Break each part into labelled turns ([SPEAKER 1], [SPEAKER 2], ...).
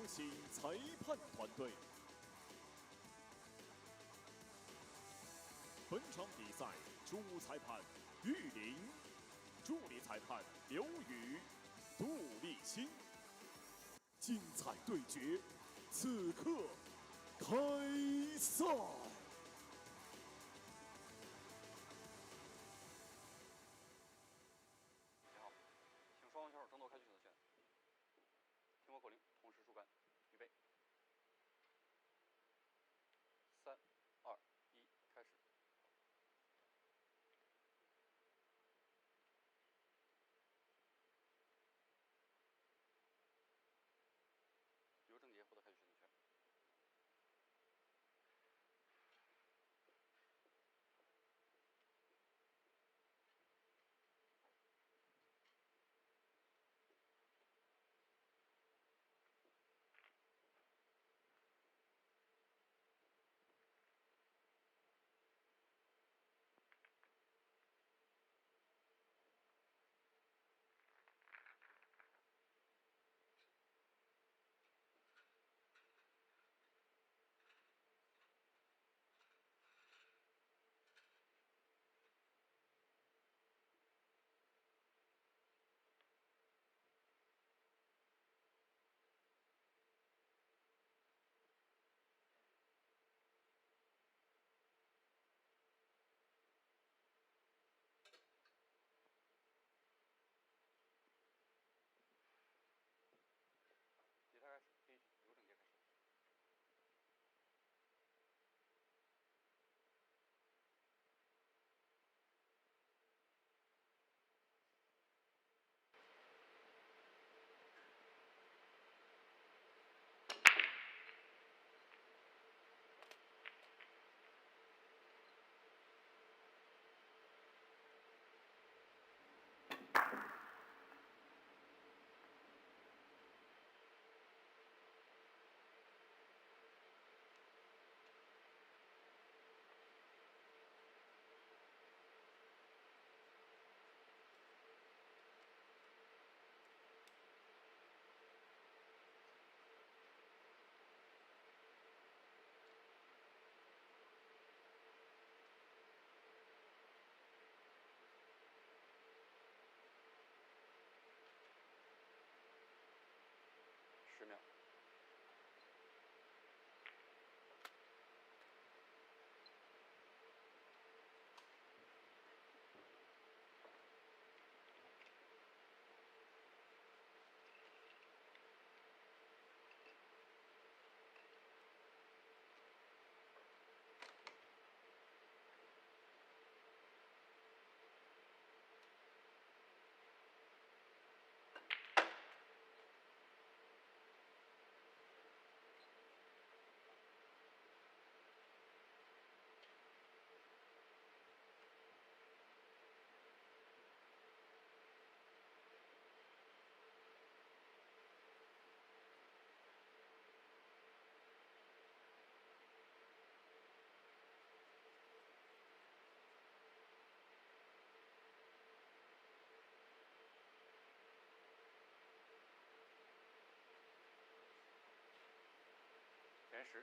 [SPEAKER 1] 信裁判团队。本场比赛主裁判玉林，助理裁判刘宇、杜立新。精彩对决，此刻开赛。
[SPEAKER 2] 你好，请双方选手争夺开局选择权。听我口令，同时出杆，预备。3、2、1，开始。刘正杰获得开局选择权。比赛开始，第一局刘正杰开始。10秒。延时。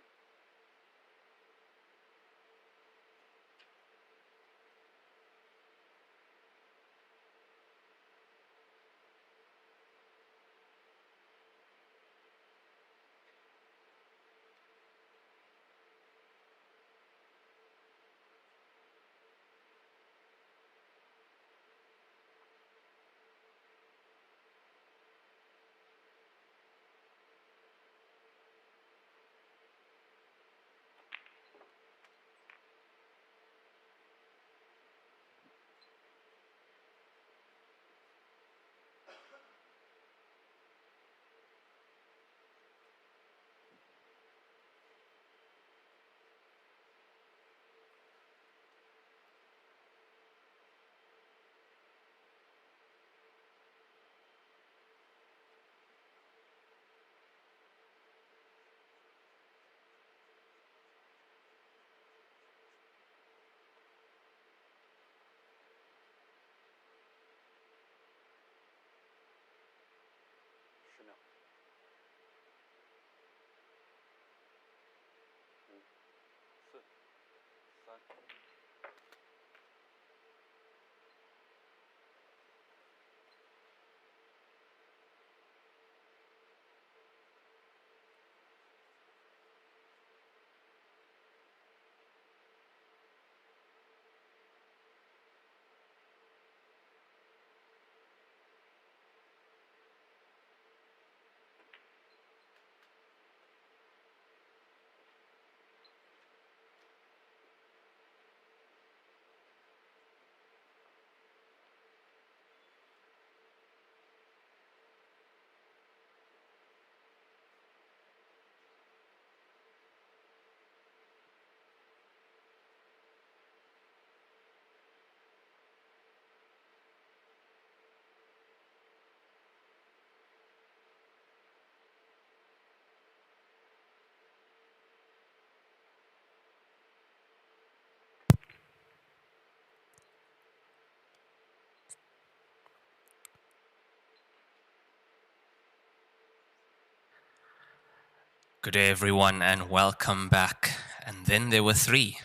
[SPEAKER 3] Good day, everyone, and welcome back. And then there were three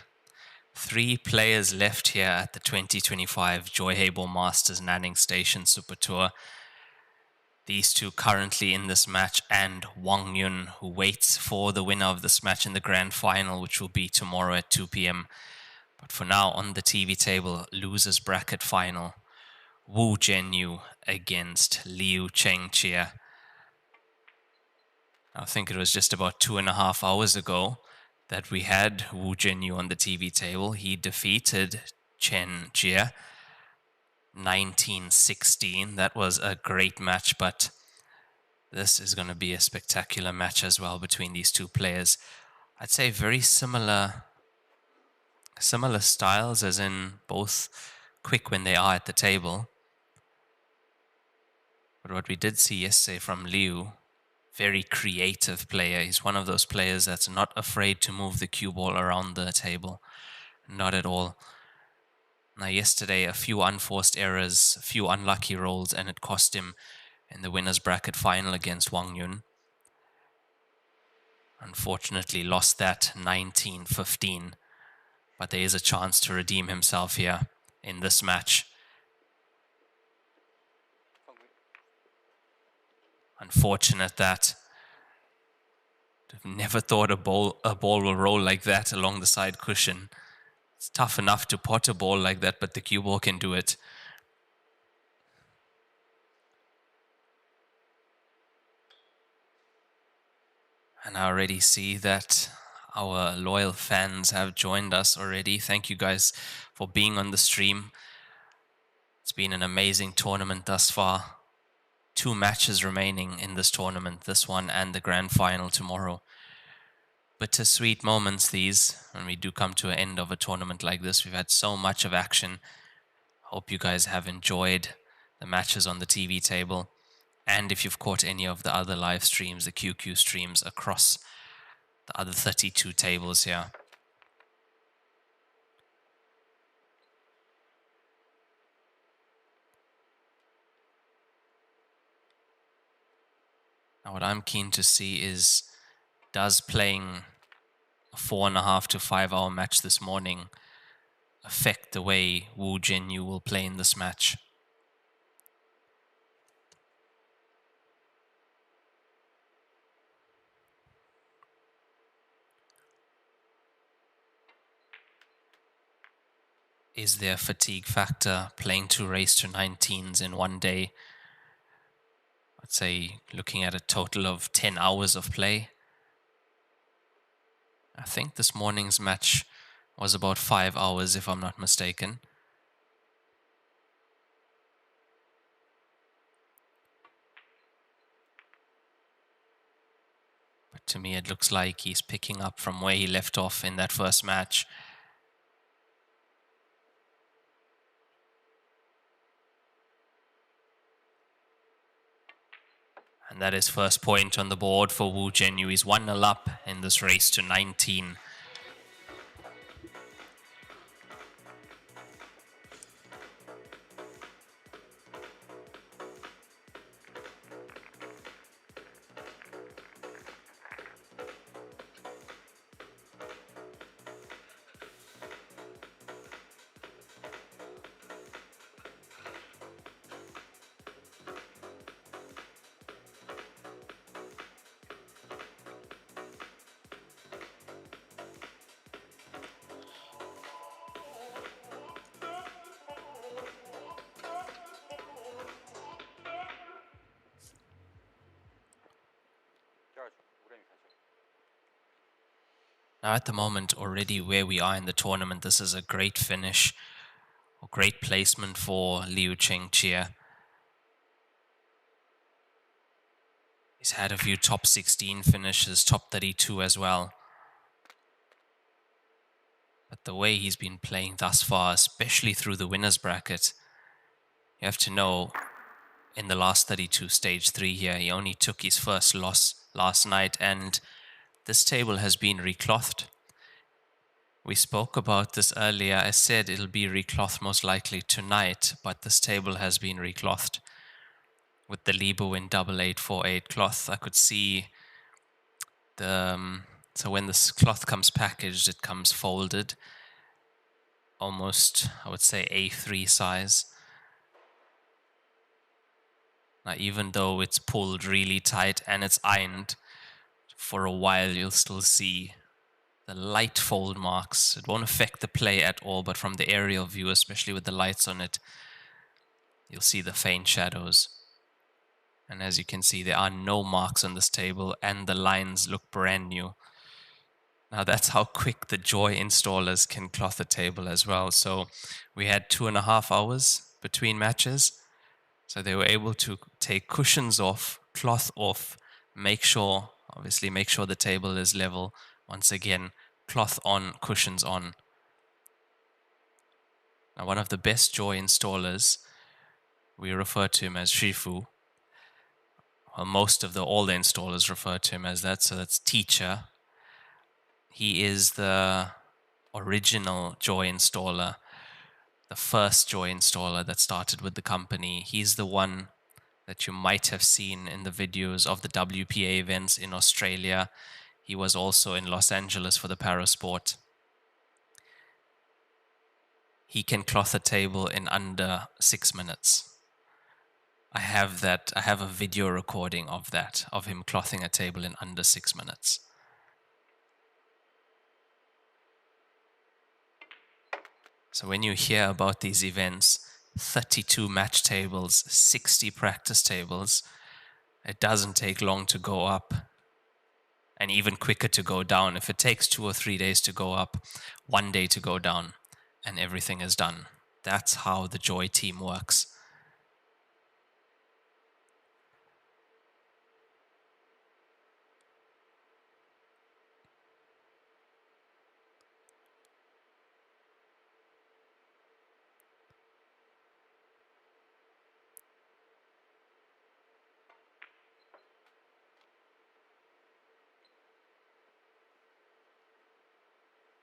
[SPEAKER 3] players left here at the 2025 Joy Heyball Masters Nanning Station Super Tour. These two currently in this match, and Wang Yun, who waits for the winner of this match in the grand final, which will be tomorrow at 2 p.m. But for now, on the TV table, losers bracket final, Wu Zhenyu against Liu Chengqie. I think it was just about 2.5 hours ago that we had Wu Zhenyu on the TV table. He defeated Chen Jie 19-16. That was a great match, but this is going to be a spectacular match as well between these two players. I'd say very similar styles, as in both quick when they are at the table. But what we did see yesterday from Liu, very creative player. He's one of those players that's not afraid to move the cue ball around the table. Not at all. Now, yesterday, a few unforced errors, a few unlucky rolls, and it cost him in the winner's bracket final against Wang Yun. Unfortunately, lost that 19-15. But there is a chance to redeem himself here in this match. Unfortunate that. I've never thought a ball will roll like that along the side cushion. It's tough enough to pot a ball like that, but the cue ball can do it. And I already see that our loyal fans have joined us already. Thank you guys for being on the stream. It's been an amazing tournament thus far. 2 matches remaining in this tournament, this one and the grand final tomorrow. Bittersweet moments these, when we do come to an end of a tournament like this. We've had so much of action. Hope you guys have enjoyed the matches on the TV table. And if you've caught any of the other live streams, the QQ streams across the other 32 tables here. Now what I'm keen to see is, does playing a 4.5 to 5 hour match this morning affect the way Wu Zhenyu will play in this match? Is there a fatigue factor playing 2 race to 19s in one day? I'd say looking at a total of 10 hours of play. I think this morning's match was about 5 hours, if I'm not mistaken. But to me, it looks like he's picking up from where he left off in that first match. And that is first point on the board for Wu Zhenyu. He's 1-0 up in this race to 19. Now at the moment, already where we are in the tournament, this is a great finish, or great placement for Liu Chengqie. He's had a few top 16 finishes, top 32 as well. But the way he's been playing thus far, especially through the winner's bracket, you have to know, in the last 32 stage 3 here, he only took his first loss last night, and this table has been reclothed. We spoke about this earlier. I said it'll be reclothed most likely tonight, but this table has been reclothed. With the Libo in 8848 cloth, I could see So when this cloth comes packaged, it comes folded, almost, I would say, A3 size. Now, even though it's pulled really tight and it's ironed, for a while you'll still see the light fold marks. It won't affect the play at all, but from the aerial view, especially with the lights on it, you'll see the faint shadows. And as you can see, there are no marks on this table and the lines look brand new. Now that's how quick the Joy installers can cloth a table as well. So we had 2.5 hours between matches. So they were able to take cushions off, cloth off, obviously make sure the table is level. Once again, cloth on, cushions on. Now one of the best Joy installers, we refer to him as Shifu. Well, all the installers refer to him as that, so that's teacher. He is the original Joy installer, the first Joy installer that started with the company. He's the one that you might have seen in the videos of the WPA events in Australia. He was also in Los Angeles for the Parasport. He can cloth a table in under 6 minutes. I have a video recording of that, of him clothing a table in under 6 minutes. So when you hear about these events, 32 match tables, 60 practice tables, it doesn't take long to go up and even quicker to go down. If it takes 2 or 3 days to go up, 1 day to go down, and everything is done. That's how the Joy team works.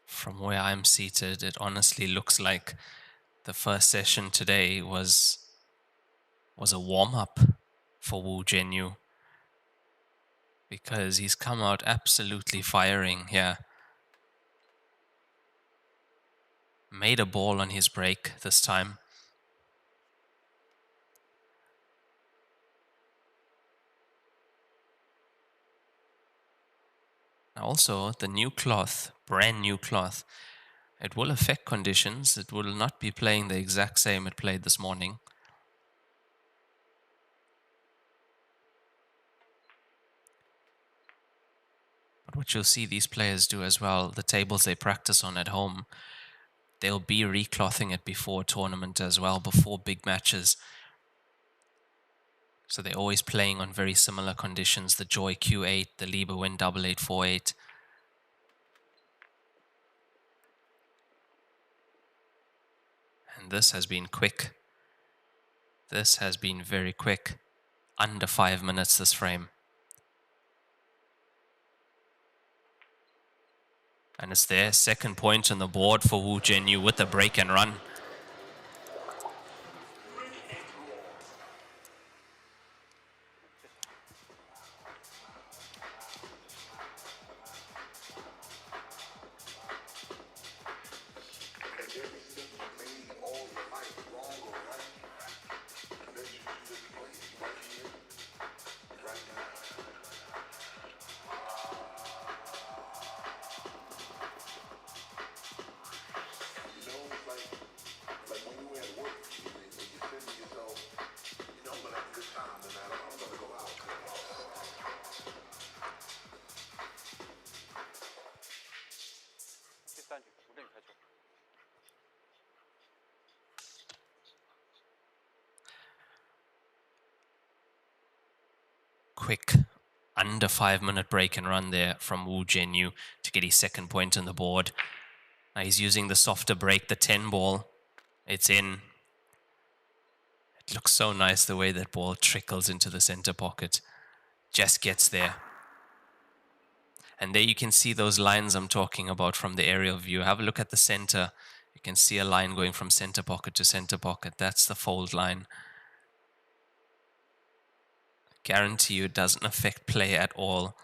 [SPEAKER 3] From where I'm seated, it honestly looks like the first session today was a warm-up for Wu Zhenyu, because he's come out absolutely firing here. Made a ball on his break this time. Also, the new cloth, brand new cloth, it will affect conditions. It will not be playing the exact same it played this morning. But what you'll see these players do as well, the tables they practice on at home, they'll be reclothing it before tournament as well, before big matches. So they're always playing on very similar conditions, the Joy Q8, the Lieberwind 8848. And this has been quick. This has been very quick. Under 5 minutes this frame. And it's their second point on the board for Wu Zhenyu with the break and run. Quick under 5 minute break and run there from Wu Zhenyu to get his second point on the board. Now he's using the softer break, the 10 ball. It's in. It looks so nice the way that ball trickles into the center pocket. Just gets there. And there you can see those lines I'm talking about from the aerial view. Have a look at the center. You can see a line going from center pocket to center pocket. That's the fold line. Guarantee you it doesn't affect play at all.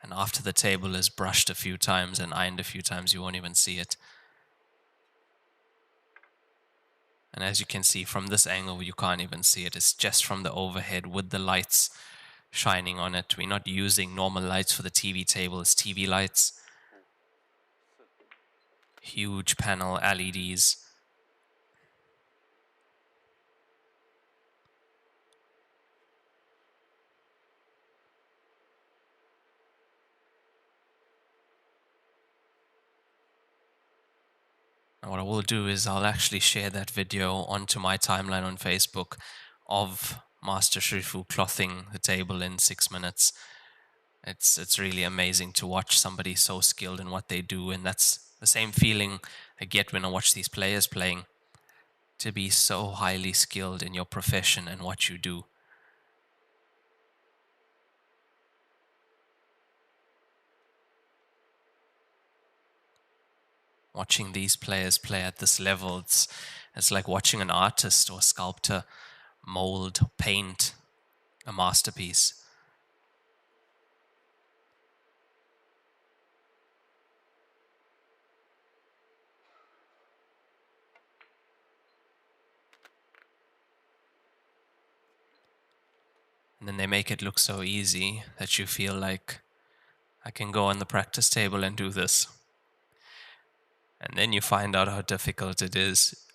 [SPEAKER 3] And after the table is brushed a few times and ironed a few times, you won't even see it. And as you can see from this angle, you can't even see it. It's just from the overhead with the lights shining on it. We're not using normal lights for the TV table. It's TV lights. Huge panel LEDs. And what I will do is I'll actually share that video onto my timeline on Facebook of Master Shifu clothing the table in 6 minutes. It's really amazing to watch somebody so skilled in what they do, and that's the same feeling I get when I watch these players playing. To be so highly skilled in your profession and what you do. Watching these players play at this level, it's like watching an artist or sculptor mold, paint a masterpiece. And then they make it look so easy that you feel like I can go on the practice table and do this. And then you find out how difficult it is.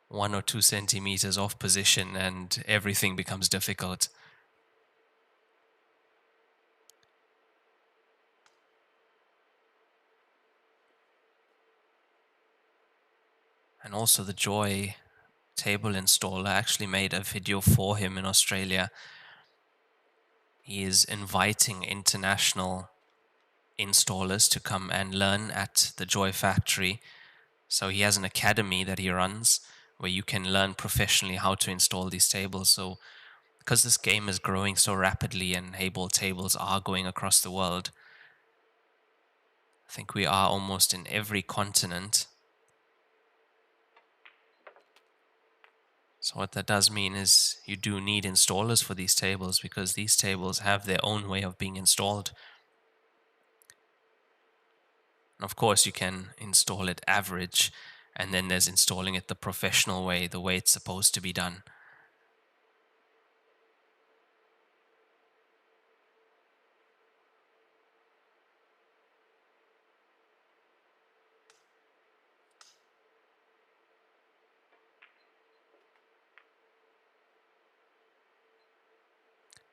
[SPEAKER 3] 1 or 2 centimeters off position and everything becomes difficult. And also the Joy table installer actually made a video for him in Australia. He is inviting international installers to come and learn at the Joy factory. So he has an academy that he runs where you can learn professionally how to install these tables. So because this game is growing so rapidly and Heyball tables are going across the world, I think we are almost in every continent. So what that does mean is you do need installers for these tables because these tables have their own way of being installed. And of course, you can install it average, and then there's installing it the professional way, the way it's supposed to be done.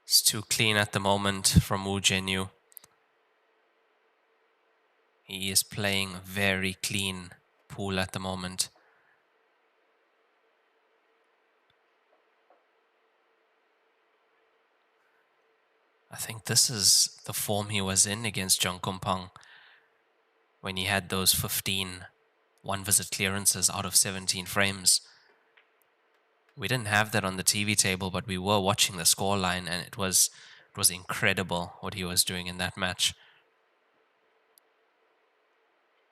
[SPEAKER 3] It's too clean at the moment from Wu Zhenyu. He is playing very clean pool at the moment. I think this is the form he was in against Zheng Kumpang when he had those 15 one-visit clearances out of 17 frames. We didn't have that on the TV table, but we were watching the scoreline, and it was incredible what he was doing in that match.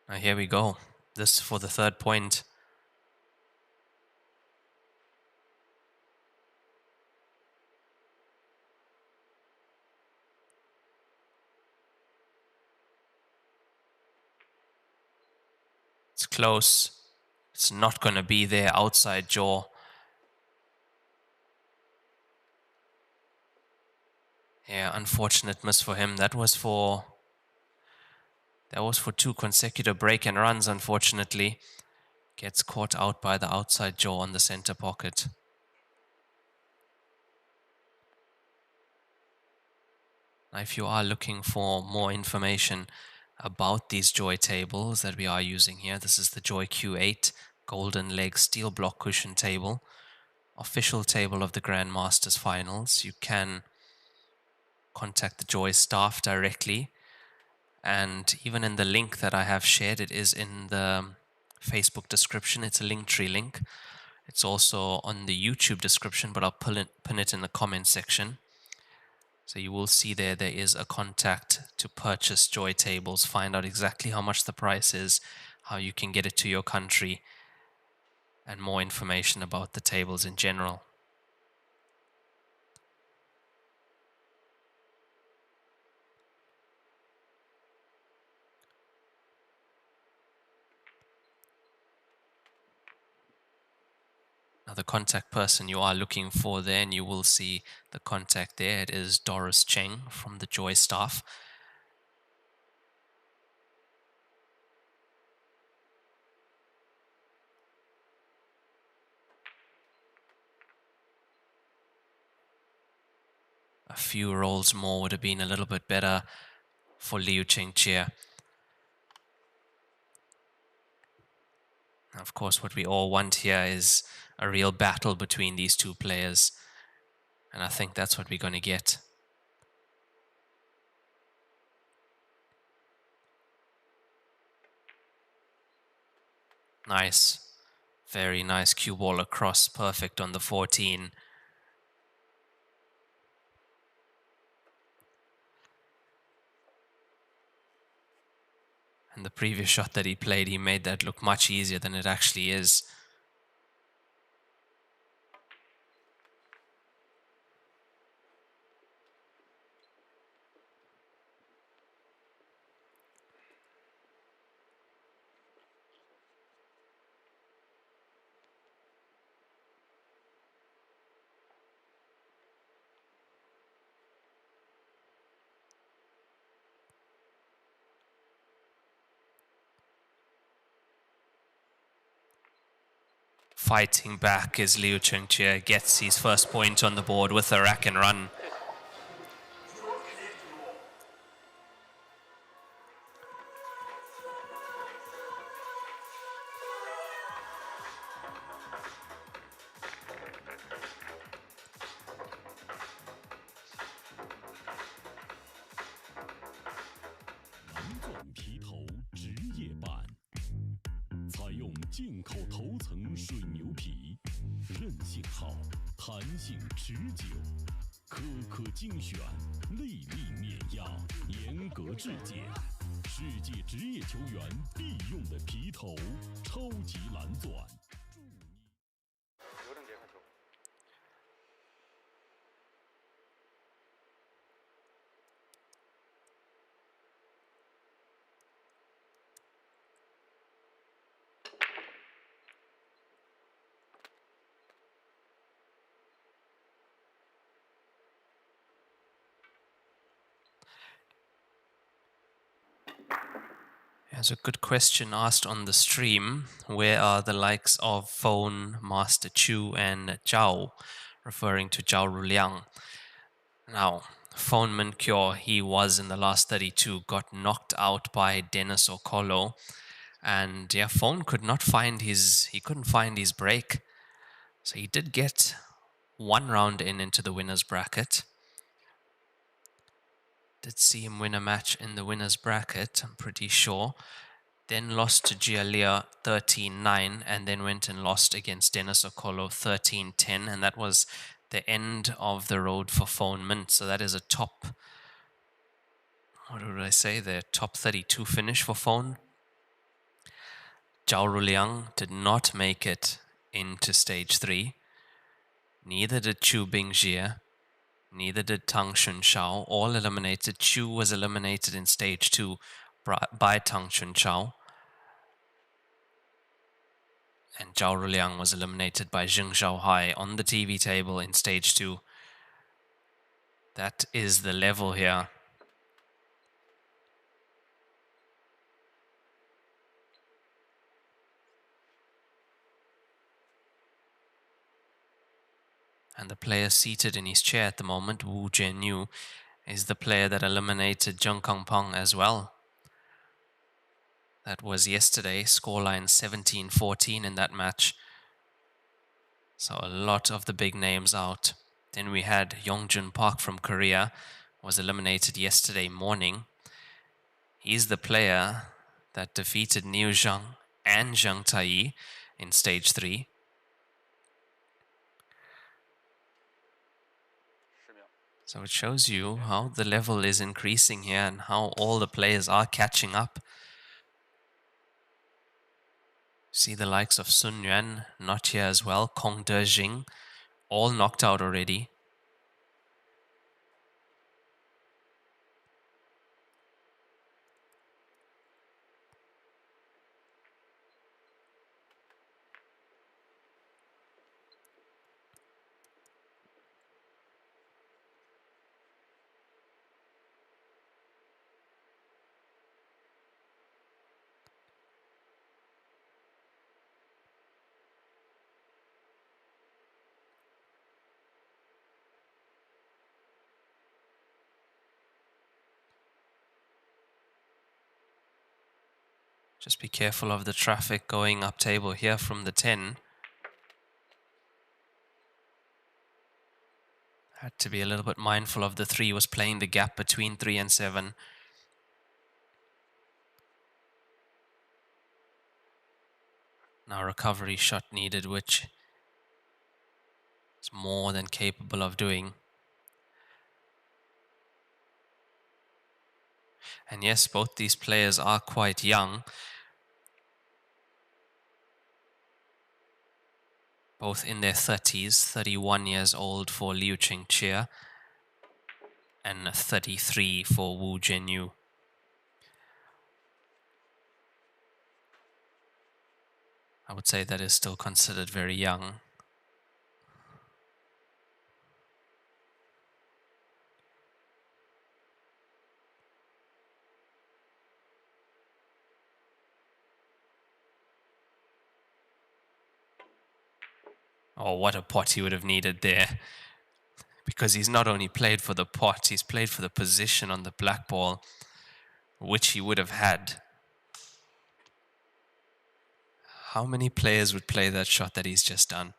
[SPEAKER 3] Now here we go. This for the third point. It's close. It's not going to be there outside jaw. Yeah, unfortunate miss for him. That was for 2 consecutive break and runs, unfortunately. Gets caught out by the outside jaw on the center pocket. Now, if you are looking for more information about these Joy tables that we are using here, this is the Joy Q8 Golden Leg Steel Block Cushion table, official table of the Grandmasters Finals. You can contact the Joy staff directly, and even in the link that I have shared, it is in the Facebook description. It's a Linktree link. It's also on the YouTube description, but I'll pin it in the comment section. So you will see there is a contact to purchase Joy tables, find out exactly how much the price is, how you can get it to your country, and more information about the tables in general. the contact person you are looking for there, and you will see the contact there. It is Doris Cheng from the Joy staff. A few rolls more would have been a little bit better for Liu Chengqie. Of course, what we all want here is a real battle between these two players. And I think that's what we're going to get. Nice. Very nice cue ball across. Perfect on the 14. And the previous shot that he played, he made that look much easier than it actually is. Fighting back as Liu Chengqie gets his first point on the board with a rack and run. There's a good question asked on the stream. Where are the likes of Phone, Master Chu, and Zhao, referring to Zhao Ruliang? Now, Phone Minkyo, he was in the last 32, got knocked out by Dennis Okolo. And yeah, Phone could not find he couldn't find his break. So he did get one round into the winner's bracket. Did see him win a match in the winner's bracket, I'm pretty sure. Then lost to Gialia 13-9, and then went and lost against Dennis Okolo 13-10, and that was the end of the road for Phone Mint. So that is a top, what would I say, the top 32 finish for Phone. Zhao Ruliang did not make it into stage 3. Neither did Chu Bingjie. Neither did Tang Shunshao. All eliminated. Chu was eliminated in stage 2 by Tang Shunshao. And Zhao Ruliang was eliminated by Jing Zhaohai on the TV table in stage 2. That is the level here. And the player seated in his chair at the moment, Wu Jianyu, is the player that eliminated Zheng Kangpeng as well. That was yesterday, scoreline 17-14 in that match. So a lot of the big names out. Then we had Yongjun Park from Korea, was eliminated yesterday morning. He's the player that defeated Niu Zhang and Zhang Tai in stage 3. So it shows you how the level is increasing here and how all the players are catching up. See the likes of Sun Yuan not here as well. Kong De Jing, all knocked out already. Just be careful of the traffic going up table here from the 10. Had to be a little bit mindful of the 3, was playing the gap between 3 and 7. Now recovery shot needed, which is more than capable of doing. And yes, both these players are quite young. Both in their 30s, 31 years old for Liu Qingqie and 33 for Wu Zhenyu. I would say that is still considered very young. Oh, what a pot he would have needed there. Because he's not only played for the pot, he's played for the position on the black ball, which he would have had. How many players would play that shot that he's just done?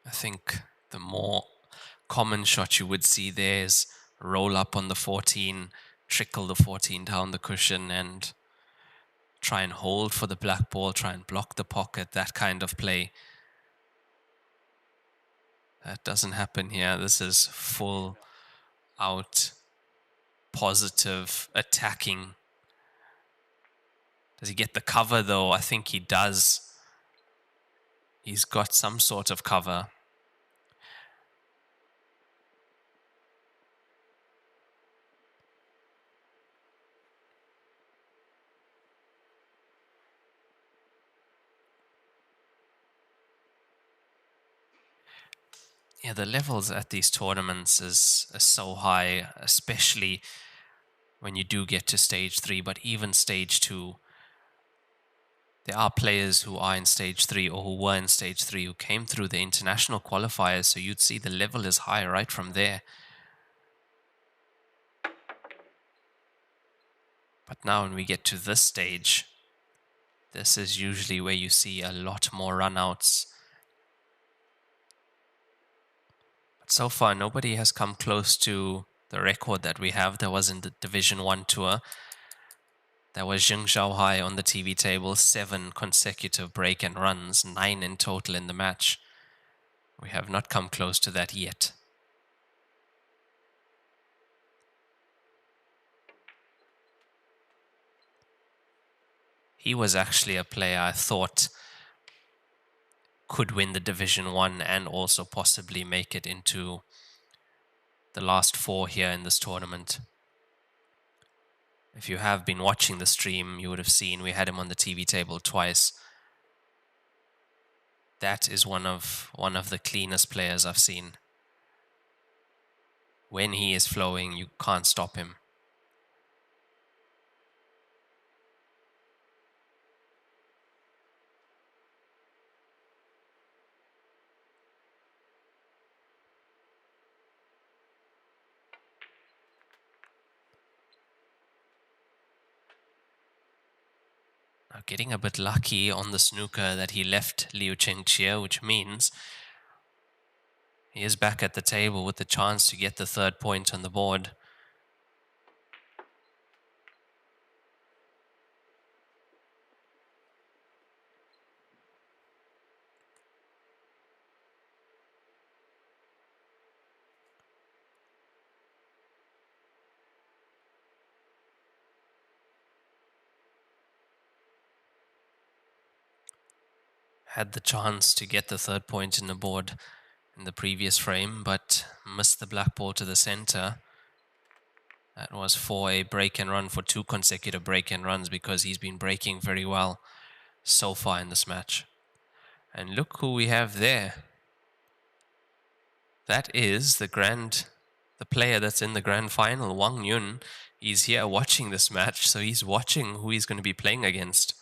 [SPEAKER 3] I think the more common shot you would see there is roll up on the 14, trickle the 14 down the cushion and try and hold for the black ball, try and block the pocket, that kind of play. That doesn't happen here. This is full out positive attacking. Does he get the cover though? I think he does. He's got some sort of cover. Yeah, the levels at these tournaments is so high, especially when you do get to stage 3, but even stage 2. There are players who are in stage 3 or who were in stage 3 who came through the international qualifiers, so you'd see the level is high right from there. But now when we get to this stage, this is usually where you see a lot more runouts. But so far, nobody has come close to the record that we have. There was in the Division 1 tour. There was Jing Zhaohai on the TV table, 7 consecutive break and runs, 9 in total in the match. We have not come close to that yet. He was actually a player I thought could win the Division 1 and also possibly make it into the last 4 here in this tournament. If you have been watching the stream, you would have seen we had him on the TV table twice. That is one of the cleanest players I've seen. When he is flowing, you can't stop him. Now getting a bit lucky on the snooker that he left Liu Qingqie, which means he is back at the table with the chance to get the 3rd point on the board. Had the chance to get the 3rd point in the board in the previous frame, but missed the black ball to the center. That was for a break and run, for 2 consecutive break and runs, because he's been breaking very well so far in this match. And look who we have there. That is the player that's in the grand final, Wang Yun. He's here watching this match, so he's watching who he's going to be playing against.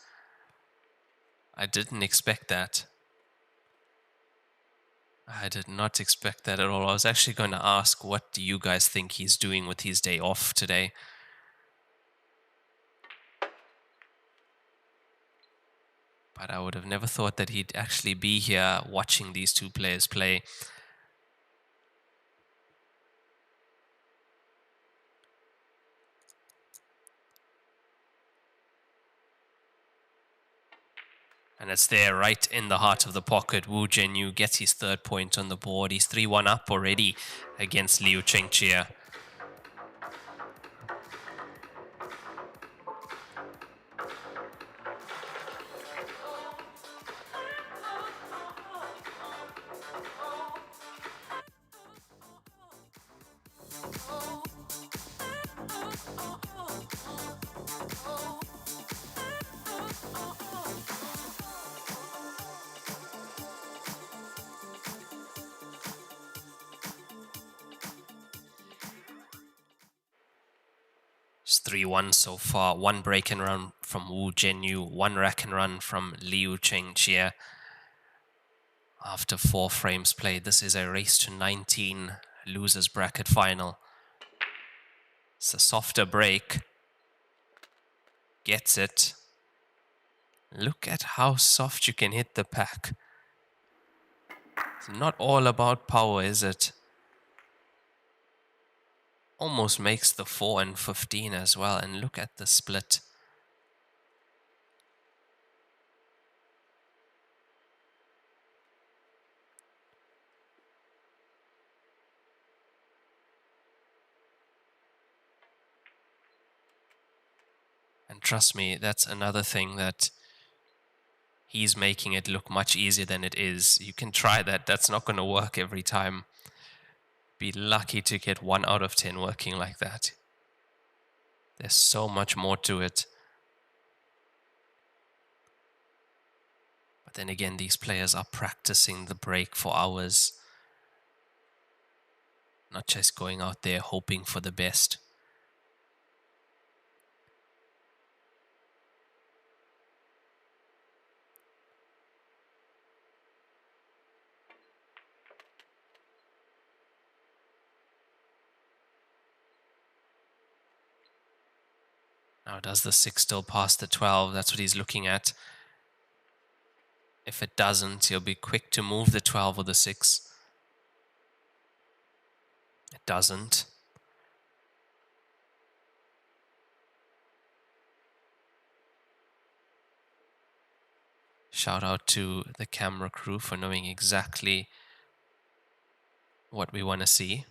[SPEAKER 3] I didn't expect that. I did not expect that at all. I was actually going to ask, what do you guys think he's doing with his day off today? But I would have never thought that he'd actually be here watching these two players play. And it's there right in the heart of the pocket. Wu Zhenyu gets his third point on the board. He's 3-1 up already against Liu Chengqie. It's 3-1 so far. One break and run from Wu Zhenyu, one rack and run from Liu Chengqie. After 4 frames played, this is a race to 19 losers bracket final. It's a softer break. Gets it. Look at how soft you can hit the pack. It's not all about power, is it? Almost makes the 4 and 15 as well. And look at the split. And trust me, that's another thing that he's making it look much easier than it is. You can try that. That's not going to work every time. Be lucky to get 1 out of 10 working like that. There's so much more to it. But then again, these players are practicing the break for hours. Not just going out there hoping for the best. Now, does the 6 still pass the 12? That's what he's looking at. If it doesn't, he'll be quick to move the 12 or the 6. It doesn't. Shout out to the camera crew for knowing exactly what we want to see.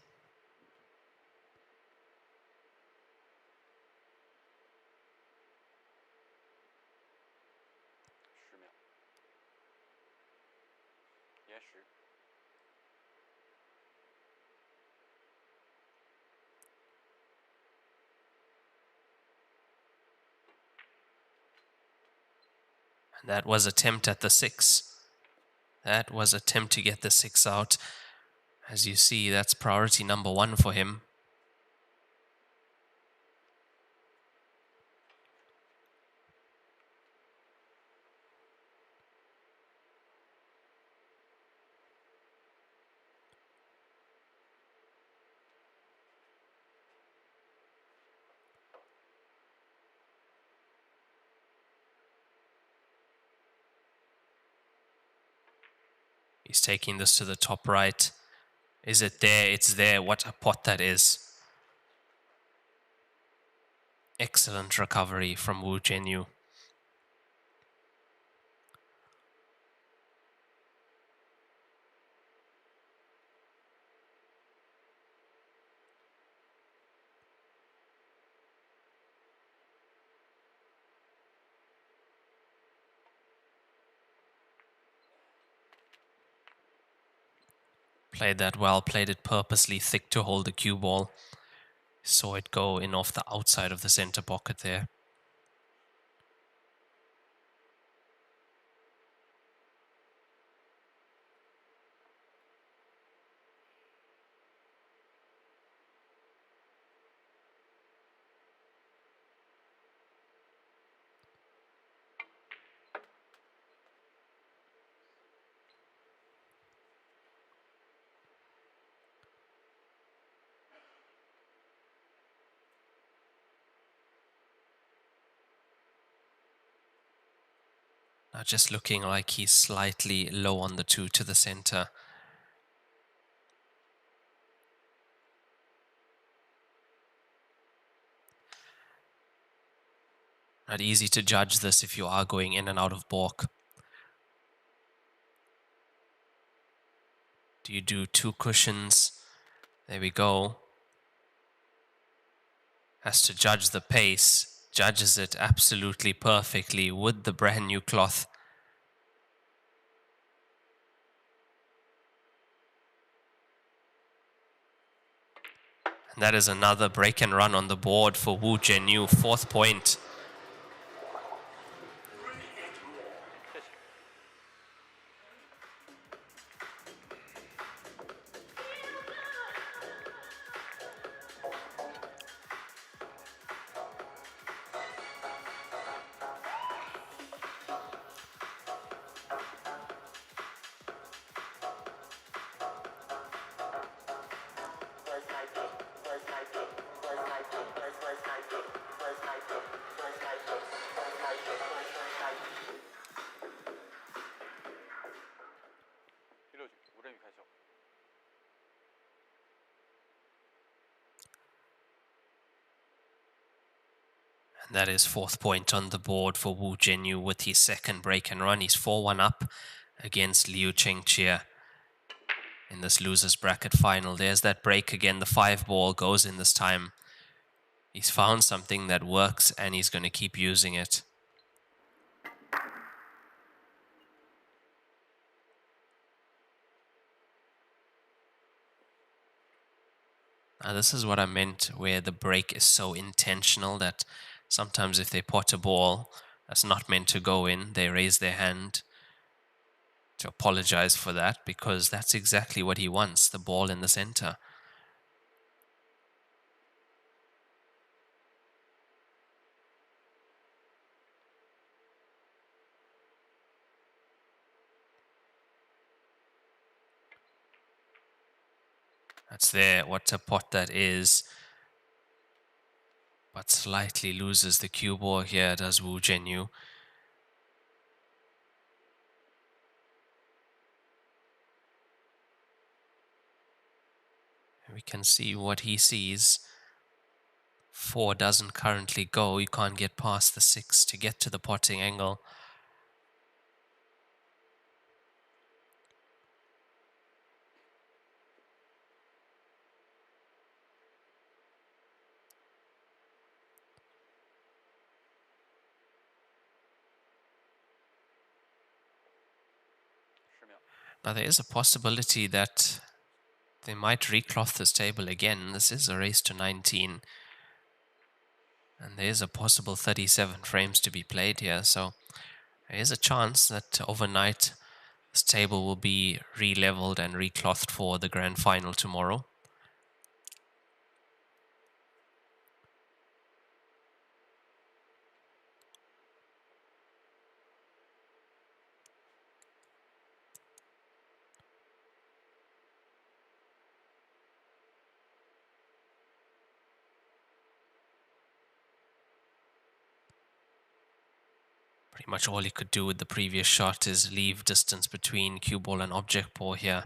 [SPEAKER 3] That was attempt at the 6. That was attempt to get the 6 out. As you see, that's priority number 1 for him. He's taking this to the top right. Is it there? It's there. What a pot that is. Excellent recovery from Wu Zhenyu. Played that well, played it purposely thick to hold the cue ball. Saw it go in off the outside of the center pocket there. Now just looking like he's slightly low on the 2 to the center. Not easy to judge this if you are going in and out of balk. Do you do 2 cushions? There we go. Has to judge the pace. Judges it absolutely perfectly with the brand new cloth. And that is another break and run on the board for Wu Zhenyu, 4th point. And that is 4th point on the board for Wu Zhenyu with his 2nd break and run. He's 4-1 up against Liu Chengqie in this losers bracket final. There's that break again. The 5 ball goes in this time. He's found something that works and he's going to keep using it. Now this is what I meant, where the break is so intentional that sometimes if they pot a ball that's not meant to go in, they raise their hand to apologize for that, because that's exactly what he wants, the ball in the center. That's there. What a pot that is. But slightly loses the cue ball here, does Wu Zhenyu. We can see what he sees. 4 doesn't currently go. You can't get past the 6 to get to the potting angle. Now there is a possibility that they might recloth this table again. This is a race to 19. And there is a possible 37 frames to be played here. So there is a chance that overnight this table will be re-leveled and reclothed for the grand final tomorrow. Pretty much all he could do with the previous shot is leave distance between cue ball and object ball here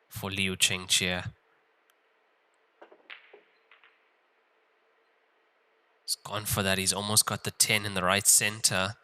[SPEAKER 3] for Liu Chengqie. He's gone for that. He's almost got the 10 in the right center.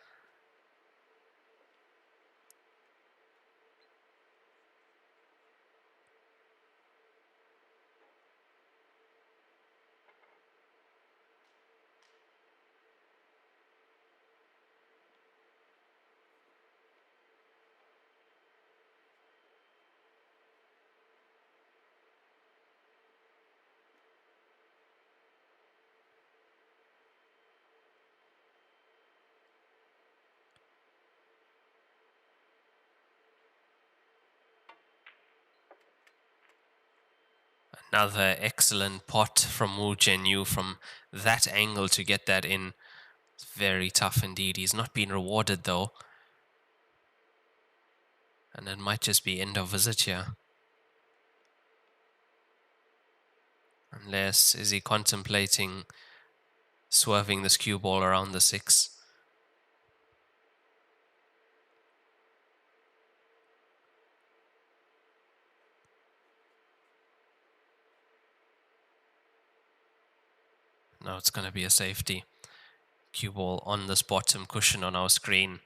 [SPEAKER 3] Another excellent pot from Wu Zhenyu from that angle to get that in. It's very tough indeed. He's not been rewarded though. And it might just be end of visit here. Unless, is he contemplating swerving this cue ball around the 6? Now it's going to be a safety. Cue ball on this bottom cushion on our screen.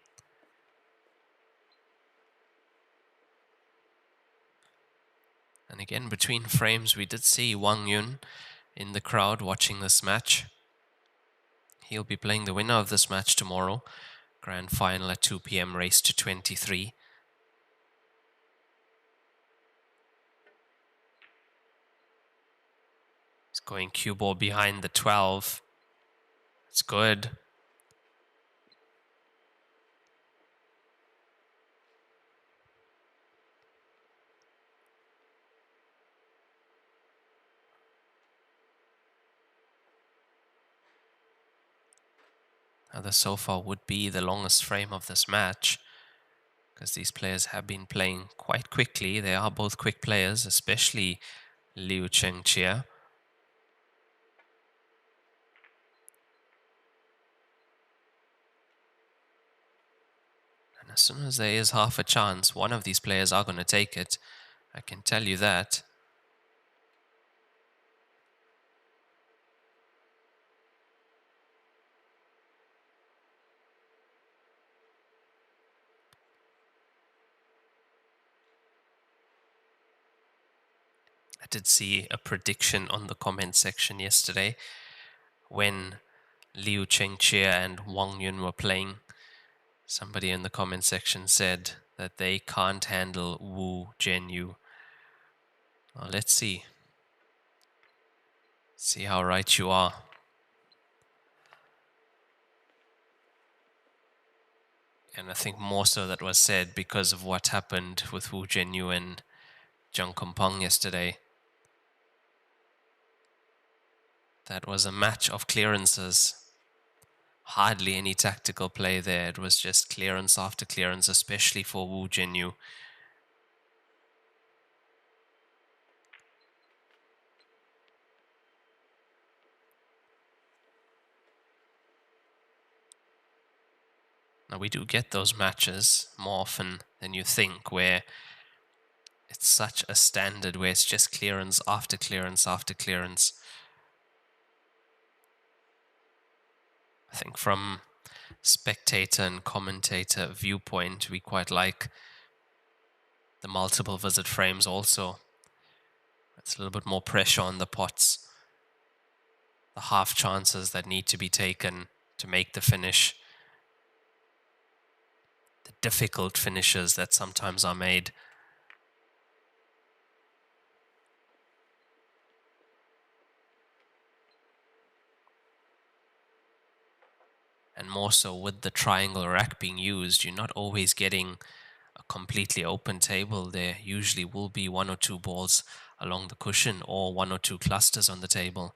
[SPEAKER 3] And again, between frames, we did see Wang Yun in the crowd watching this match. He'll be playing the winner of this match tomorrow. Grand final at 2 p.m. race to 23. He's going cue ball behind the 12. It's good. Now the so far would be the longest frame of this match, because these players have been playing quite quickly. They are both quick players, especially Liu Chengqie. And as soon as there is half a chance, one of these players are going to take it. I can tell you that. I did see a prediction on the comment section yesterday when Liu Chengqie and Wang Yun were playing. Somebody in the comment section said that they can't handle Wu Zhenyu. Well, let's see. See how right you are. And I think more so that was said because of what happened with Wu Zhenyu and Zhang Kompang yesterday. That was a match of clearances. Hardly any tactical play there. It was just clearance after clearance, especially for Wu Zhenyu. Now, we do get those matches more often than you think, where it's such a standard, where it's just clearance after clearance after clearance. I think from spectator and commentator viewpoint, we quite like the multiple visit frames also. It's a little bit more pressure on the pots. The half chances that need to be taken to make the finish. The difficult finishes that sometimes are made. And more so with the triangle rack being used, you're not always getting a completely open table. There usually will be one or two balls along the cushion or one or two clusters on the table.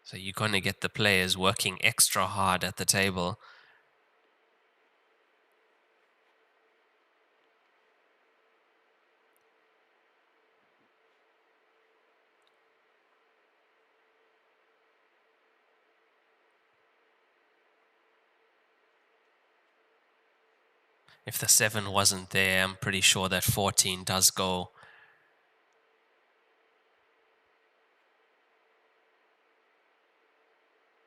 [SPEAKER 3] So you're going to get the players working extra hard at the table. If the 7 wasn't there, I'm pretty sure that 14 does go.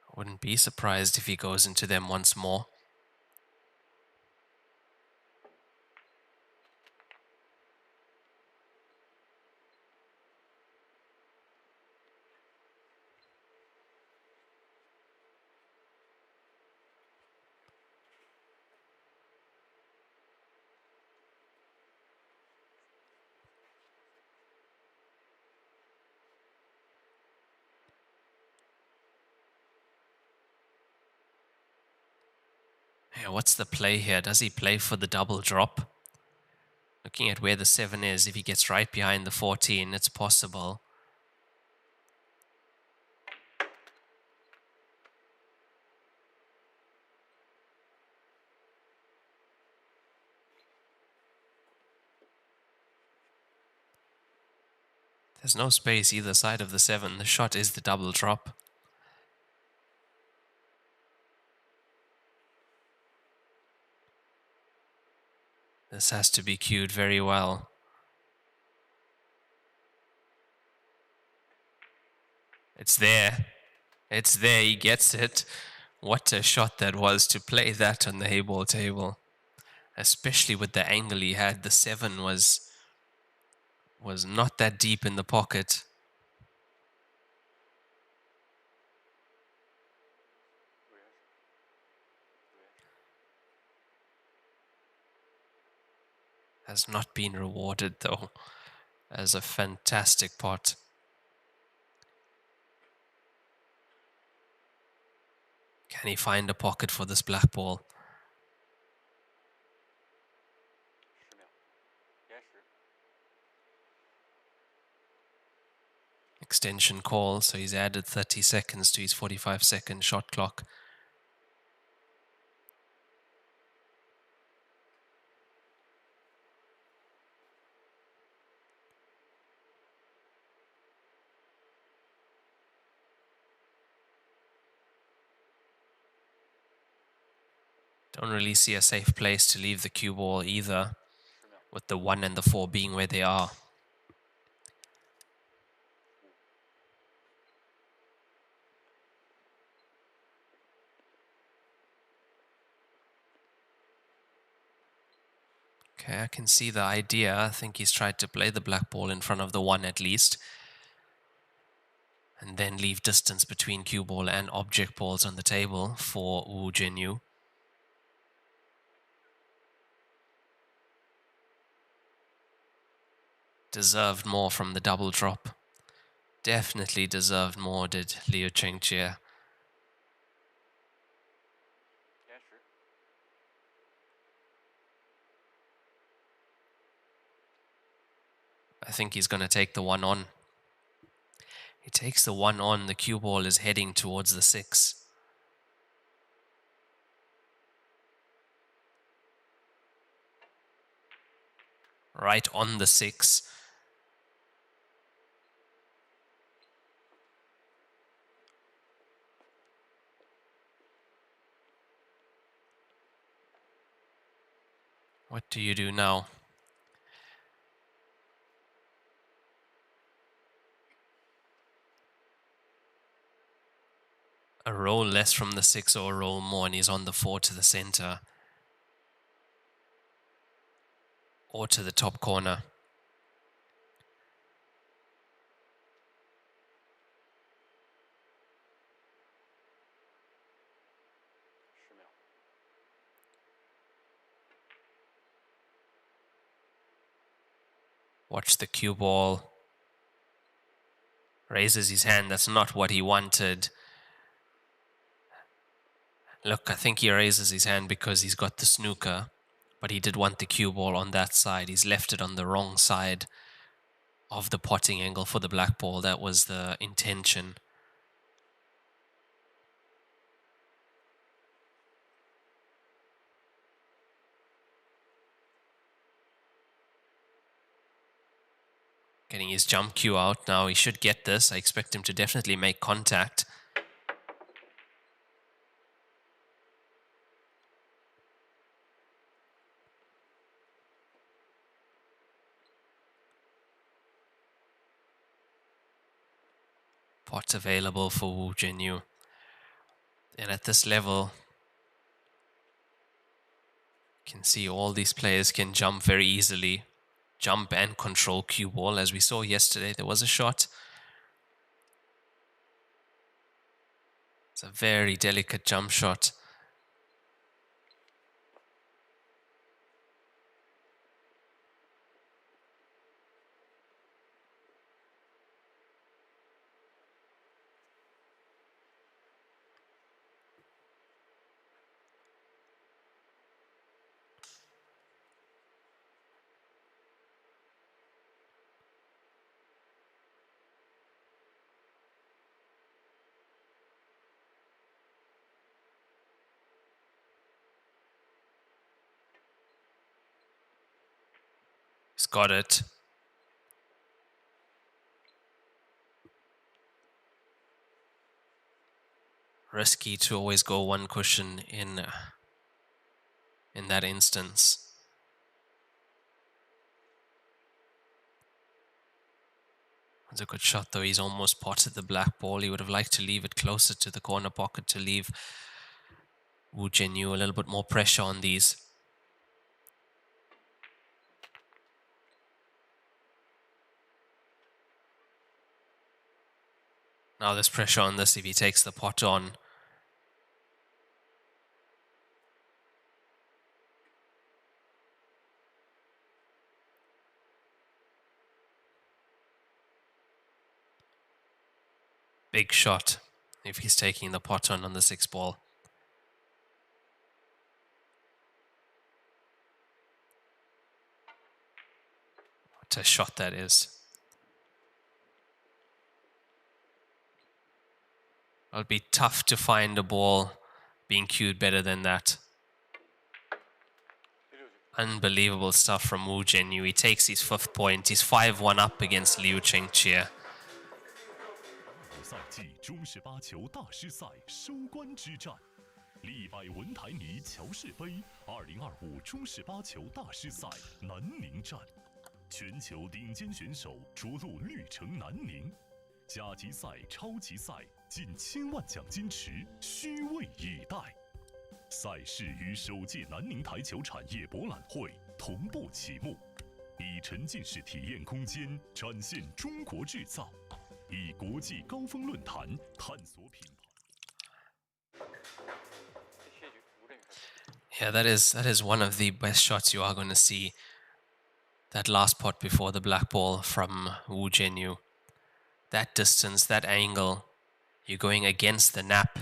[SPEAKER 3] I wouldn't be surprised if he goes into them once more. Yeah, what's the play here? Does he play for the double drop? Looking at where the 7 is, if he gets right behind the 14, it's possible. There's no space either side of the 7. The shot is the double drop. This has to be cued very well. It's there. It's there. He gets it. What a shot that was to play that on the Heyball table. Especially with the angle he had. The 7 was not that deep in the pocket. Has not been rewarded though as a fantastic pot. Can he find a pocket for this black ball? Extension call, so he's added 30 seconds to his 45-second shot clock. Don't really see a safe place to leave the cue ball either, with the 1 and the 4 being where they are. Okay, I can see the idea. I think he's tried to play the black ball in front of the 1 at least. And then leave distance between cue ball and object balls on the table for Wu Jinyu. Deserved more from the double drop. Definitely deserved more, did Liu Chengjie. I think he's going to take the 1 on. He takes the 1 on. The cue ball is heading towards the 6. Right on the 6. What do you do now? A roll less from the 6 or a roll more, and he's on the 4 to the center. Or to the top corner. Watch the cue ball. Raises his hand. That's not what he wanted. Look, I think he raises his hand because he's got the snooker. But he did want the cue ball on that side. He's left it on the wrong side of the potting angle for the black ball. That was the intention. Getting his jump cue out now. He should get this. I expect him to definitely make contact. Pot available for Wu Jinyu. And at this level, you can see all these players can jump very easily. Jump and control cue ball. As we saw yesterday, there was a shot. It's a very delicate jump shot. He's got it. Risky to always go one cushion in that instance. That's a good shot, though. He's almost potted the black ball. He would have liked to leave it closer to the corner pocket to leave Wu Jianyu a little bit more pressure on these. Now there's pressure on this if he takes the pot on. Big shot if he's taking the pot on the 6th ball. What a shot that is. It'll be tough to find a ball being cued better than that. Unbelievable stuff from Wu Jianyu. He takes his 5th point. He's 5-1 up against Liu Chengqie.
[SPEAKER 4] 赛季中18球大师赛收官之战，利百文台尼乔氏杯2025中18球大师赛南宁站，全球顶尖选手着陆绿城南宁，甲级赛、超级赛近1000万奖金池，虚位以待。赛事与首届南宁台球产业博览会同步启幕，以沉浸式体验空间展现中国制造。 以国际高峰论坛探索品牌。
[SPEAKER 3] Yeah, that is one of the best shots you are going to see. That last pot before the black ball from Wu Jianyu. That distance, that angle, you're going against the nap.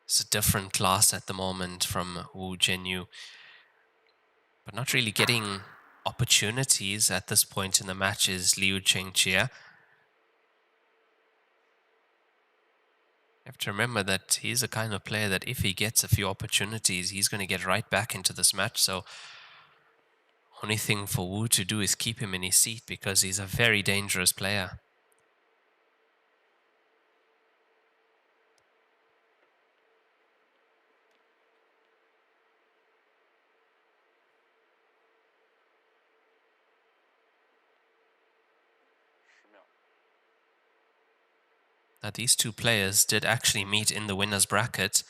[SPEAKER 3] It's a different class at the moment from Wu Jianyu, but not really getting opportunities at this point in the match is Liu Chengqie. You have to remember that he's the kind of player that if he gets a few opportunities, he's going to get right back into this match. So only thing for Wu to do is keep him in his seat because he's a very dangerous player. Now, these two players did actually meet in the winner's bracket.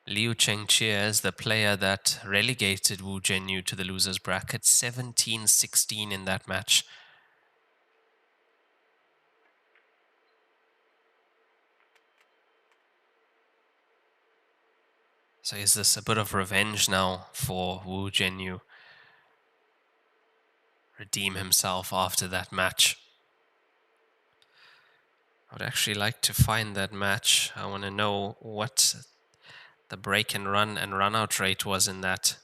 [SPEAKER 3] Liu Chengqie is the player that relegated Wu Jianyu to the loser's bracket, 17-16 in that match. So is this a bit of revenge now for Wu Jianyu? Redeem himself after that match. I would actually like to find that match. I want to know what the break and run out rate was in that.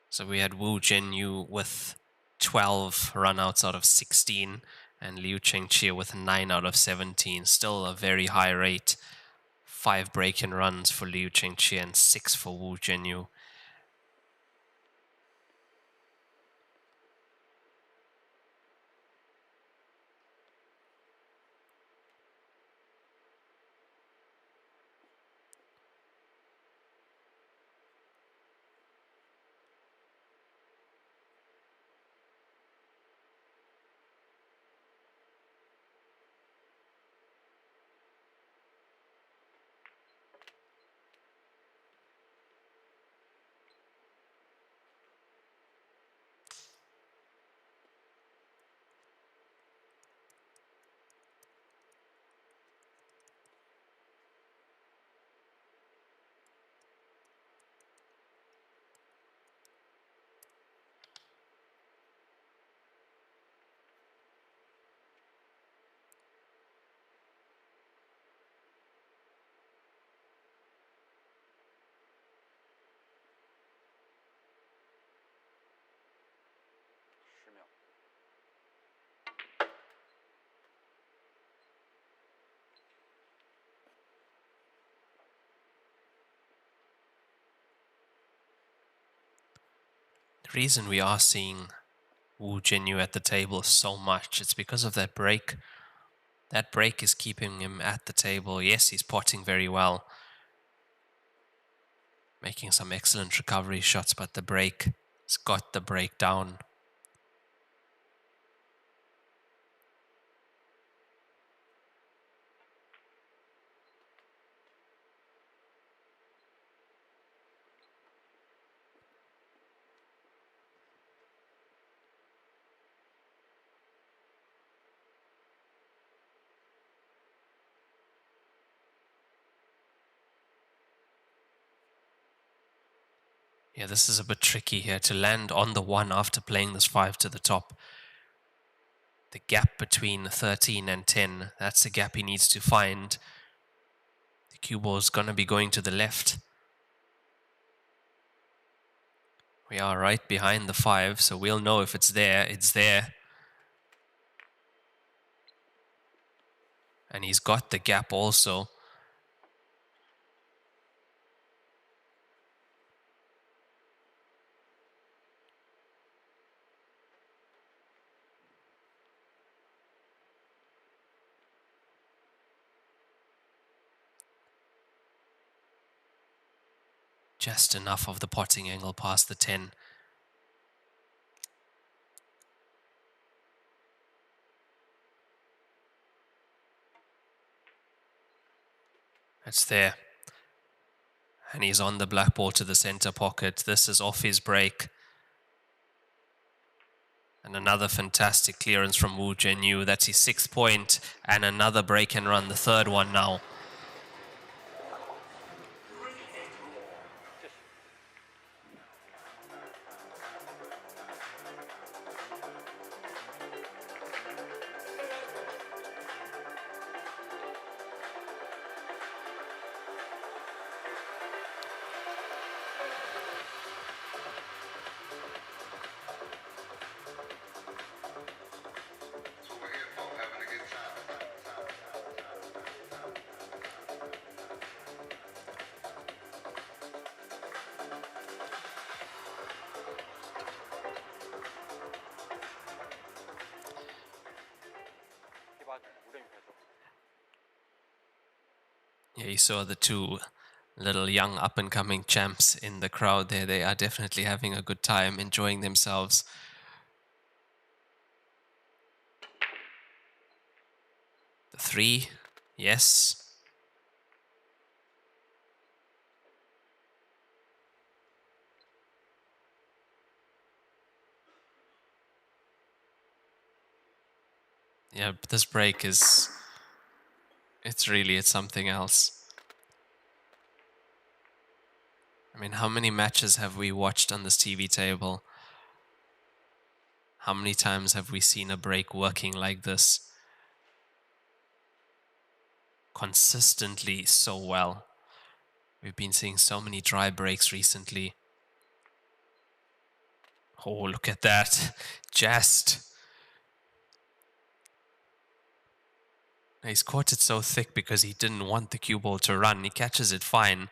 [SPEAKER 3] So we had Wu Jianyu with 12 runouts out of 16 and Liu Chengqie with 9 out of 17. Still a very high rate. 5 break and runs for Liu Chengqie and 6 for Wu Jianyu. The reason we are seeing Wu Jianyu at the table so much, it's because of that break That break is keeping him at the table. Yes, he's potting very well. Making some excellent recovery shots, but the break has got the break down. Yeah, this is a bit tricky here to land on the 1 after playing this 5 to the top. The gap between 13 and 10, that's the gap he needs to find. The cue ball is going to be going to the left. We are right behind the 5, so we'll know if it's there. It's there. And he's got the gap also. Just enough of the potting angle past the 10. It's there. And he's on the black ball to the center pocket. This is off his break. And another fantastic clearance from Wu Zhenyu. That's his 6th point. And another break and run, the 3rd one now. Yeah, you saw the 2 little young up-and-coming champs in the crowd there. They are definitely having a good time, enjoying themselves. The 3, yes. Yeah, but this break is... It's something else. I mean, how many matches have we watched on this TV table? How many times have we seen a break working like this? Consistently so well. We've been seeing so many dry breaks recently. Oh, look at that. Just. He's caught it so thick because he didn't want the cue ball to run. He catches it fine.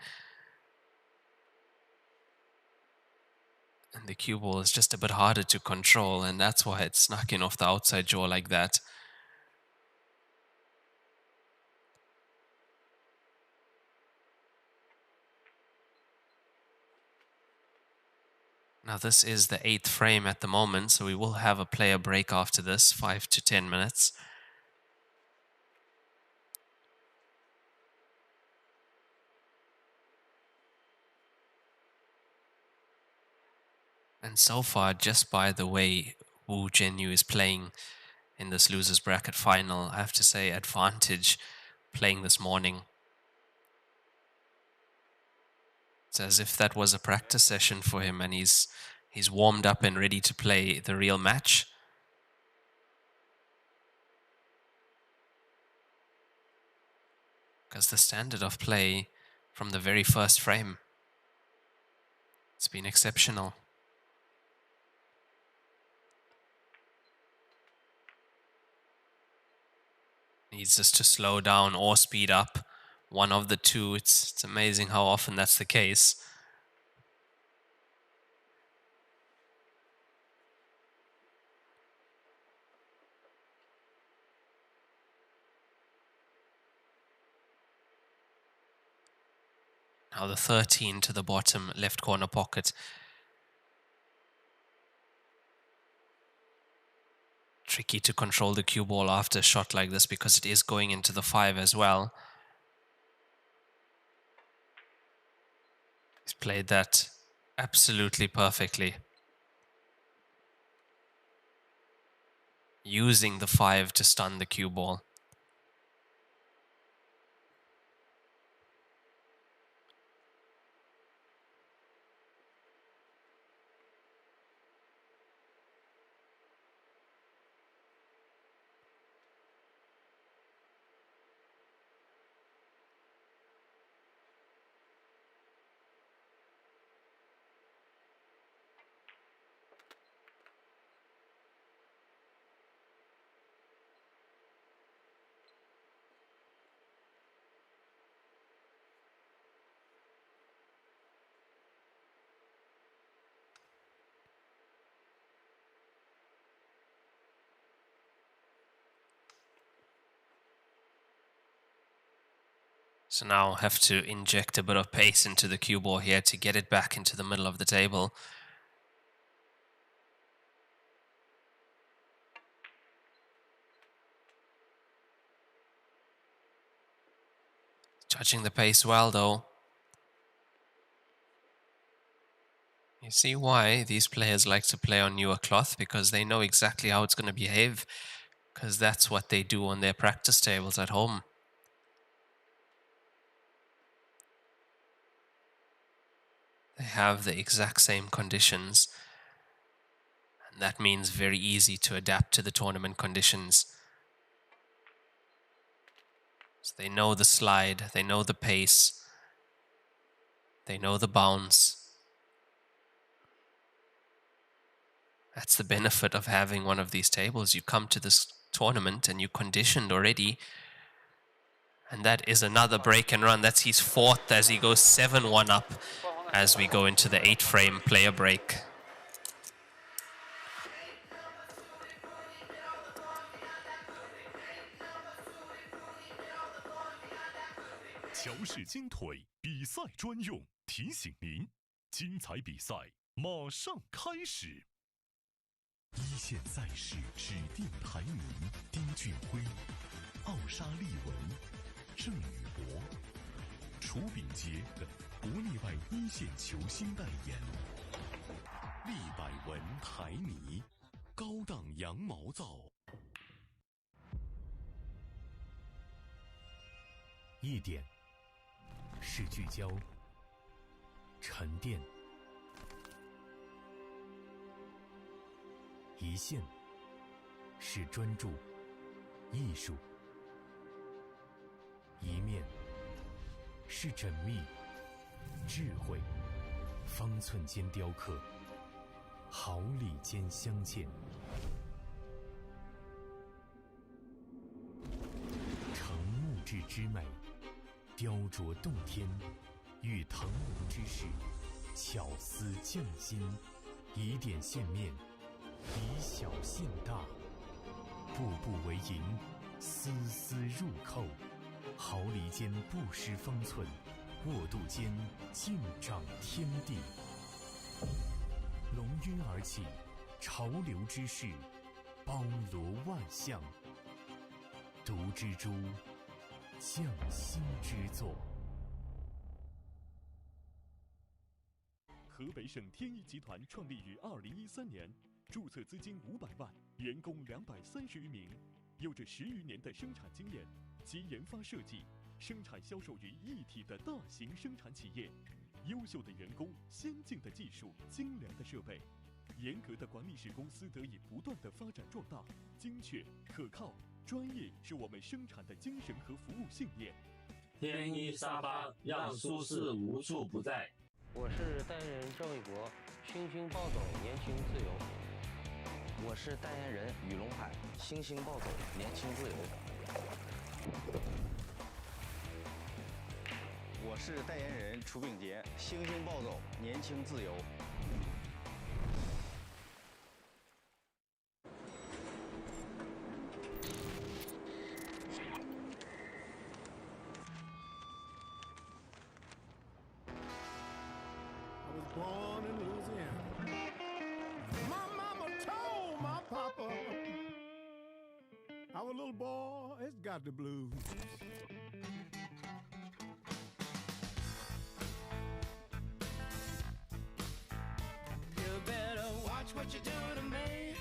[SPEAKER 3] And the cue ball is just a bit harder to control, and that's why it's snuck in off the outside jaw like that. Now this is the 8th frame at the moment, so we will have a player break after this, 5 to 10 minutes. And so far, just by the way Wu Zhenyu is playing in this losers bracket final, I have to say advantage playing this morning. It's as if that was a practice session for him and he's warmed up and ready to play the real match. Because the standard of play from the very first frame, it's been exceptional. Needs us to slow down or speed up. One of the two. It's amazing how often that's the case. Now the 13 to the bottom left corner pocket. Tricky to control the cue ball after a shot like this because it is going into the 5 as well. He's played that absolutely perfectly. Using the 5 to stun the cue ball. So now have to inject a bit of pace into the cue ball here to get it back into the middle of the table. Judging the pace well though. You see why these players like to play on newer cloth, because they know exactly how it's going to behave, because that's what they do on their practice tables at home. They have the exact same conditions, and that means very easy to adapt to the tournament conditions. So they know the slide, they know the pace, they know the bounce. That's the benefit of having one of these tables. You come to this tournament and you're conditioned already. And that is another break and run. That's his 4th as he goes 7-1 up as we go into the 8-frame player break.
[SPEAKER 4] 乔氏金腿比赛专用，提醒您，精彩比赛马上开始。一线赛事指定台名：丁俊晖、奥沙利文、郑宇博、楚秉杰等国内外一线球星代言。利百文台泥，高档羊毛皂。
[SPEAKER 5] 一点是聚焦、沉淀；一线是专注、艺术；一面是缜密、智慧。方寸间雕刻，毫厘间镶嵌。成木质之美，雕琢洞天，与腾龙之势，巧思匠心，以点线面，以小现大，步步为营，丝丝入扣，毫厘间不失方寸，握度间尽长天地。龙晕而起，潮流之势，包罗万象，独蜘蛛，匠心之作。
[SPEAKER 4] 河北省天一集团创立于2013年，注册资金500万，员工230余名，有着10余年的生产经验及研发设计、生产销售于一体的大型生产企业。优秀的员工、先进的技术、精良的设备，严格的管理使公司得以不断的发展壮大。精确、可靠、专业是我们生产的精神和服务信念。
[SPEAKER 6] 天一沙发让舒适无处不在。
[SPEAKER 7] 我是代言人郑伟博，星星暴走，年轻自由。
[SPEAKER 8] 我是代言人雨龙海，星星暴走，年轻自由。
[SPEAKER 2] 我是代言人楚秉杰，星星暴走，年轻自由。
[SPEAKER 9] Your little boy has got the blues.
[SPEAKER 10] You better watch what you do to me.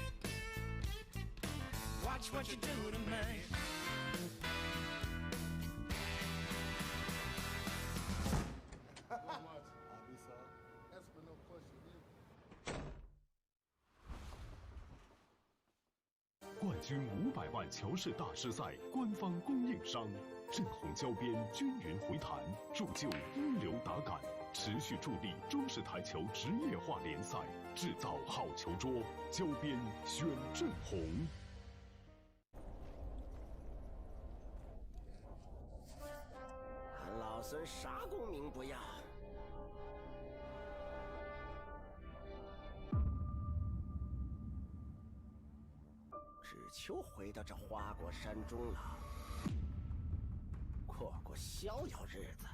[SPEAKER 10] Watch what you do to me.
[SPEAKER 4] 冠军500万乔氏大师赛官方供应商，正红胶边均匀回弹，铸就一流打感，持续助力中式台球职业化联赛，制造好球桌，胶边选正红。
[SPEAKER 10] 俺老孙啥功名不要，只求回到这花果山中了，过逍遥日子。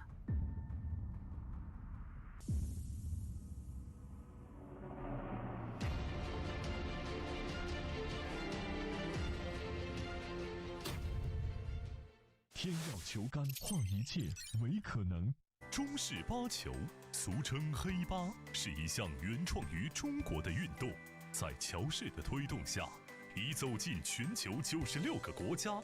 [SPEAKER 4] 天要球杆，换一切为可能。中式八球，俗称黑八，是一项原创于中国的运动，在乔氏的推动下，已走进全球96个国家。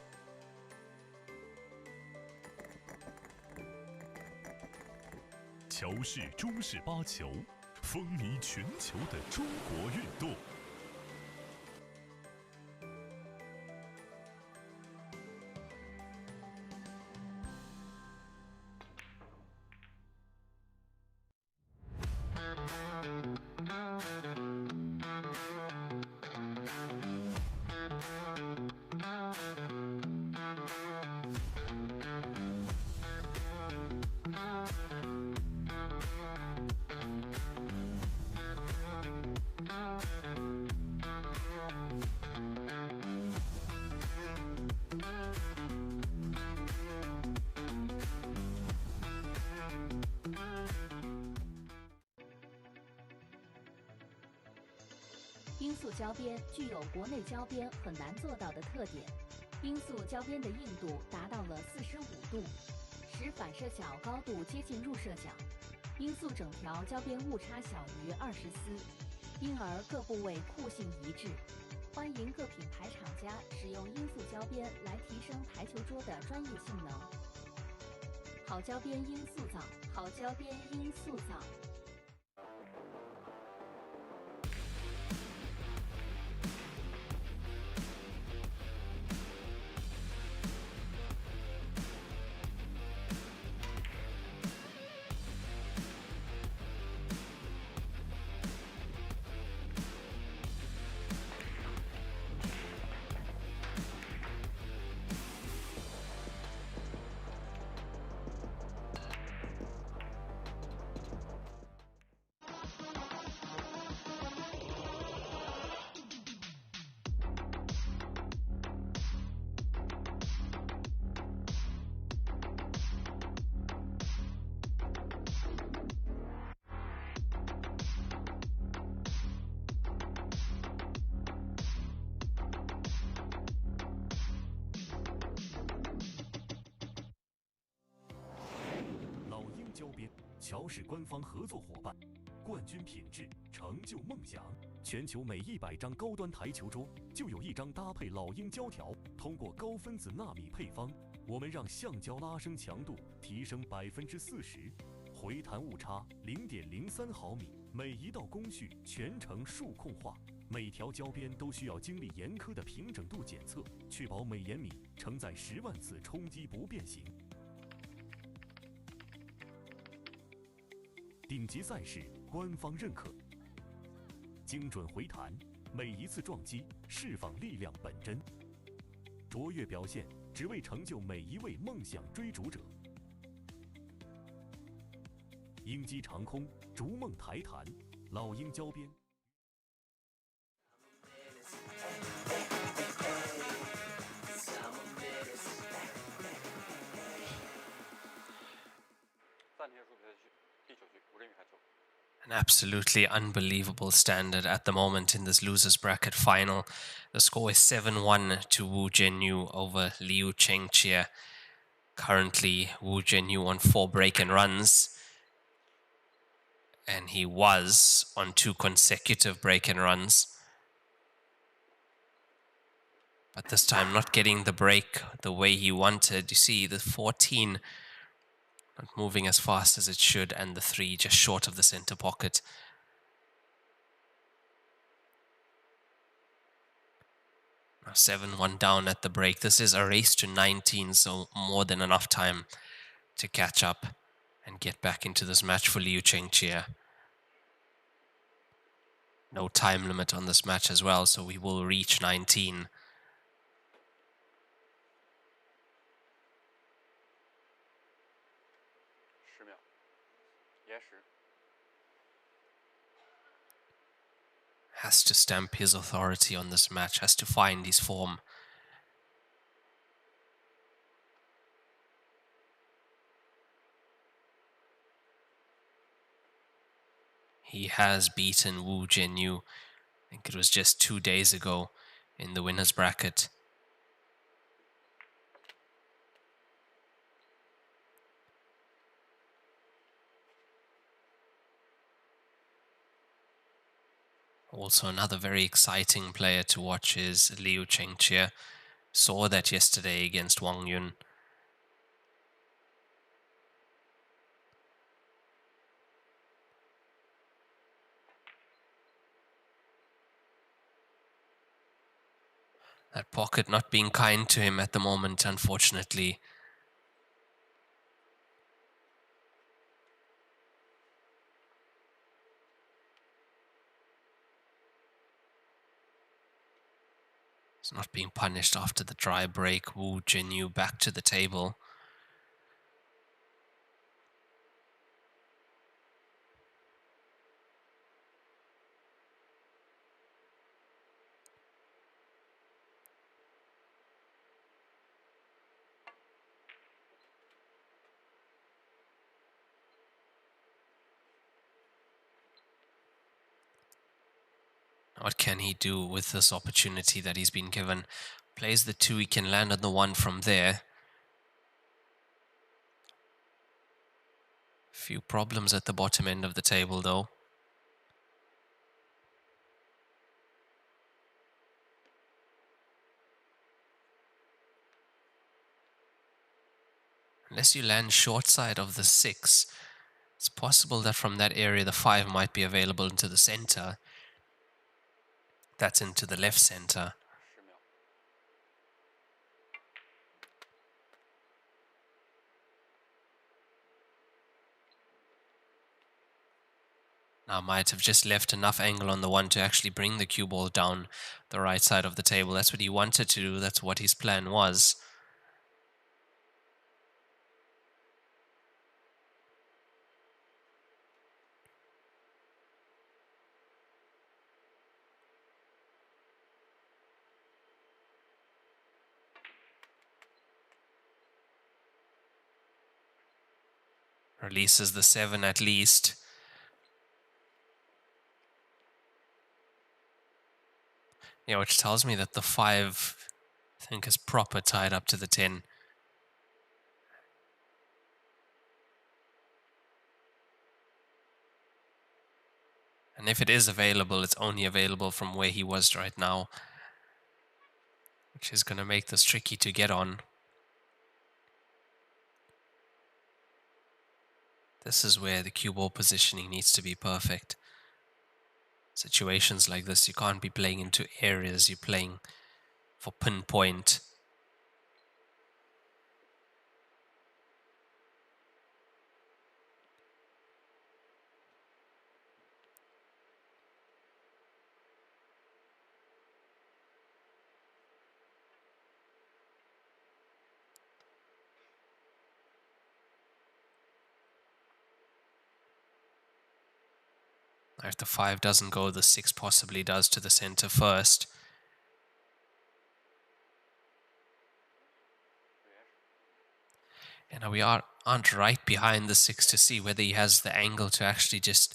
[SPEAKER 4] 乔氏中式八球，风靡全球的中国运动。
[SPEAKER 11] 罂粟胶边具有国内胶边很难做到的特点，罂粟胶边的硬度达到了45度，使反射角高度接近入射角。罂粟整条胶边误差小于20丝，因而各部位酷性一致。欢迎各品牌厂家使用罂粟胶边来提升台球桌的专业性能。好胶边罂粟皂，好胶边罂粟皂。
[SPEAKER 4] 胶边，乔氏官方合作伙伴，冠军品质，成就梦想。全球每100张高端台球桌就有1张搭配老鹰胶条。通过高分子纳米配方，我们让橡胶拉伸强度提升40%，回弹误差0.03毫米，每一道工序全程数控化。每条胶边都需要经历严苛的平整度检测，确保每延米承载10万次冲击不变形。顶级赛事官方认可，精准回弹，每一次撞击释放力量本真，卓越表现只为成就每一位梦想追逐者。鹰击长空，逐梦台弹，老鹰胶边。
[SPEAKER 2] 暂停结束比赛继续，第9局5人羽排球。
[SPEAKER 3] absolutely unbelievable standard at the moment in this losers bracket final. The score is 7-1 to Wu Jianyu over Liu Chengqie. Currently, Wu Jianyu on 4 break and runs. And he was on 2 consecutive break and runs. But this time not getting the break the way he wanted. You see the 14 not moving as fast as it should, and the 3 just short of the center pocket. Now 7-1 down at the break. This is a race to 19, so more than enough time to catch up and get back into this match for Liu Chengqie. No time limit on this match as well, so we will reach 19. Has to stamp his authority on this match, has to find his form. He has beaten Wu Jianyu. I think it was just 2 days ago in the winners bracket. Also, another very exciting player to watch is Liu Chengqie. Saw that yesterday against Wang Yun. That pocket not being kind to him at the moment, unfortunately. He's not being punished after the dry break. Wu Jianyu back to the table. What can he do with this opportunity that he's been given? Plays the 2, he can land on the 1 from there. Few problems at the bottom end of the table though. Unless you land short side of the 6, it's possible that from that area the 5 might be available into the center. That's into the left center. Now might have just left enough angle on the 1 to actually bring the cue ball down the right side of the table. That's what he wanted to do. That's what his plan was. Releases the 7 at least. Yeah, which tells me that the 5, I think, is proper tied up to the 10. And if it is available, it's only available from where he was right now, which is going to make this tricky to get on. This is where the cue ball positioning needs to be perfect. Situations like this, you can't be playing into areas, you're playing for pinpoint. If the 5 doesn't go, the 6 possibly does to the center first. And now we aren't right behind the 6 to see whether he has the angle to actually just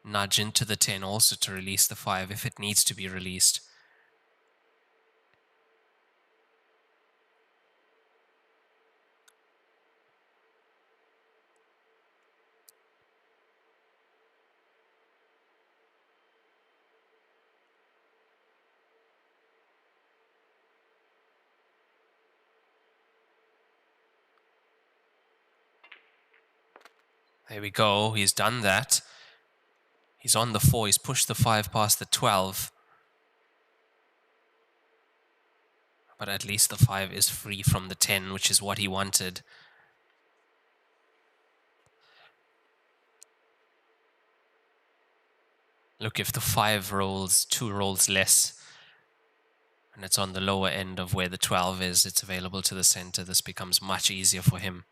[SPEAKER 3] nudge into the 10 also to release the 5 if it needs to be released. There we go, he's done that. He's on the 4, he's pushed the 5 past the 12. But at least the 5 is free from the 10, which is what he wanted. Look, if the 5 rolls 2 rolls less, and it's on the lower end of where the 12 is, it's available to the center, this becomes much easier for him.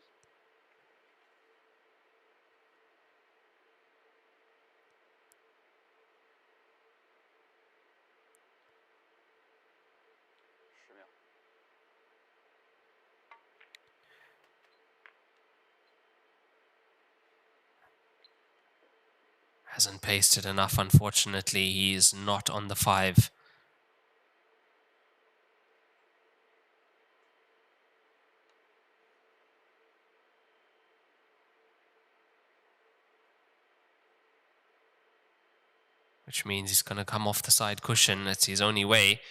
[SPEAKER 3] Hasn't pasted enough, unfortunately. He is not on the 5. Which means he's going to come off the side cushion. That's his only way.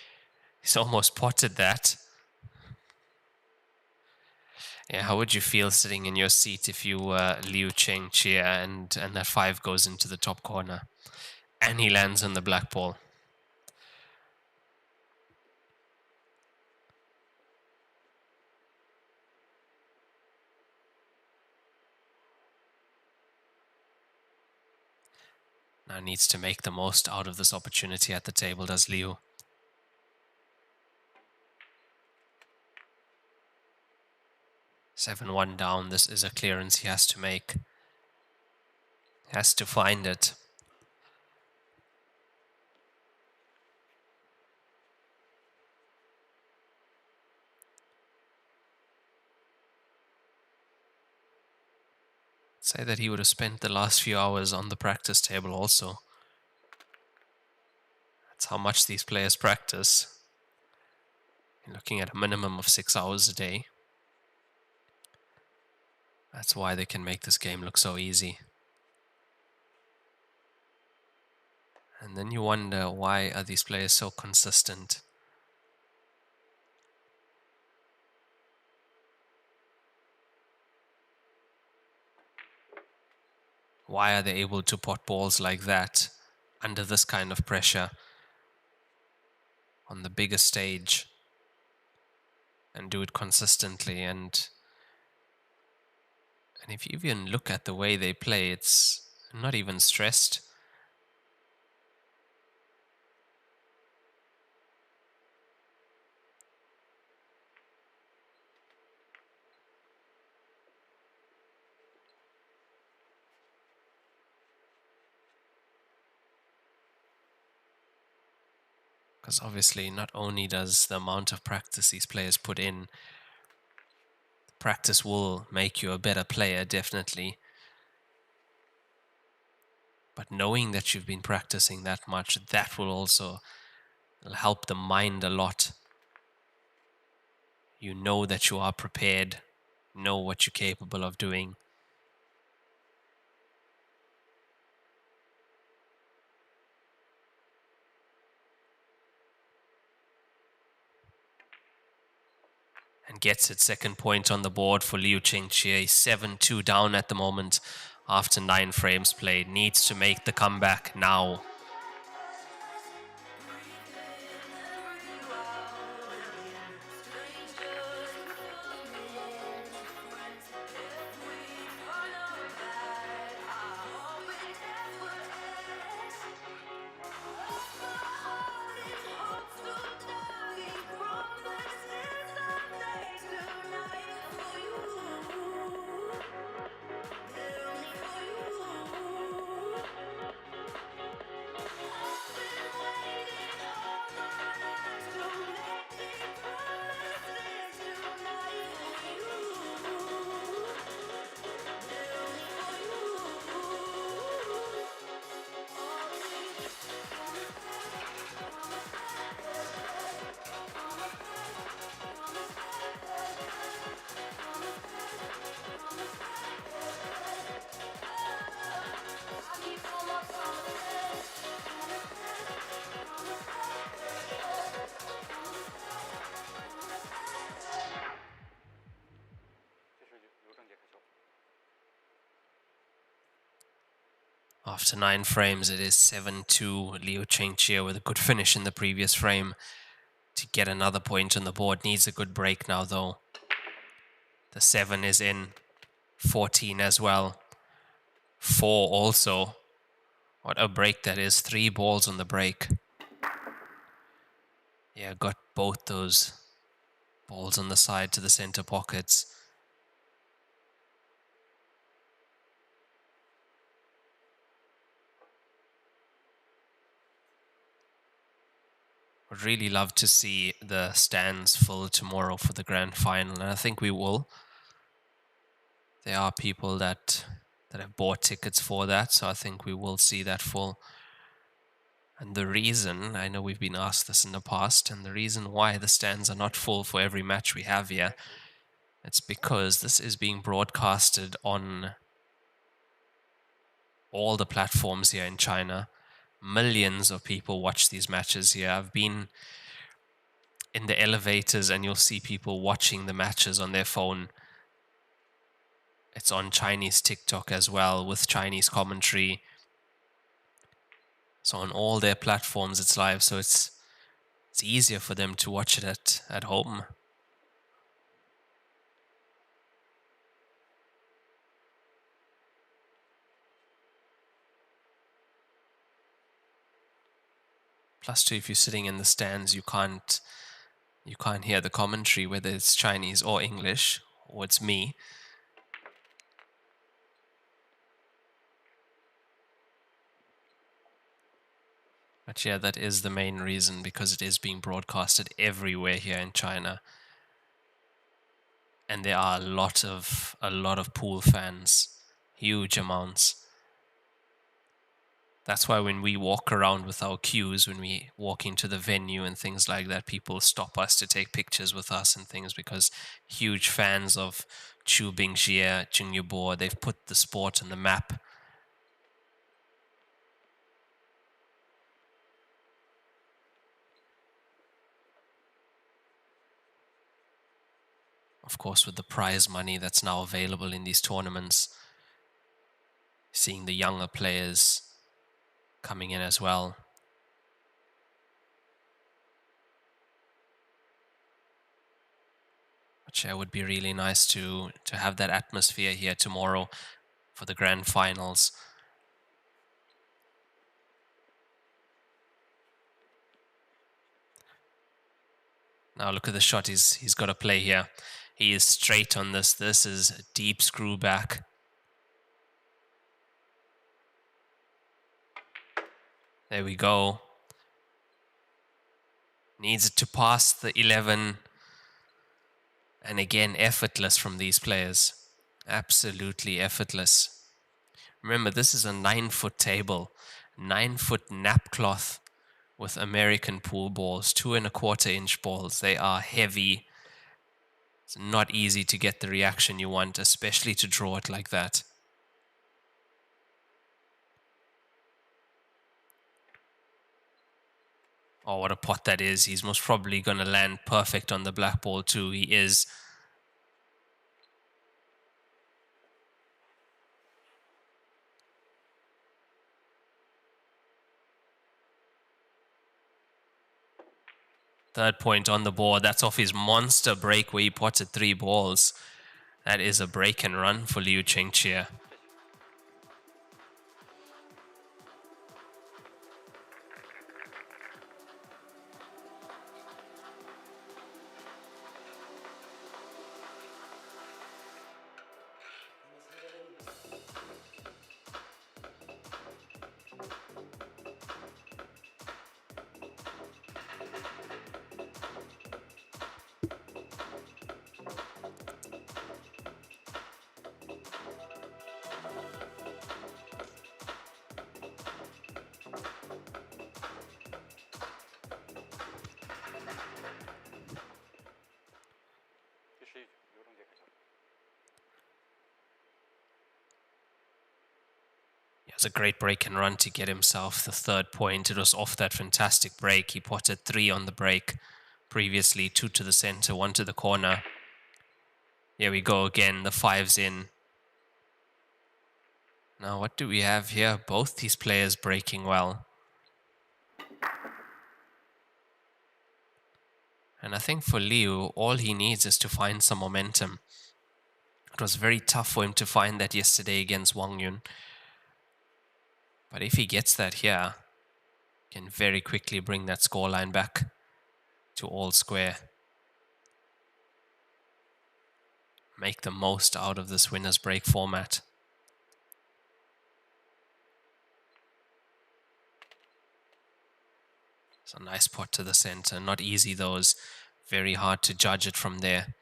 [SPEAKER 3] He's almost potted that. Yeah, how would you feel sitting in your seat if you were Liu Chengqie and that 5 goes into the top corner? And he lands on the black ball. Now needs to make the most out of this opportunity at the table, does Liu. (7-1) down, this is a clearance he has to make. He has to find it. Say that he would have spent the last few hours on the practice table also. That's how much these players practice. You're looking at a minimum of 6 hours a day. That's why they can make this game look so easy. And then you wonder, why are these players so consistent? Why are they able to pot balls like that under this kind of pressure on the bigger stage and do it consistently? And if you even look at the way they play, it's not even stressed. Because obviously not only does the amount of practice these players put in, practice will make you a better player, definitely. But knowing that you've been practicing that much, that will also help the mind a lot. You know that you are prepared, know what you're capable of doing. And gets its second point on the board for Liu Chengqie. 7-2 down at the moment after 9 frames played. Needs to make the comeback now. After 9 frames, it is 7-2. Liu Chengqie with a good finish in the previous frame to get another point on the board. Needs a good break now, though. The 7 is in. 14 as well. 4 also. What a break that is. 3 balls on the break. Yeah, got both those balls on the side to the center pockets. Would really love to see the stands full tomorrow for the grand final, and I think we will. There are people that have bought tickets for that, so I think we will see that full. And the reason, I know we've been asked this in the past, and the reason why the stands are not full for every match we have here, it's because this is being broadcasted on all the platforms here in China. Millions of people watch these matches here. I've been in the elevators and you'll see people watching the matches on their phone. It's on Chinese TikTok as well with Chinese commentary. So on all their platforms it's live, so it's easier for them to watch it at home. Plus too, if you're sitting in the stands, you can't hear the commentary, whether it's Chinese or English, or it's me. But yeah, that is the main reason, because it is being broadcasted everywhere here in China. And there are a lot of pool fans, huge amounts. That's why when we walk around with our cues, when we walk into the venue and things like that, people stop us to take pictures with us and things, because huge fans of Chu Bingjie, Jing Yubo, they've put the sport on the map. Of course, with the prize money that's now available in these tournaments, seeing the younger players coming in as well. Which would be really nice to have that atmosphere here tomorrow for the grand finals. Now look at the shot he's got to play here. He is straight on this. This is a deep screw back. There we go. Needs it to pass the 11. And again, effortless from these players. Absolutely effortless. Remember, this is a 9-foot table. 9-foot nap cloth with American pool balls. 2.25-inch balls. They are heavy. It's not easy to get the reaction you want, especially to draw it like that. Oh, what a pot that is. He's most probably going to land perfect on the black ball too. He is. Third point on the board. That's off his monster break where he potted 3 balls. That is a break and run for Liu Chengqie. It was a great break and run to get himself the 3rd point. It was off that fantastic break. He potted 3 on the break previously, 2 to the center, 1 to the corner. Here we go again, the 5's in. Now, what do we have here? Both these players breaking well. And I think for Liu, all he needs is to find some momentum. It was very tough for him to find that yesterday against Wang Yun. But if he gets that here, he can very quickly bring that scoreline back to all square. Make the most out of this winner's break format. It's a nice pot to the center. Not easy though. It's very hard to judge it from there.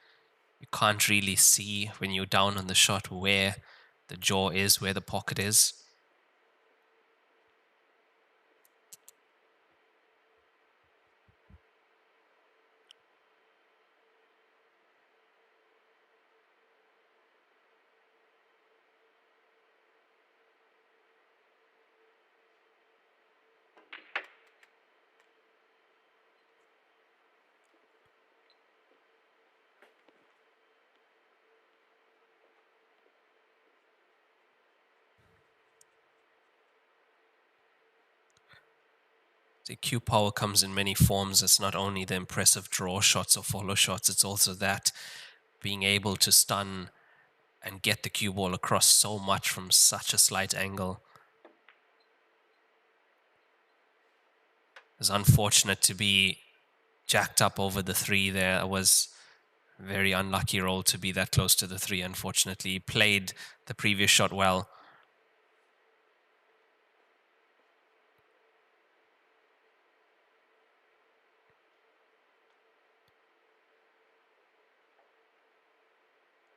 [SPEAKER 3] You can't really see when you're down on the shot where the jaw is, where the pocket is. The cue power comes in many forms. It's not only the impressive draw shots or follow shots, it's also that being able to stun and get the cue ball across so much from such a slight angle. It's unfortunate to be jacked up over the 3 there. It was a very unlucky roll to be that close to the 3, unfortunately. He played the previous shot well.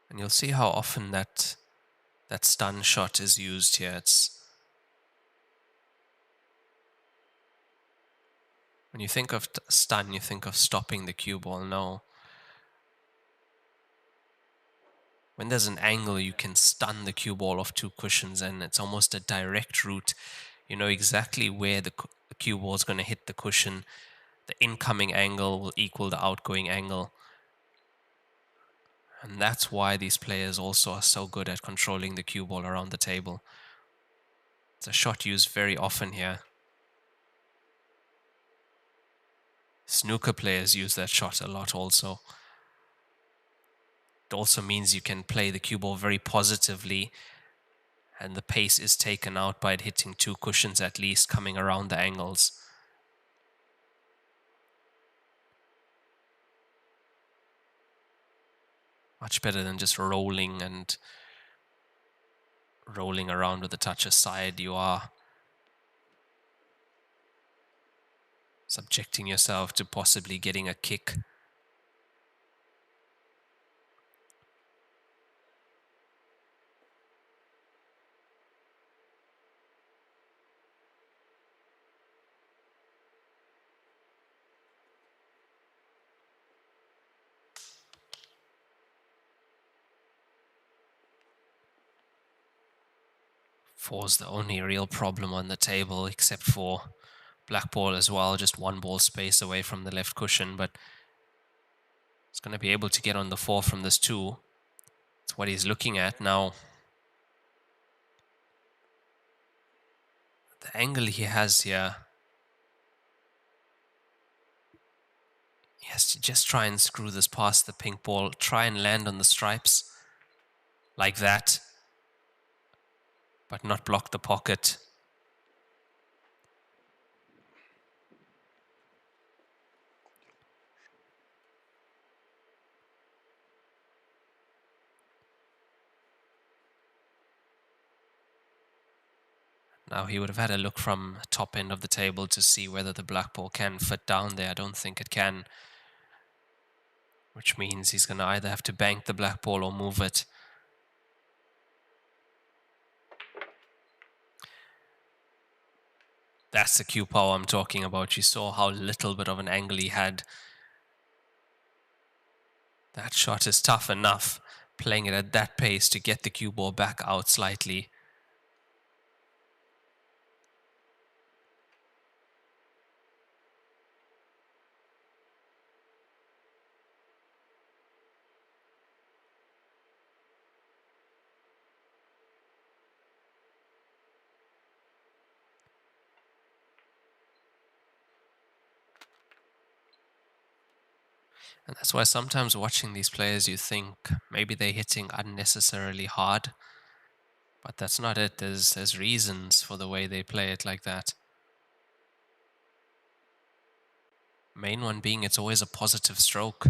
[SPEAKER 3] And you'll see how often that stun shot is used here. When you think of stun, you think of stopping the cue ball. No. When there's an angle, you can stun the cue ball off 2 cushions, and it's almost a direct route. You know exactly where the cue ball is going to hit the cushion. The incoming angle will equal the outgoing angle. And that's why these players also are so good at controlling the cue ball around the table. It's a shot used very often here. Snooker players use that shot a lot also. It also means you can play the cue ball very positively, and the pace is taken out by it hitting 2 cushions at least, coming around the angles. Much better than just rolling around with a touch aside. You are subjecting yourself to possibly getting a kick. Four's the only real problem on the table, except for black ball as well, just 1 ball space away from the left cushion, but he's going to be able to get on the 4 from this 2. That's what he's looking at now. The angle he has here, he has to just try and screw this past the pink ball, try and land on the stripes like that, but not block the pocket. Now he would have had a look from top end of the table to see whether the black ball can fit down there. I don't think it can, which means he's going to either have to bank the black ball or move it. That's the cue power I'm talking about. You saw how little bit of an angle he had. That shot is tough enough, playing it at that pace to get the cue ball back out slightly. And that's why sometimes watching these players, you think maybe they're hitting unnecessarily hard. But that's not it. There's reasons for the way they play it like that. Main one being it's always a positive stroke.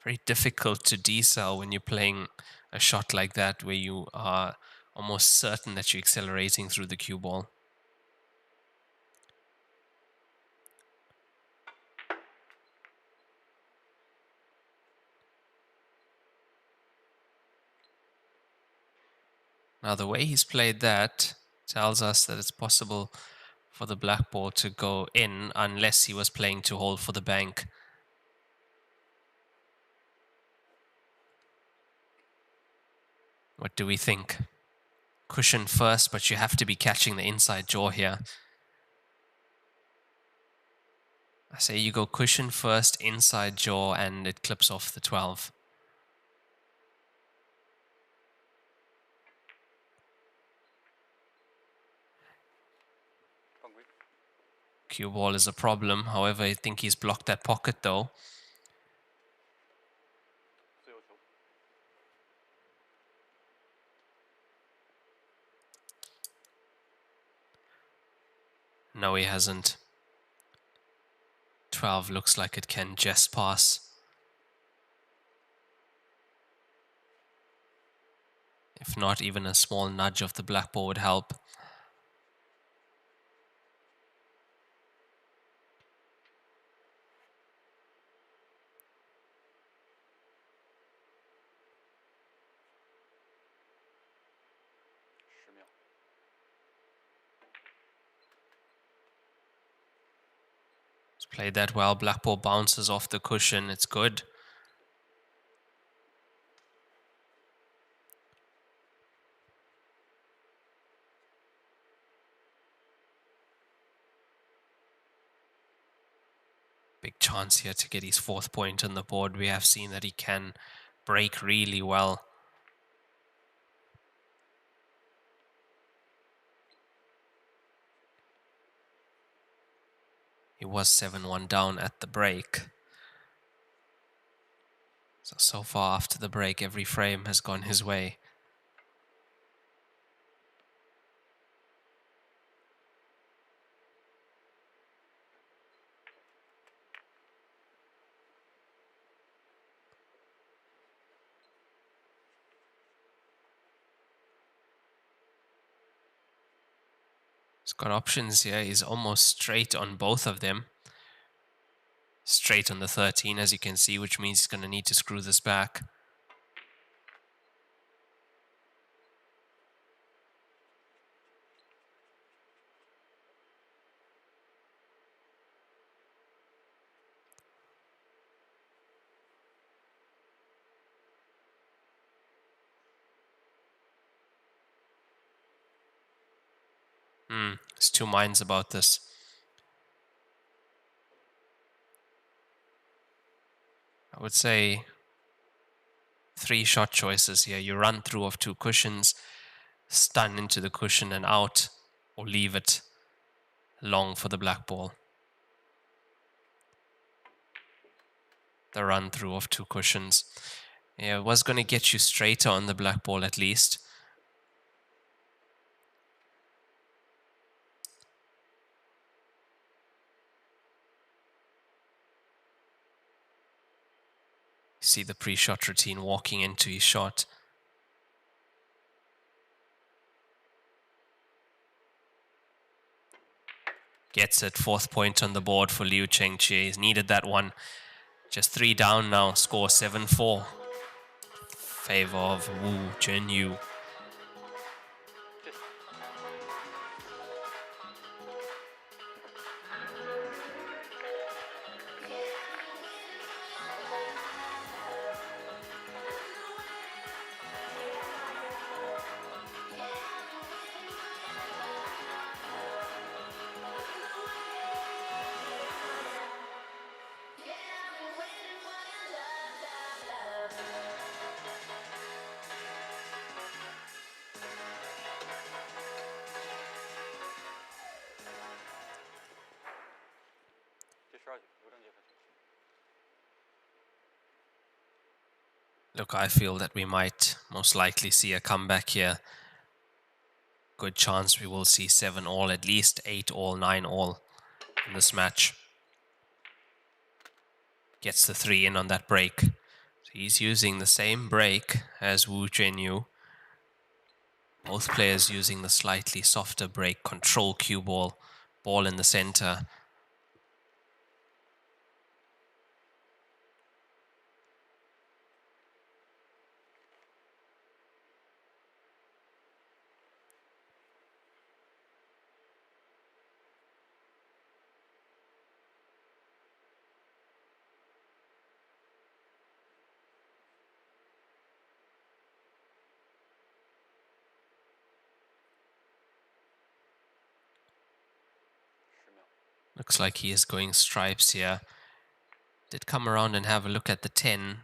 [SPEAKER 3] Very difficult to decel when you're playing a shot like that where you are almost certain that you're accelerating through the cue ball. Now the way he's played that tells us that it's possible for the black ball to go in unless he was playing to hold for the bank. What do we think? Cushion first, but you have to be catching the inside jaw here. I say you go cushion first, inside jaw, and it clips off the 12. Cue ball is a problem. However, I think he's blocked that pocket though. No, he hasn't. 12 looks like it can just pass. If not, even a small nudge of the black ball would help. Played that well. Black ball bounces off the cushion. It's good. Big chance here to get his 4th point on the board. We have seen that he can break really well. He was 7-1 down at the break. So far after the break, every frame has gone his way. He's got options here. He's almost straight on both of them. Straight on the 13, as you can see, which means he's going to need to screw this back. There's two minds about this. I would say 3 shot choices here. You run through of 2 cushions, stun into the cushion and out, or leave it long for the black ball. The run through of 2 cushions. Yeah, it was going to get you straighter on the black ball at least. See the pre-shot routine walking into his shot. Gets it, 4th point on the board for Liu Chengqie. He's needed that one. Just 3 down now, score 7-4. Favor of Wu Zhenyu. Look, I feel that we might most likely see a comeback here. Good chance we will see 7-all, at least 8-all, 9-all in this match. Gets the 3 in on that break. So he's using the same break as Wu Zhenyu. Both players using the slightly softer break, control cue ball, ball in the center. Looks like he is going stripes here. Did come around and have a look at the 10.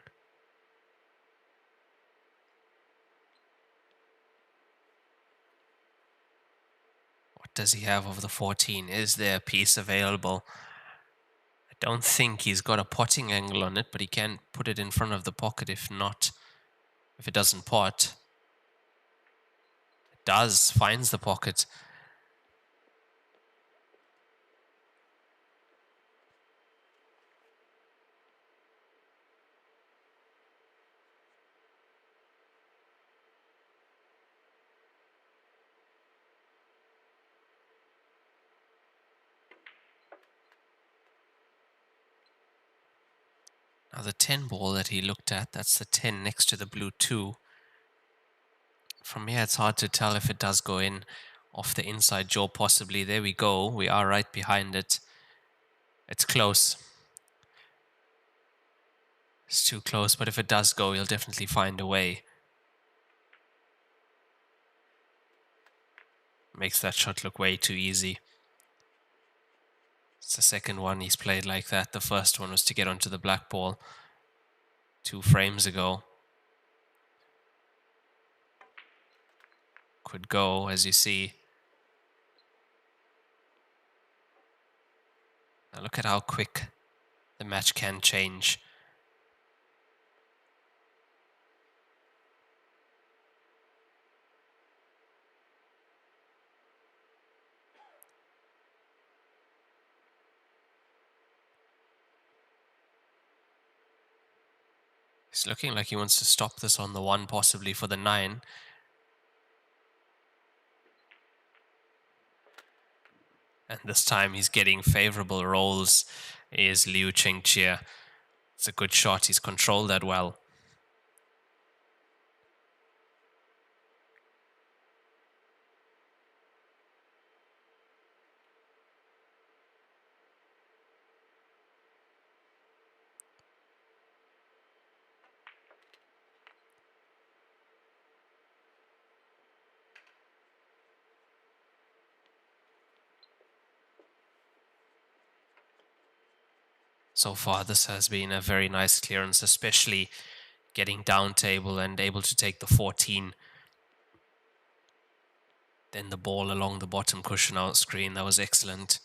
[SPEAKER 3] What does he have of the 14? Is there a piece available? I don't think he's got a potting angle on it, but he can put it in front of the pocket if not. If it doesn't pot. It does, finds the pocket. Now the 10 ball that he looked at, that's the 10 next to the blue 2. From here it's hard to tell if it does go in off the inside jaw possibly. There we go, we are right behind it. It's close. It's too close, but if it does go, he'll definitely find a way. Makes that shot look way too easy. It's the second one he's played like that. The first one was to get onto the black ball 2 frames ago. Could go, as you see. Now look at how quick the match can change. He's looking like he wants to stop this on the 1, possibly for the 9. And this time he's getting favorable rolls, is Liu Chengqie. It's a good shot, he's controlled that well. So far, this has been a very nice clearance, especially getting down table and able to take the 14. Then the ball along the bottom cushion out screen, that was excellent.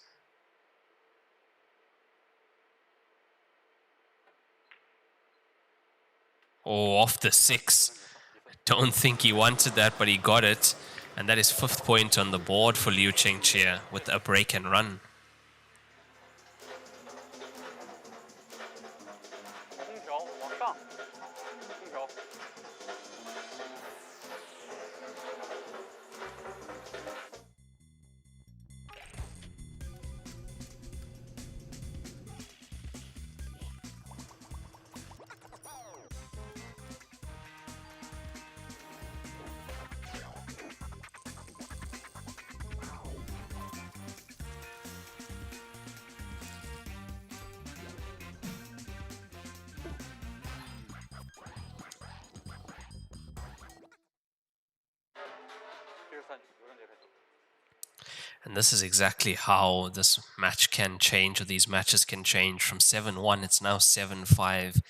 [SPEAKER 3] Oh, off the 6. I don't think he wanted that, but he got it. And that is 5th point on the board for Liu Chengqie with a break and run. And this is exactly how this match can change, or these matches can change. From 7-1, it's now 7-5.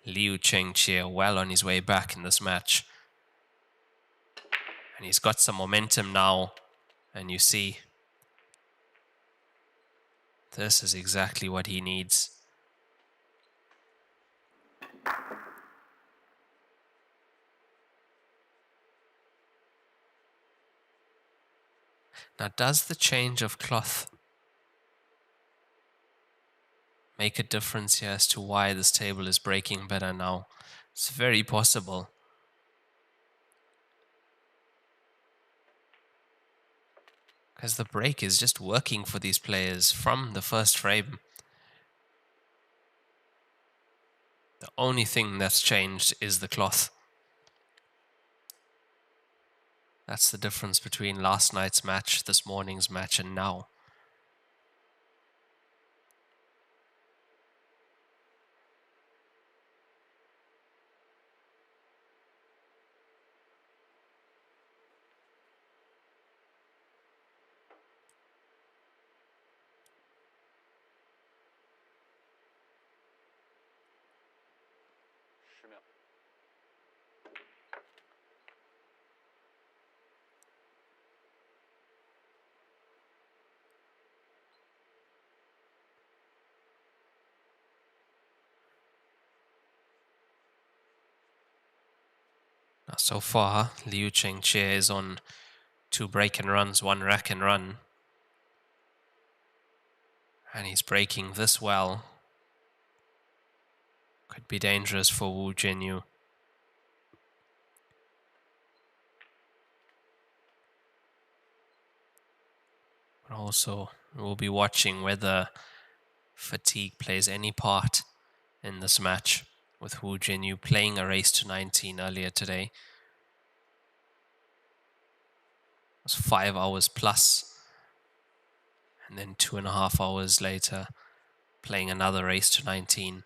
[SPEAKER 3] Liu Chengqie well on his way back in this match. And he's got some momentum now. And you see This is exactly what he needs. Now, does the change of cloth make a difference here as to why this table is breaking better now? It's very possible. Because the break is just working for these players from the first frame. The only thing that's changed is the cloth. That's the difference between last night's match, this morning's match, and now. So far, Liu Chengqie is on 2 break and runs, 1 rack and run. And he's breaking this well. Could be dangerous for Wu Jinyu. But also, we'll be watching whether fatigue plays any part in this match, with Wu Jinyu playing a race to 19 earlier today. It was 5 hours plus. And then 2.5 hours later, playing another race to 19.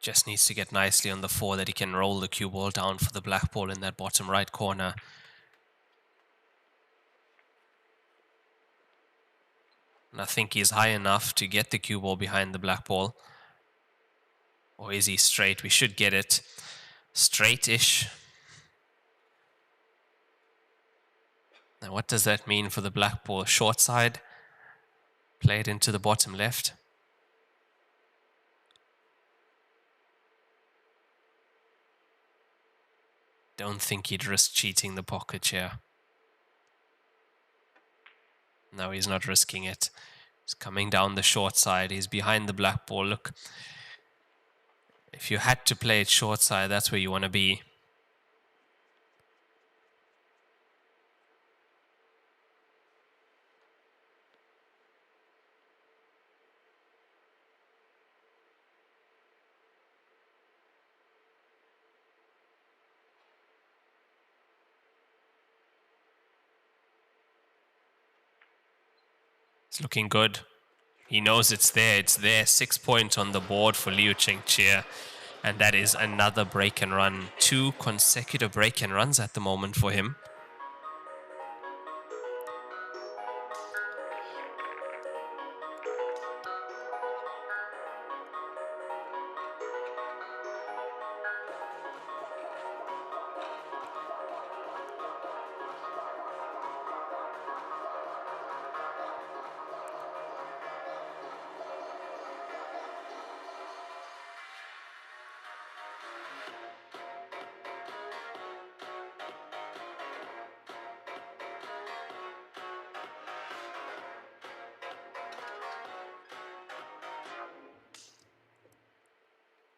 [SPEAKER 3] Just needs to get nicely on the 4 that he can roll the cue ball down for the black ball in that bottom right corner. And I think he's high enough to get the cue ball behind the black ball. Or is he straight? We should get it straight-ish. Now what does that mean for the black ball? Short side, play it into the bottom left. Don't think he'd risk cheating the pocket here. No, he's not risking it. He's coming down the short side. He's behind the black ball. Look, if you had to play it short side, that's where you want to be. It's looking good. He knows it's there. It's there. 6 points on the board for Liu Chengqie. And that is another break and run. 2 consecutive break and runs at the moment for him.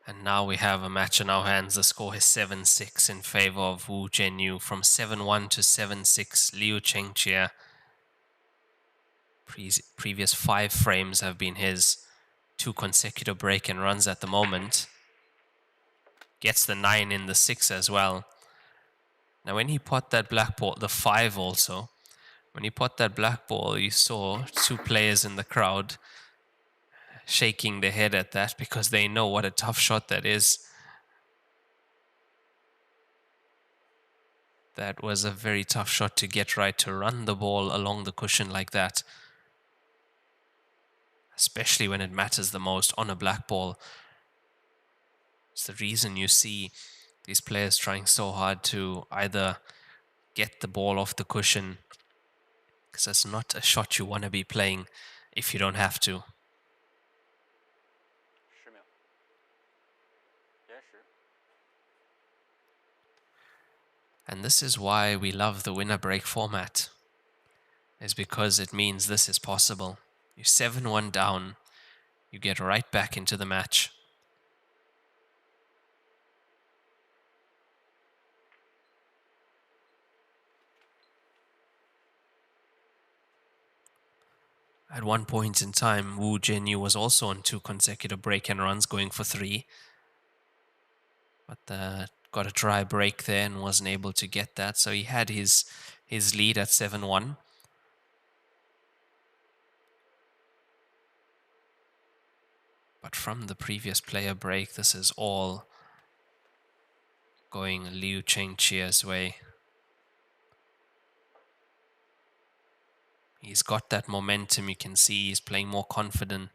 [SPEAKER 3] And now we have a match in our hands. The score is 7-6 in favor of Wu Jinyu. From 7-1 to 7-6, Liu Chengqie. Previous 5 frames have been his. 2 consecutive break and runs at the moment. Gets the 9 in the 6 as well. Now when he pot that black ball, the 5 also, when he pot that black ball, you saw 2 players in the crowd. shaking their head at that because they know what a tough shot that is. That was a very tough shot to get right, to run the ball along the cushion like that. Especially when it matters the most on a black ball. It's the reason you see these players trying so hard to either get the ball off the cushion, because that's not a shot you want to be playing if you don't have to. And this is why we love the winner break format, is because it means this is possible. You're 7-1 down, you get right back into the match. At one point in time, Wu Jianyu was also on 2 consecutive break and runs, going for 3. But got a dry break there and wasn't able to get that. So he had his lead at 7-1. But from the previous player break, this is all going Liu Chengqia's way. He's got that momentum. You can see he's playing more confident.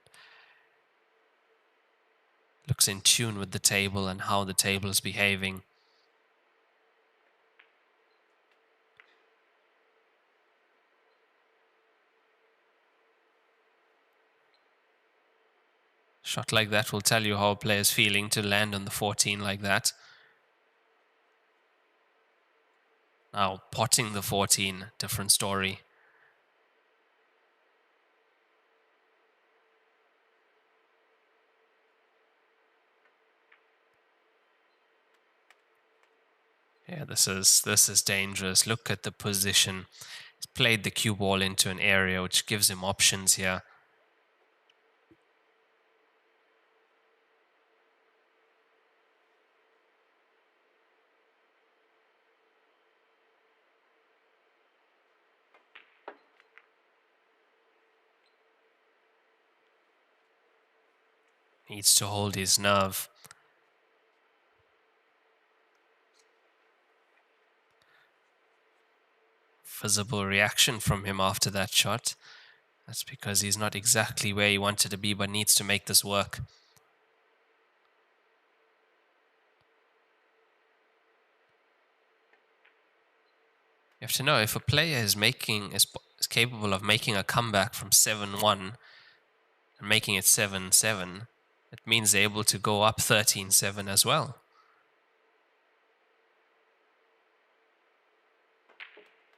[SPEAKER 3] Looks in tune with the table and how the table is behaving. Shot like that will tell you how a player is feeling, to land on the 14 like that. Now, potting the 14, different story. Yeah, this is dangerous. Look at the position. He's played the cue ball into an area which gives him options here. Needs to hold his nerve. Visible reaction from him after that shot. That's because he's not exactly where he wanted to be, but needs to make this work. You have to know, if a player is capable of making a comeback from 7-1 and making it 7-7, it means they're able to go up 13-7 as well.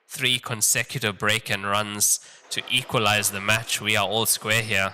[SPEAKER 3] Three consecutive break and runs to equalize the match. We are all square here.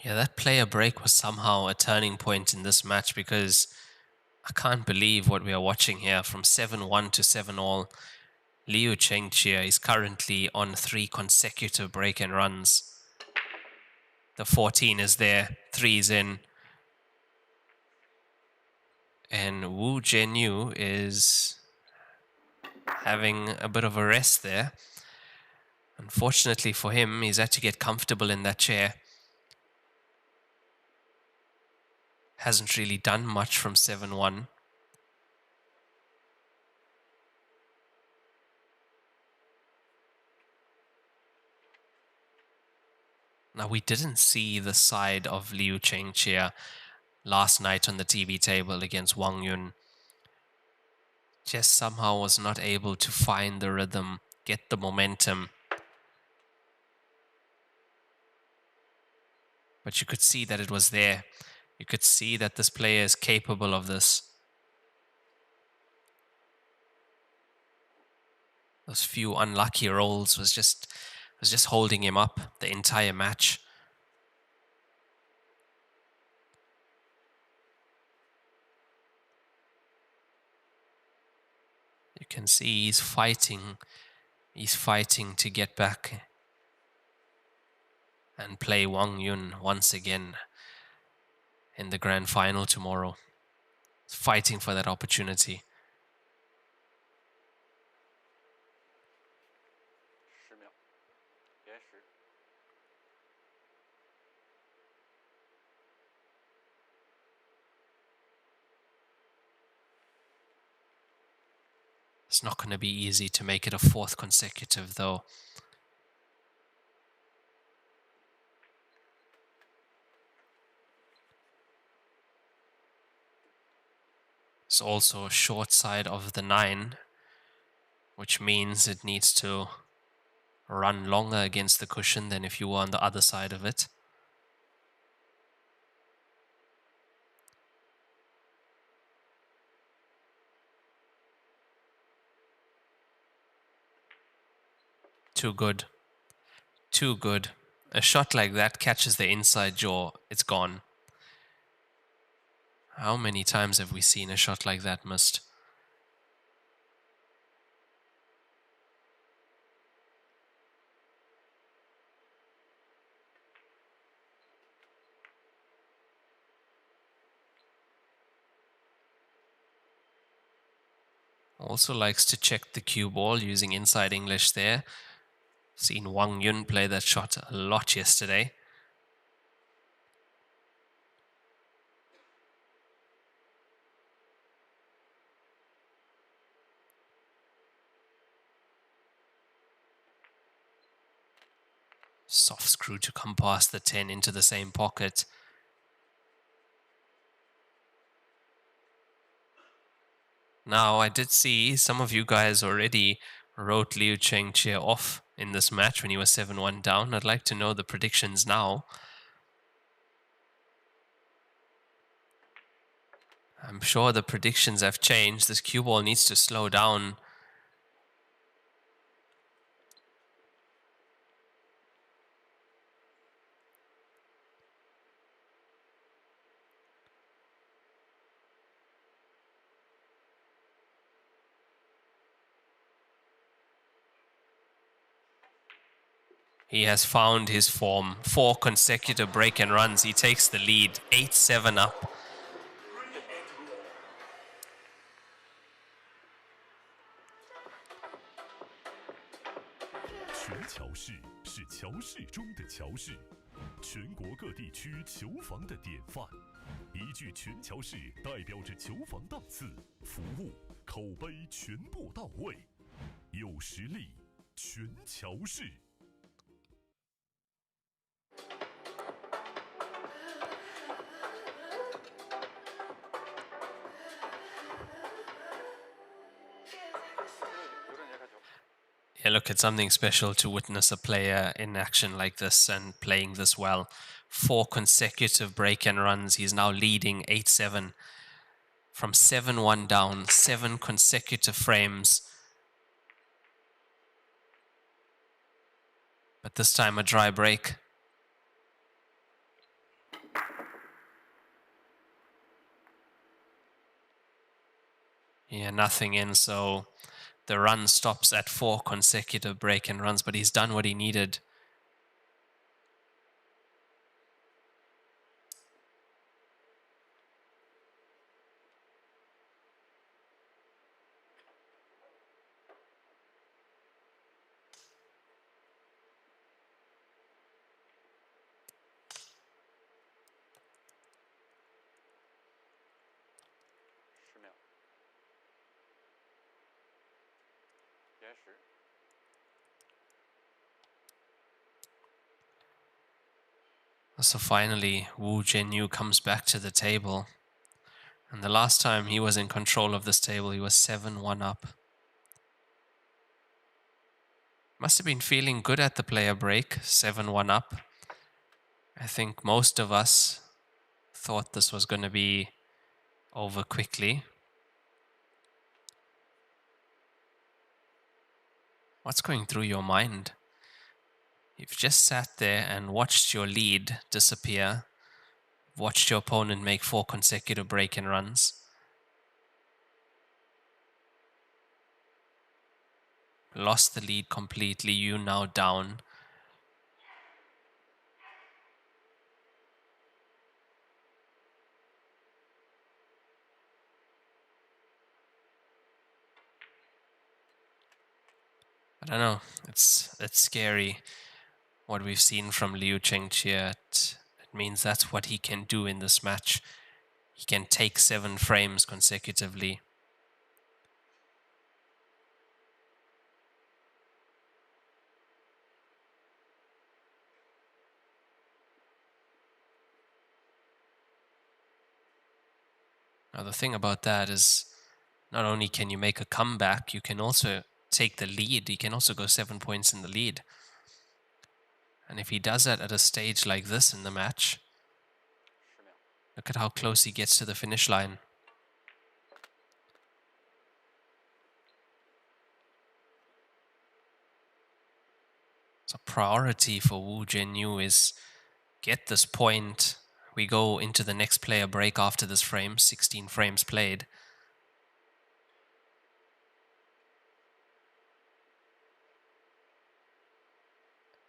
[SPEAKER 3] Yeah, that player break was somehow a turning point in this match, because I can't believe what we are watching here. From 7-1 to 7-all, Liu Chengqia is currently on 3 consecutive break and runs. The 14 is there, 3's in. And Wu Jianyu is having a bit of a rest there. Unfortunately for him, he's had to get comfortable in that chair. Hasn't really done much from 7-1. Now, we didn't see the side of Liu Chengqia last night on the TV table against Wang Yun. Just somehow was not able to find the rhythm, get the momentum. But you could see that it was there. You could see that this player is capable of this. Those few unlucky rolls was just holding him up the entire match. You can see he's fighting. He's fighting to get back and play Wang Yun once again in the grand final tomorrow. He's fighting for that opportunity. It's not going to be easy to make it a fourth consecutive, though. It's also a short side of the 9, which means it needs to run longer against the cushion than if you were on the other side of it. Too good. Too good. A shot like that catches the inside jaw, it's gone. How many times have we seen a shot like that missed? Also likes to check the cue ball using inside English there. Seen Wang Yun play that shot a lot yesterday. Soft screw to come past the 10 into the same pocket. Now, I did see some of you guys already wrote Liu Chengqie off in this match when he was 7-1 down. I'd like to know the predictions now. I'm sure the predictions have changed. This cue ball needs to slow down. He has found his form. 4 consecutive break and runs. He takes the lead. 8-7 up.
[SPEAKER 4] 全乔氏是乔氏中的乔氏，全国各地区球房的典范。一句全乔氏代表着球房档次、服务、口碑全部到位，有实力，全乔氏。
[SPEAKER 3] Yeah, look, it's something special to witness a player in action like this and playing this well. 4 consecutive break and runs. He's now leading 8-7 from 7-1 down, 7 consecutive frames. But this time a dry break. Yeah, nothing in, so the run stops at 4 consecutive break and runs, but he's done what he needed. So finally, Wu Zhenyu comes back to the table. And the last time he was in control of this table, he was 7-1 up. Must have been feeling good at the player break, 7-1 up. I think most of us thought this was going to be over quickly. What's going through your mind? You've just sat there and watched your lead disappear, watched your opponent make 4 consecutive break-in runs. Lost the lead completely, you now down. I don't know, it's scary what we've seen from Liu Chengqie. It means that's what he can do in this match. He can take 7 frames consecutively. Now the thing about that is, not only can you make a comeback, you can also take the lead. You can also go 7 points in the lead. And if he does that at a stage like this in the match, look at how close he gets to the finish line. So priority for Wu Zhenyu is get this point. We go into the next player break after this frame, 16 frames played.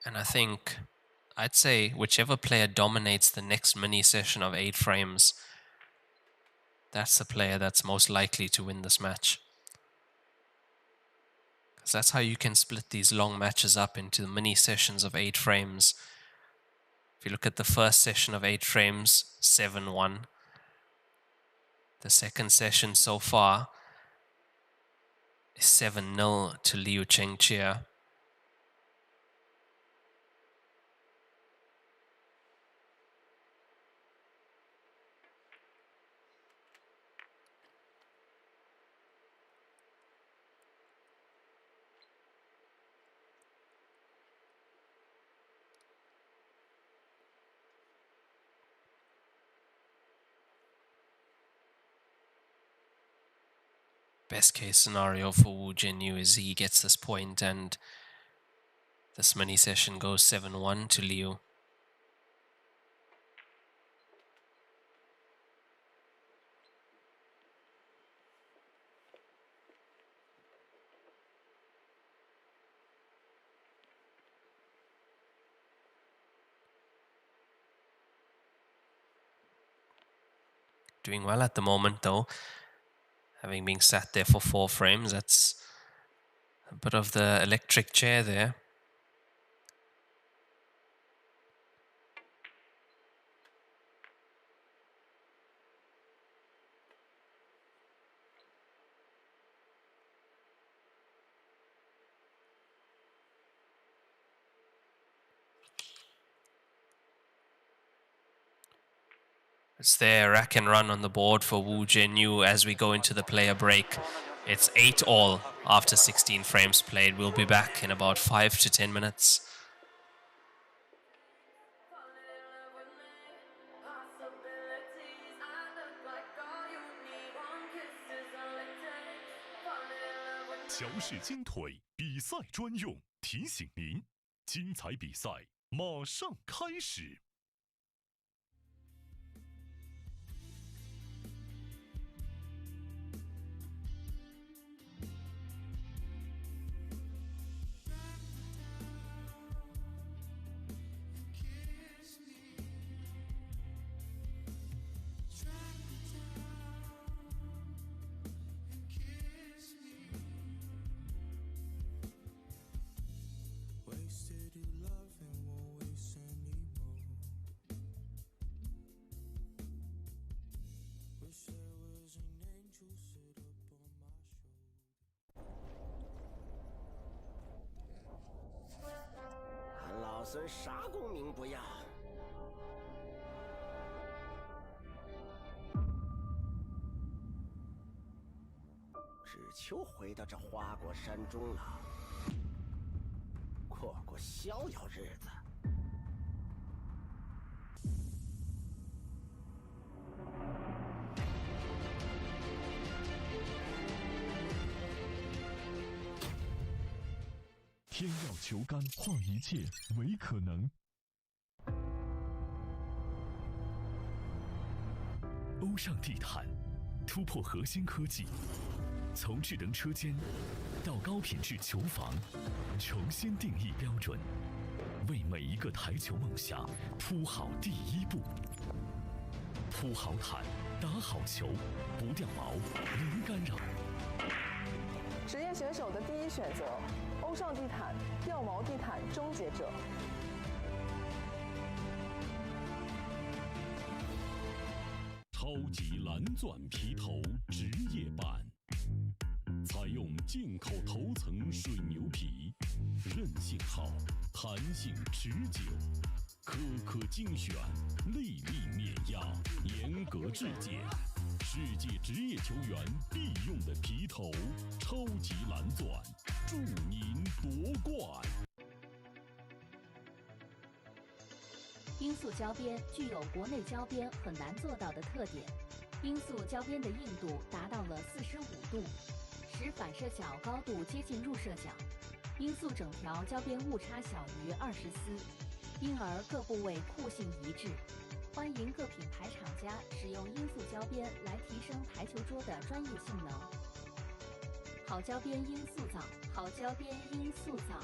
[SPEAKER 3] And I think, I'd say whichever player dominates the next mini session of 8 frames, that's the player that's most likely to win this match. Because that's how you can split these long matches up into the mini sessions of 8 frames. If you look at the first session of 8 frames, 7-1. The second session so far is 7-0 to Liu Chengqie. Best case scenario for Wu Zhenyu is he gets this point and this mini session goes 7-1 to Liu. Doing well at the moment though. Having been sat there for 4 frames, that's a bit of the electric chair there. It's there, rack and run on the board for Wu Zhenyu as we go into the player break. It's 8-all after 16 frames played. We'll be back in about 5 to 10 minutes.
[SPEAKER 4] 乔氏金腿比赛专用，提醒您，精彩比赛马上开始。
[SPEAKER 10] 孙啥功名不要，只求回到这花果山中了，过过逍遥日子。
[SPEAKER 4] 天要球杆，化一切为可能。欧尚地毯突破核心科技，从智能车间到高品质球房，重新定义标准，为每一个台球梦想铺好第一步。铺好毯，打好球，不掉毛，零干扰。
[SPEAKER 12] 职业选手的第一选择，欧尚地毯，掉毛地毯终结者。
[SPEAKER 4] 超级蓝钻皮头职业版，采用进口头层水牛皮，韧性好，弹性持久，颗颗精选，粒粒碾压，严格质检。世界职业球员必用的皮头，超级蓝钻，祝您夺冠！
[SPEAKER 11] 罂粟胶边具有国内胶边很难做到的特点，罂粟胶边的硬度达到了45度，使反射角高度接近入射角。罂粟整条胶边误差小于20丝，因而各部位酷性一致。欢迎各品牌厂家使用罂粟胶边来提升台球桌的专业性能。好胶边罂粟皂，好胶边罂粟皂。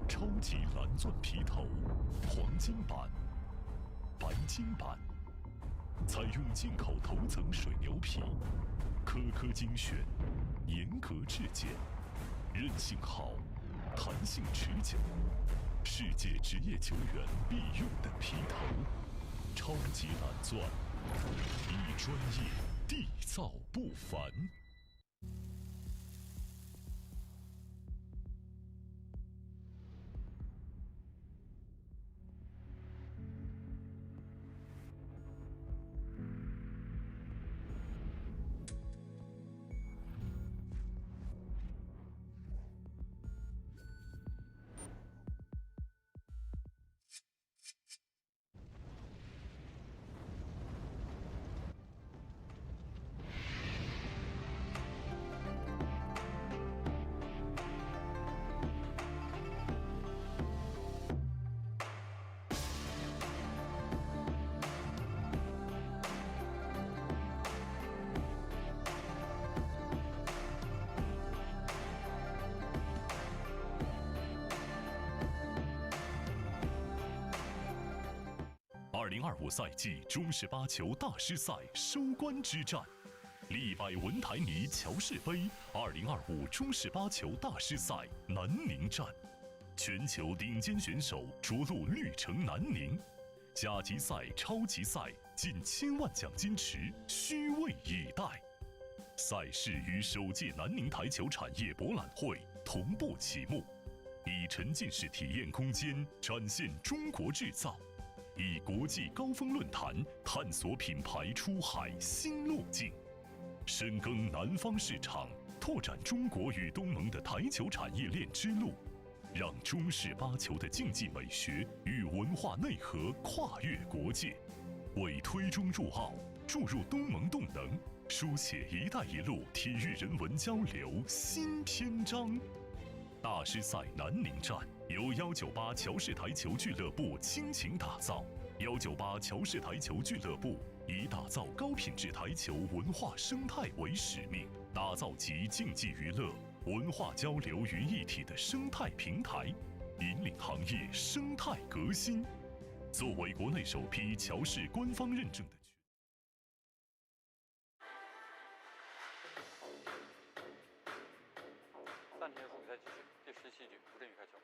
[SPEAKER 4] 超级蓝钻皮头，黄金版、白金版，采用进口头层水牛皮，颗颗精选，严格质检，韧性好，弹性持久，世界职业球员必用的皮头，超级蓝钻，一专业，缔造不凡。2025赛季中式八球大师赛收官之战，利百文台尼乔氏杯2025中式八球大师赛南宁站，全球顶尖选手着陆绿城南宁，甲级赛、超级赛近1000万奖金池，虚位以待。赛事与首届南宁台球产业博览会同步启幕，以沉浸式体验空间展现中国制造。以国际高峰论坛探索品牌出海新路径，深耕南方市场，拓展中国与东盟的台球产业链之路，让中式八球的竞技美学与文化内核跨越国界，为推中入奥、注入东盟动能，书写“一带一路”体育人文交流新篇章。大师赛南宁站由198乔氏台球俱乐部倾情打造。198乔氏台球俱乐部以打造高品质台球文化生态为使命，打造集竞技娱乐、文化交流于一体的生态平台，引领行业生态革新。作为国内首批乔氏官方认证的。
[SPEAKER 2] 暂停比赛继续，第17局吴镇宇开球。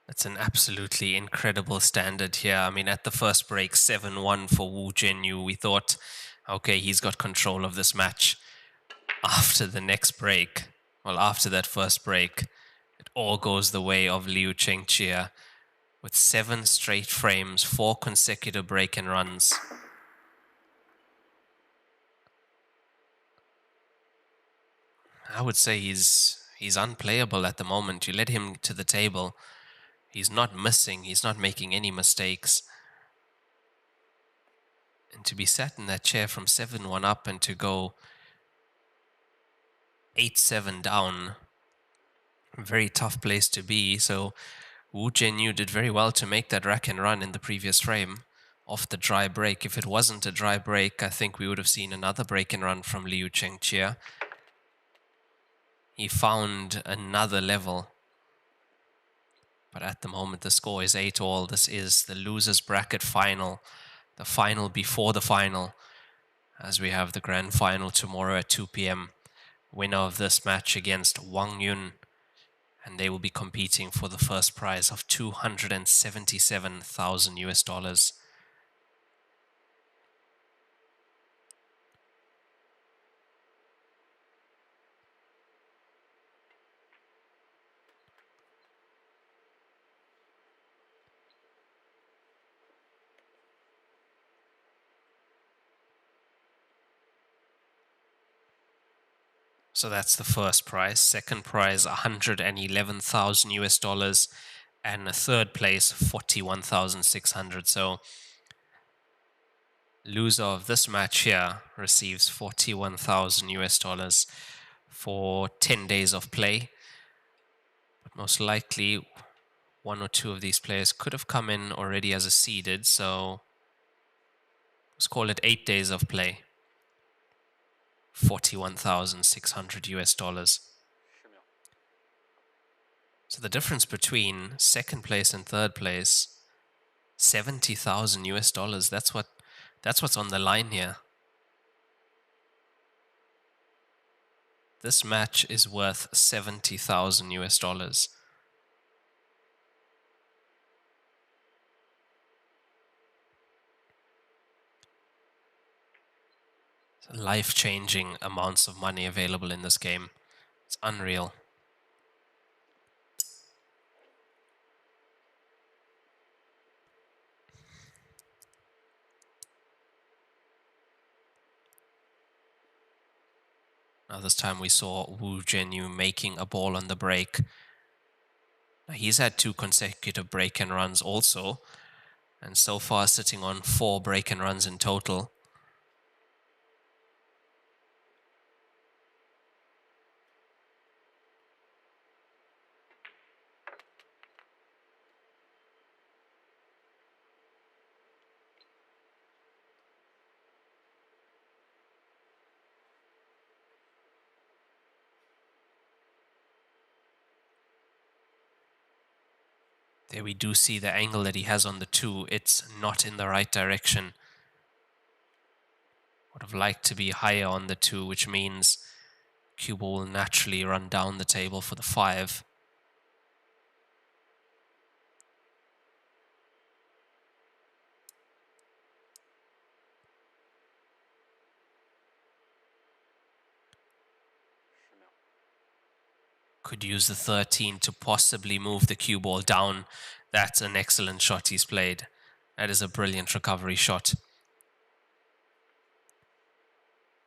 [SPEAKER 3] That's an absolutely incredible standard here. I mean, at the first break, 7-1 for Wu Zhenyu. We thought, okay, he's got control of this match. after the next break, well, after that first break, it all goes the way of Liu Chengqia with 7 straight frames, 4 consecutive break and runs. I would say he's unplayable at the moment. You let him to the table, he's not missing, he's not making any mistakes. And to be sat in that chair from 7-1 up and to go 8-7 down, very tough place to be. So Wu Jianyu did very well to make that rack and run in the previous frame off the dry break. If it wasn't a dry break, I think we would have seen another break and run from Liu Chengqia. He found another level. But at the moment, the score is 8-all. This is the losers bracket final, the final before the final, as we have the grand final tomorrow at 2 p.m. Winner of this match against Wang Yun, and they will be competing for the first prize of $277,000. So that's the first prize. Second prize, $111,000, and a third place, $41,600. So loser of this match here receives $41,000 for 10 days of play. But most likely, one or two of these players could have come in already as a seeded. So let's call it 8 days of play. $41,600. So the difference between second place and third place, $70,000. That's what's on the line here. This match is worth $70,000. Life-changing amounts of money available in this game. It's unreal. Now this time we saw Wu Jianyu making a ball on the break. Now he's had 2 consecutive break and runs also, and so far sitting on 4 break and runs in total. There we do see the angle that he has on the 2. It's not in the right direction. Would have liked to be higher on the 2, which means cue ball will naturally run down the table for the 5. Could use the 13 to possibly move the cue ball down. That's an excellent shot he's played. That is a brilliant recovery shot.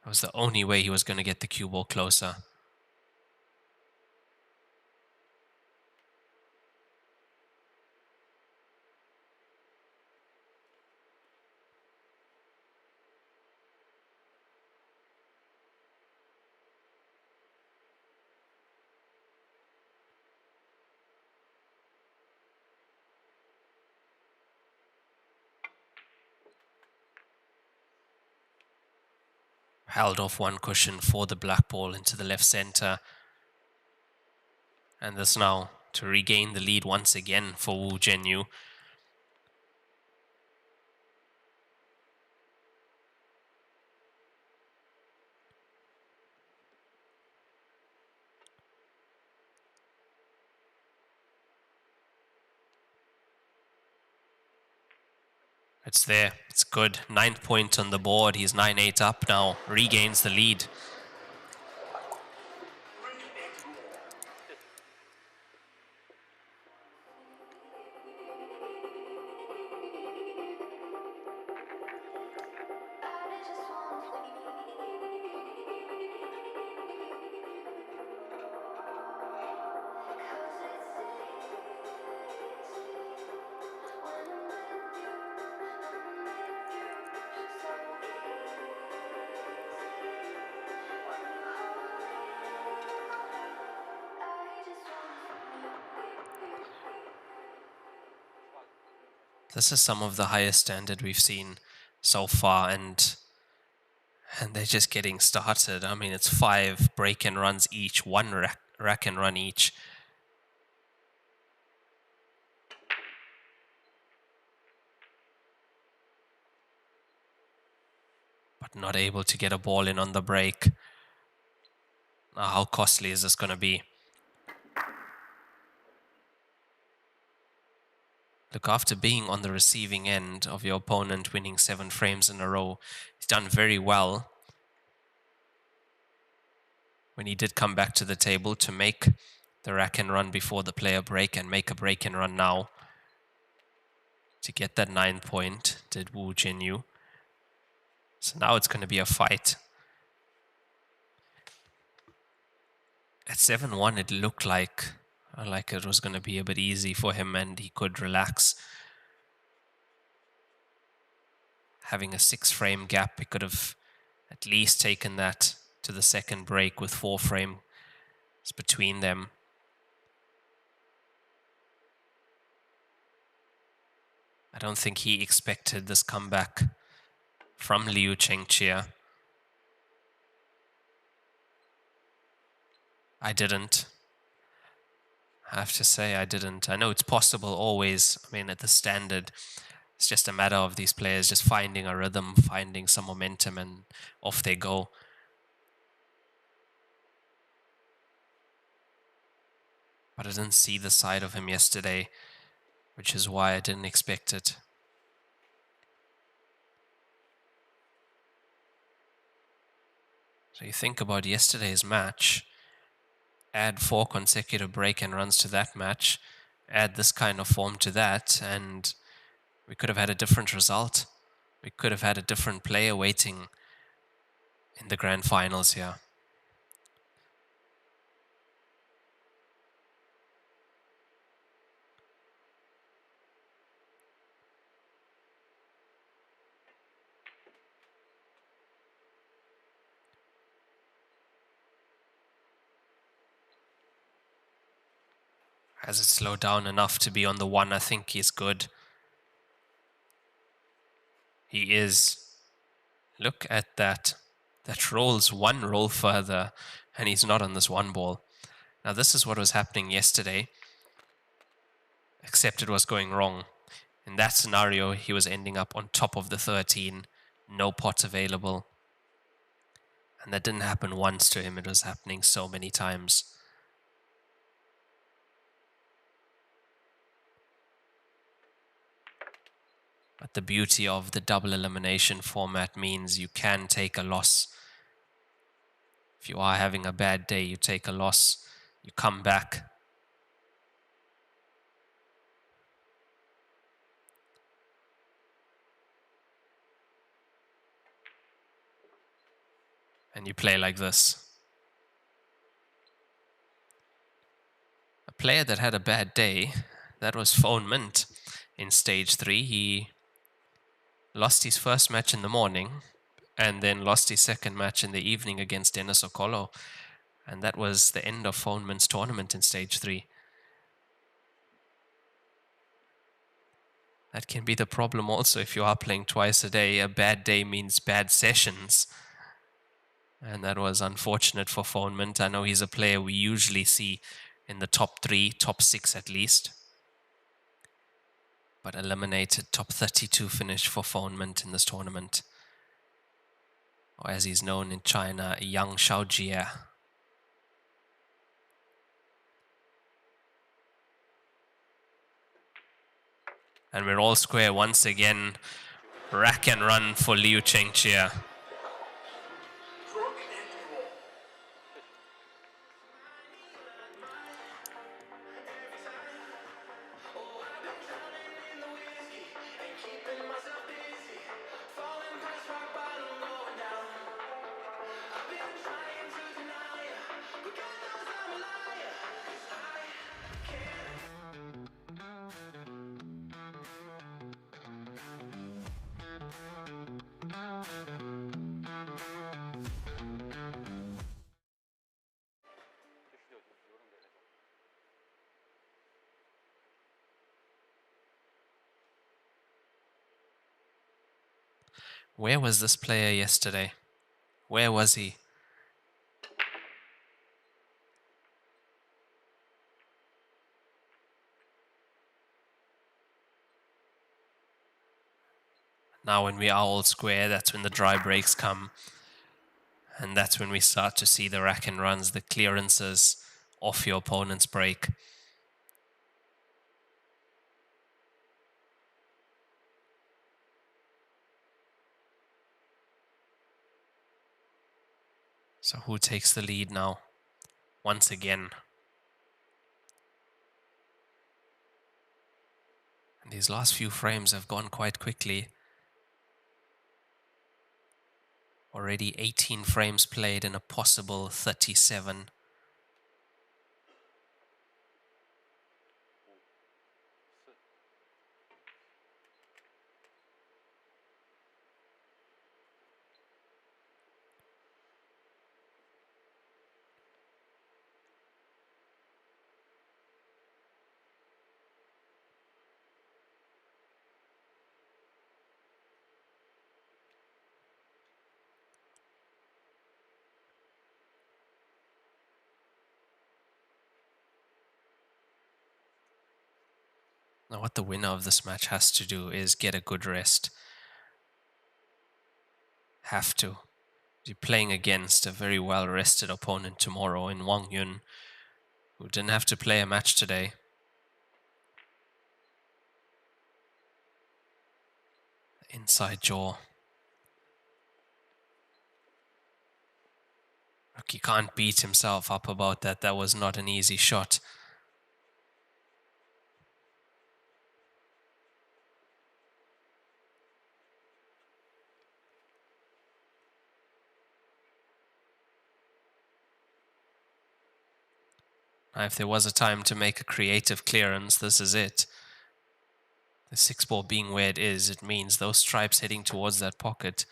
[SPEAKER 3] That was the only way he was going to get the cue ball closer. Held off one cushion for the black ball into the left center. And this now to regain the lead once again for Wu Jianyu. It's there. It's good. 9th point on the board. He's 9-8 up now. Regains the lead. This is some of the highest standard we've seen so far, and they're just getting started. I mean, it's 5 break and runs each, 1 rack and run each. But not able to get a ball in on the break. Now, how costly is this going to be? Look, after being on the receiving end of your opponent winning 7 frames in a row, he's done very well when he did come back to the table to make the rack and run before the player break and make a break and run now to get that 9 point, did Wu Jinyu. So now it's going to be a fight. At 7-1, it looked like it was going to be a bit easy for him and he could relax. Having a 6 frame gap, he could have at least taken that to the second break with 4 frames between them. I don't think he expected this comeback from Liu Chengqie. I didn't. I have to say I didn't. I know it's possible always. I mean, at the standard, it's just a matter of these players just finding a rhythm, finding some momentum, and off they go. But I didn't see the side of him yesterday, which is why I didn't expect it. So you think about yesterday's match, add 4 consecutive break and runs to that match, add this kind of form to that, and we could have had a different result. We could have had a different player waiting in the grand finals here. Has it slowed down enough to be on the 1? I think he's good. He is. Look at that. That rolls 1 roll further, and he's not on this 1 ball. Now, this is what was happening yesterday, except it was going wrong. In that scenario, he was ending up on top of the 13, no pots available. And that didn't happen once to him, it was happening so many times. But the beauty of the double elimination format means you can take a loss. If you are having a bad day, you take a loss, you come back. And you play like this. A player that had a bad day, that was Phone Mint in stage 3. He lost his first match in the morning and then lost his second match in the evening against Dennis Okolo. And that was the end of Phone Mint's tournament in stage 3. That can be the problem also if you are playing twice a day. A bad day means bad sessions. And that was unfortunate for Phone Mint. I know he's a player we usually see in the top 3, top 6 at least. But eliminated, top 32 finish for Phone Mint in this tournament. Or as he's known in China, Yang Xiaojie. And we're all square once again. Rack and run for Liu Chengqie. Where was this player yesterday? Where was he? Now when we are all square, that's when the dry breaks come. And that's when we start to see the rack and runs, the clearances off your opponent's break. So who takes the lead now? Once again. And these last few frames have gone quite quickly. Already 18 frames played in a possible 37. Now what the winner of this match has to do is get a good rest. Have to. You're playing against a very well-rested opponent tomorrow in Wang Yun, who didn't have to play a match today. Inside jaw. Look, he can't beat himself up about that. That was not an easy shot. Now, if there was a time to make a creative clearance, this is it. The 6-ball being where it is, it means those stripes heading towards that pocket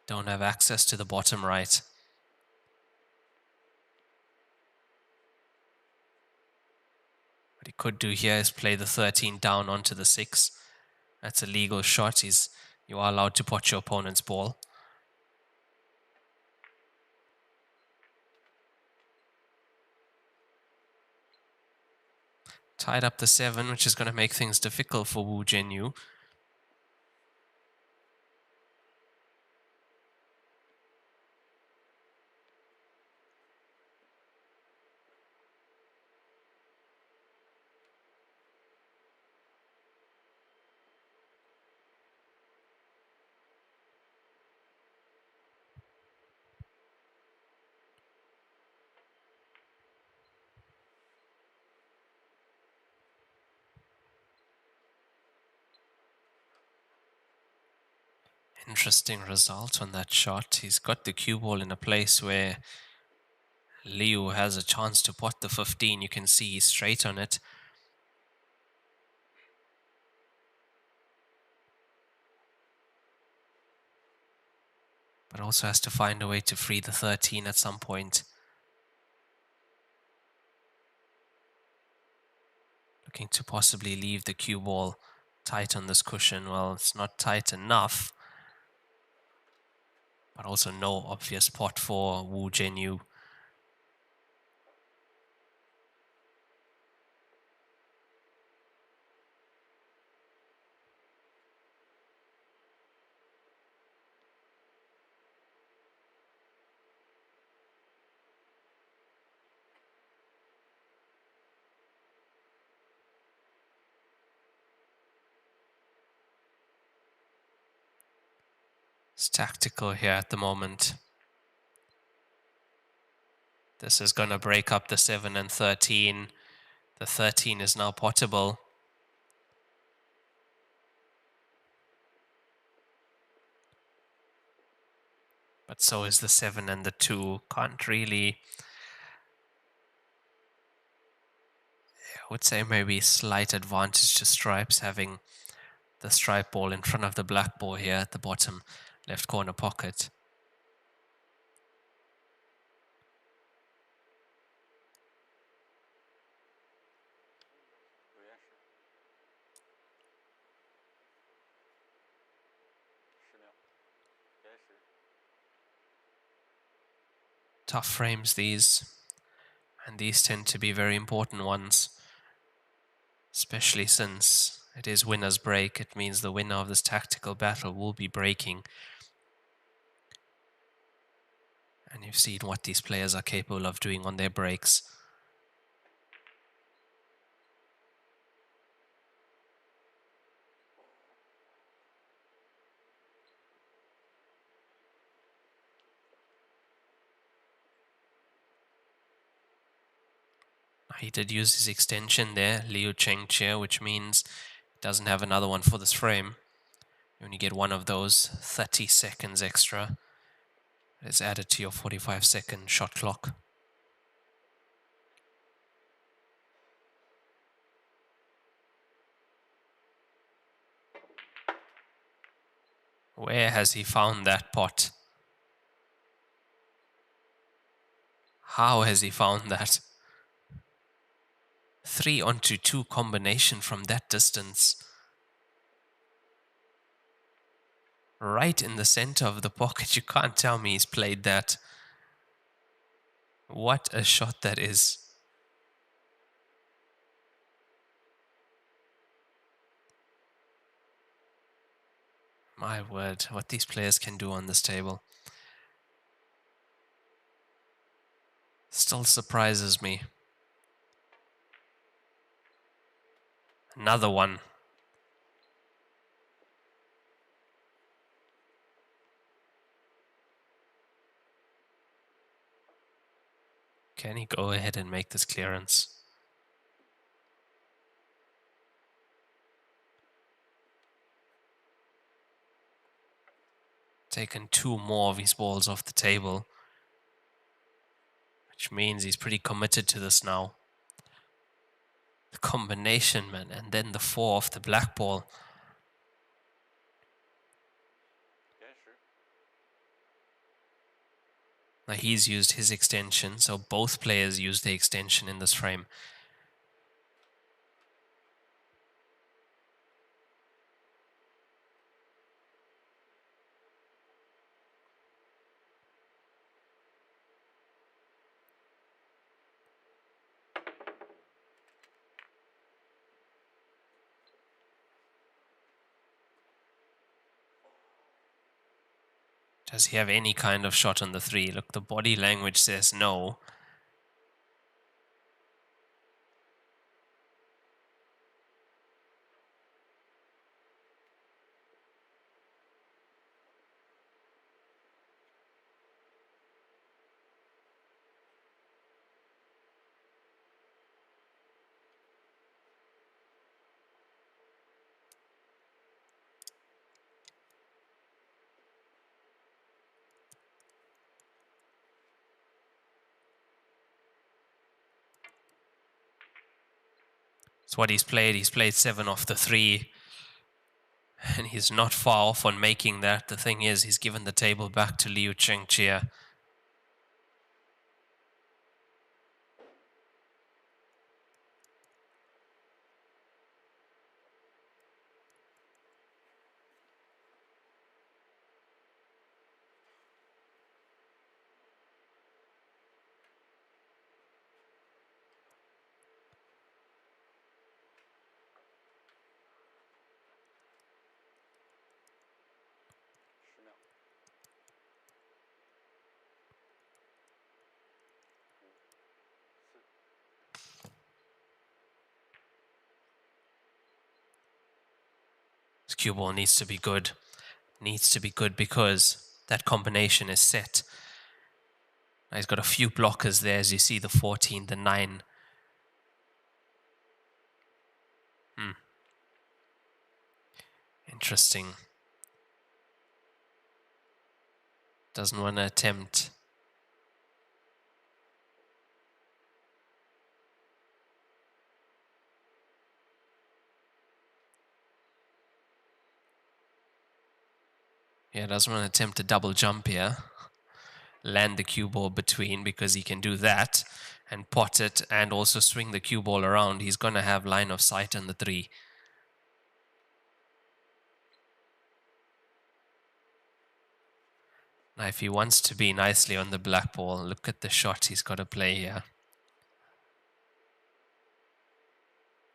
[SPEAKER 3] don't have access to the bottom right. What he could do here is play the 13 down onto the 6. That's a legal shot. You are allowed to pot your opponent's ball. Tied up the 7, which is going to make things difficult for Wu Zhenyu. Interesting result on that shot. He's got the cue ball in a place where Liu has a chance to pot the 15. You can see he's straight on it. But also has to find a way to free the 13 at some point. Looking to possibly leave the cue ball tight on this cushion. Well, it's not tight enough. But also no obvious pot for Wu Zhenyu. It's tactical here at the moment. This is going to break up the 7 and 13. The 13 is now potable. But so is the 7 and the 2. Can't really... I would say maybe slight advantage to stripes having the stripe ball in front of the black ball here at the bottom left corner pocket. Tough frames these, and these tend to be very important ones, especially since it is winner's break. It means the winner of this tactical battle will be breaking. And you've seen what these players are capable of doing on their breaks. He did use his extension there, Liu Chengqie, which means he doesn't have another one for this frame. You only get one of those, 30 seconds extra. It's added to your 45-second shot clock. Where has he found that pot? How has he found that? 3-onto-2 combination from that distance. Right in the center of the pocket. You can't tell me he's played that. What a shot that is. My word, what these players can do on this table. Still surprises me. Another one. Can he go ahead and make this clearance? Taken 2 more of his balls off the table, which means he's pretty committed to this now. The combination, man, and then the 4 off the black ball. Now he's used his extension, so both players used the extension in this frame. Does he have any kind of shot on the 3? Look, the body language says no. It's what he's played. He's played 7 off the 3. And he's not far off on making that. The thing is, he's given the table back to Liu Chengqie. This cue ball needs to be good. Needs to be good because that combination is set. Now he's got a few blockers there, as you see, the 14, the 9. Interesting. Doesn't want to attempt. Yeah, doesn't want to attempt a double jump here. Land the cue ball between, because he can do that and pot it and also swing the cue ball around. He's going to have line of sight on the 3. If he wants to be nicely on the black ball, look at the shot he's got to play here.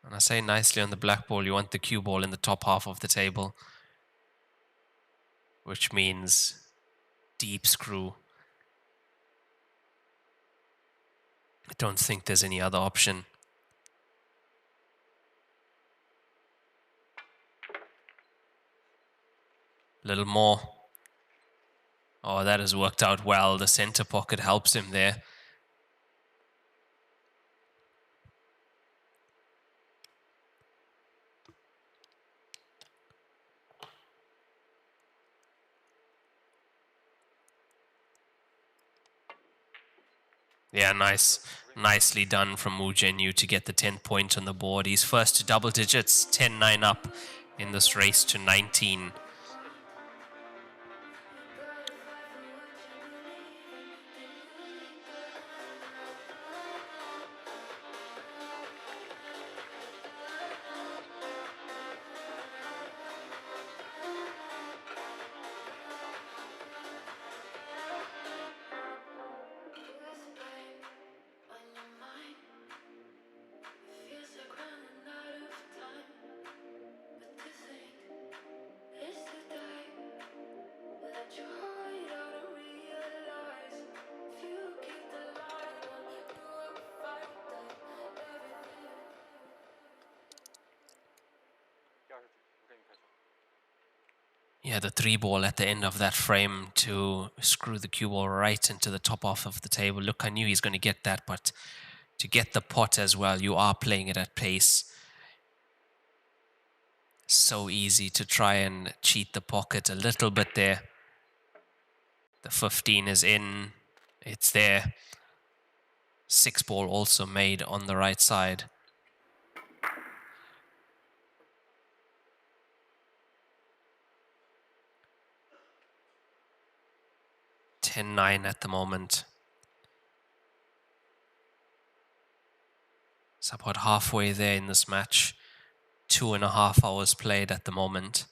[SPEAKER 3] When I say nicely on the black ball, you want the cue ball in the top half of the table, which means deep screw. I don't think there's any other option. A little more. Oh, that has worked out well. The center pocket helps him there. Yeah, nicely done from Wu Zhenyu to get the 10 point on the board. He's first to double digits, 10-9 up in this race to 19. Yeah, the 3 ball at the end of that frame to screw the cue ball right into the top half of the table. Look, I knew he's going to get that, but to get the pot as well, you are playing it at pace. So easy to try and cheat the pocket a little bit there. The 15 is in. It's there. 6-ball also made on the right side. $10-9 at the moment. It's about halfway there in this match. 2.5 hours played at the moment.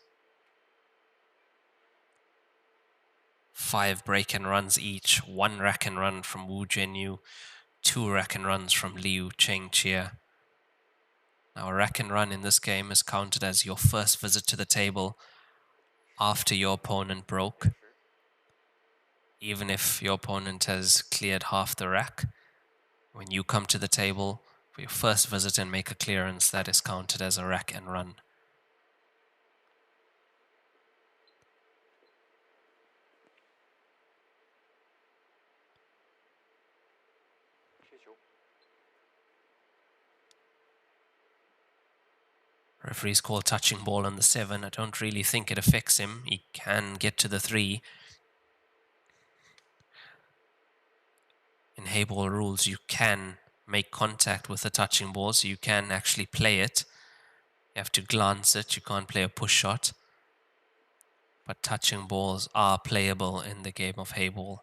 [SPEAKER 3] 5 break and runs each. 1 rack and run from Wu Zhenyu. 2 rack and runs from Liu Chengqie. Now, a rack and run in this game is counted as your first visit to the table after your opponent broke. Even if your opponent has cleared half the rack, when you come to the table for your first visit and make a clearance, that is counted as a rack and run. Referee's call touching ball on the 7. I don't really think it affects him. He can get to the 3. In Heyball rules, you can make contact with the touching ball, so you can actually play it. You have to glance it. You can't play a push shot. But touching balls are playable in the game of Heyball.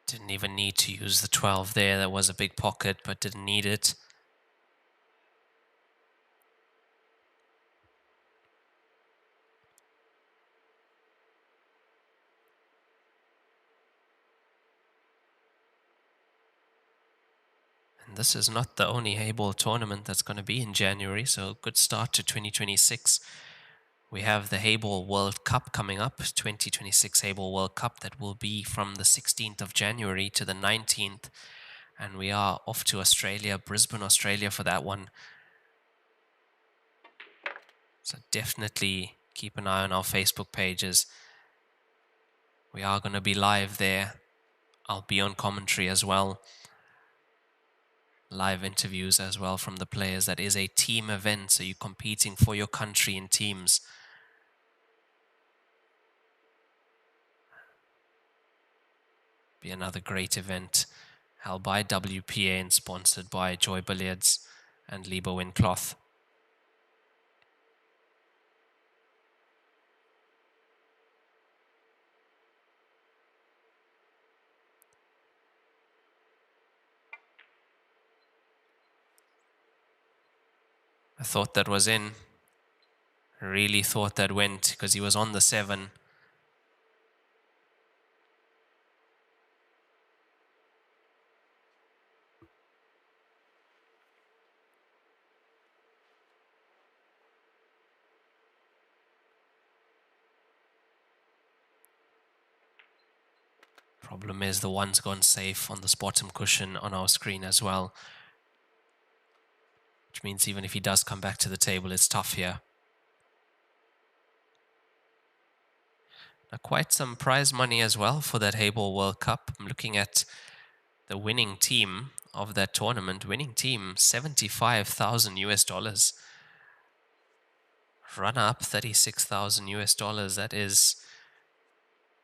[SPEAKER 3] Didn't even need to use the 12 there. That was a big pocket, but didn't need it. And this is not the only Heyball tournament that's going to be in January, so good start to 2026. We have the Heyball World Cup coming up, 2026 Heyball World Cup, that will be from the 16th of January to the 19th. And we are off to Australia, Brisbane, Australia for that one. So definitely keep an eye on our Facebook pages. We are going to be live there I'll be on commentary as well. Live interviews as well from the players. That is a team event, so you're competing for your country in teams. Be another great event held by WPA and sponsored by Joy Billiards and Liba Windcloth. I thought that was in. I really thought that went because he was on the 7. Problem is the one's gone safe on this bottom cushion on our screen as well. Which means even if he does come back to the table, it's tough here. Now quite some prize money as well for that Heyball World Cup. I'm looking at the winning team of that tournament. Winning team, $75,000 US. Runner up, $36,000 US. That is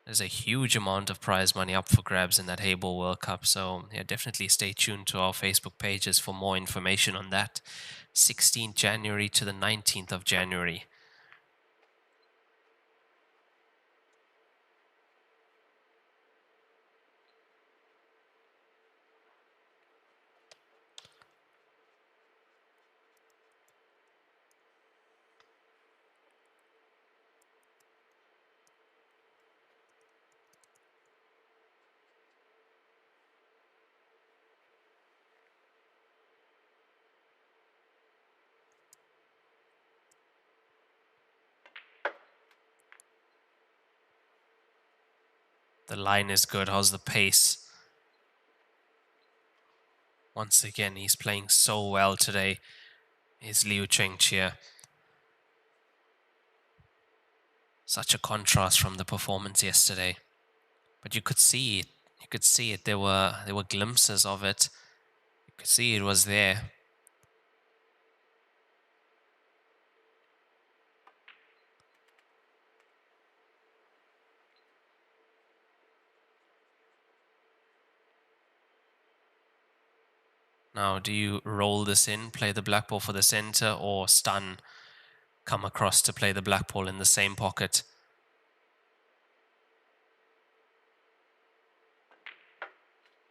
[SPEAKER 3] There's a huge amount of prize money up for grabs in that Heyball World Cup. So yeah, definitely stay tuned to our Facebook pages for more information on that. 16th January to the 19th of January. The line is good. How's the pace? Once again, he's playing so well today. Is Liu Chengqie. Such a contrast from the performance yesterday. But you could see it. You could see it. There were glimpses of it. You could see it was there. Now, do you roll this in, play the black ball for the center, or stun, come across to play the black ball in the same pocket?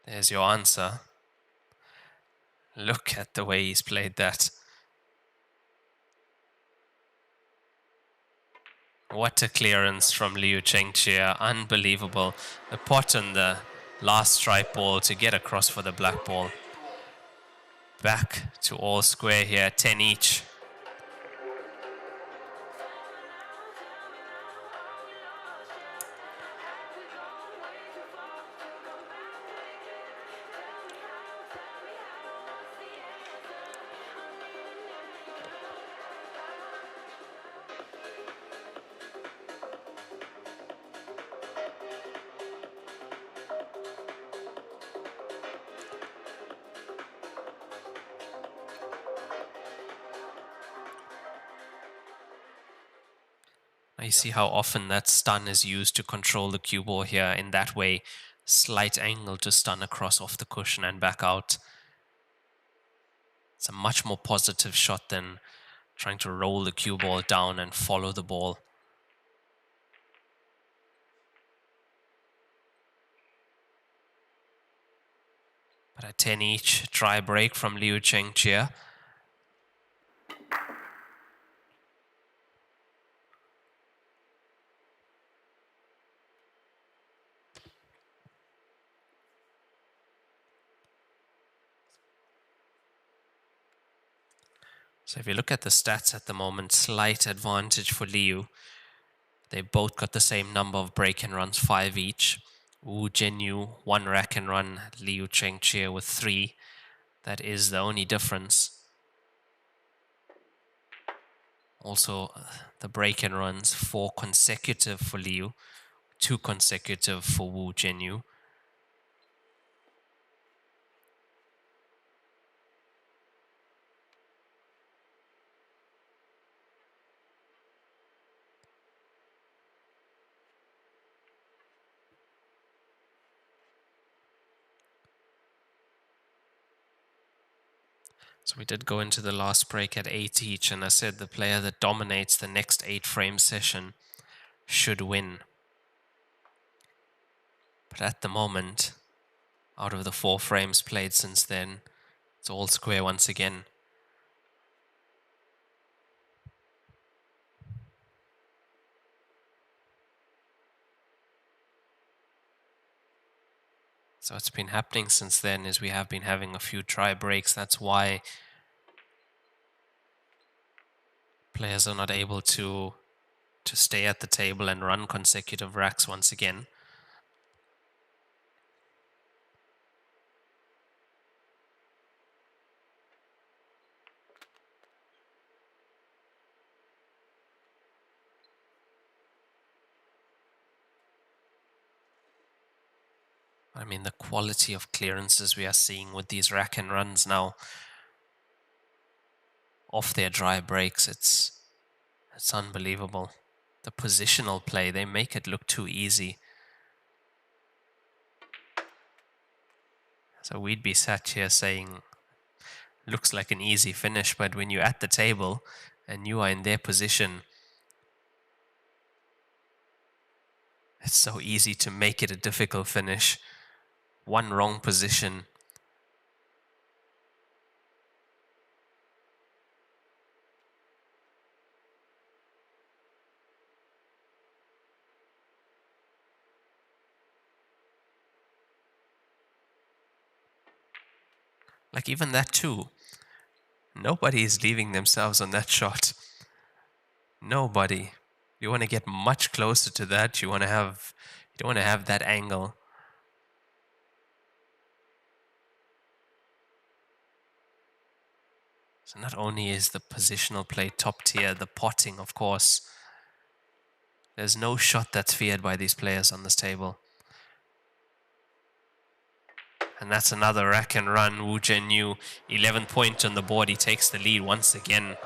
[SPEAKER 3] There's your answer. Look at the way he's played that. What a clearance from Liu Chengqie. Unbelievable. The pot on the last stripe ball to get across for the black ball. Back to all square here, 10 each. You see how often that stun is used to control the cue ball here in that way. Slight angle to stun across off the cushion and back out. It's a much more positive shot than trying to roll the cue ball down and follow the ball. But at 10 each, try break from Liu Chengqie. So if you look at the stats at the moment, slight advantage for Liu. They both got the same number of break and runs, 5 each. Wu Zhenyu, 1 rack and run. Liu Chengqie with 3. That is the only difference. Also, the break and runs, 4 consecutive for Liu, 2 consecutive for Wu Zhenyu. So we did go into the last break at 8 each, and I said the player that dominates the next 8-frame session should win. But at the moment, out of the 4 frames played since then, it's all square once again. So what's been happening since then is we have been having a few try breaks. That's why players are not able to stay at the table and run consecutive racks once again. I mean, the quality of clearances we are seeing with these rack and runs now off their dry breaks, it's unbelievable. The positional play, they make it look too easy. So we'd be sat here saying, looks like an easy finish, but when you're at the table and you are in their position, it's so easy to make it a difficult finish. One wrong position. Like even that too. Nobody is leaving themselves on that shot. Nobody. You want to get much closer to that. You don't want to have that angle. So not only is the positional play top tier, the potting, of course. There's no shot that's feared by these players on this table. And that's another rack and run. Wu Zhenyu, 11 point on the board. He takes the lead once again.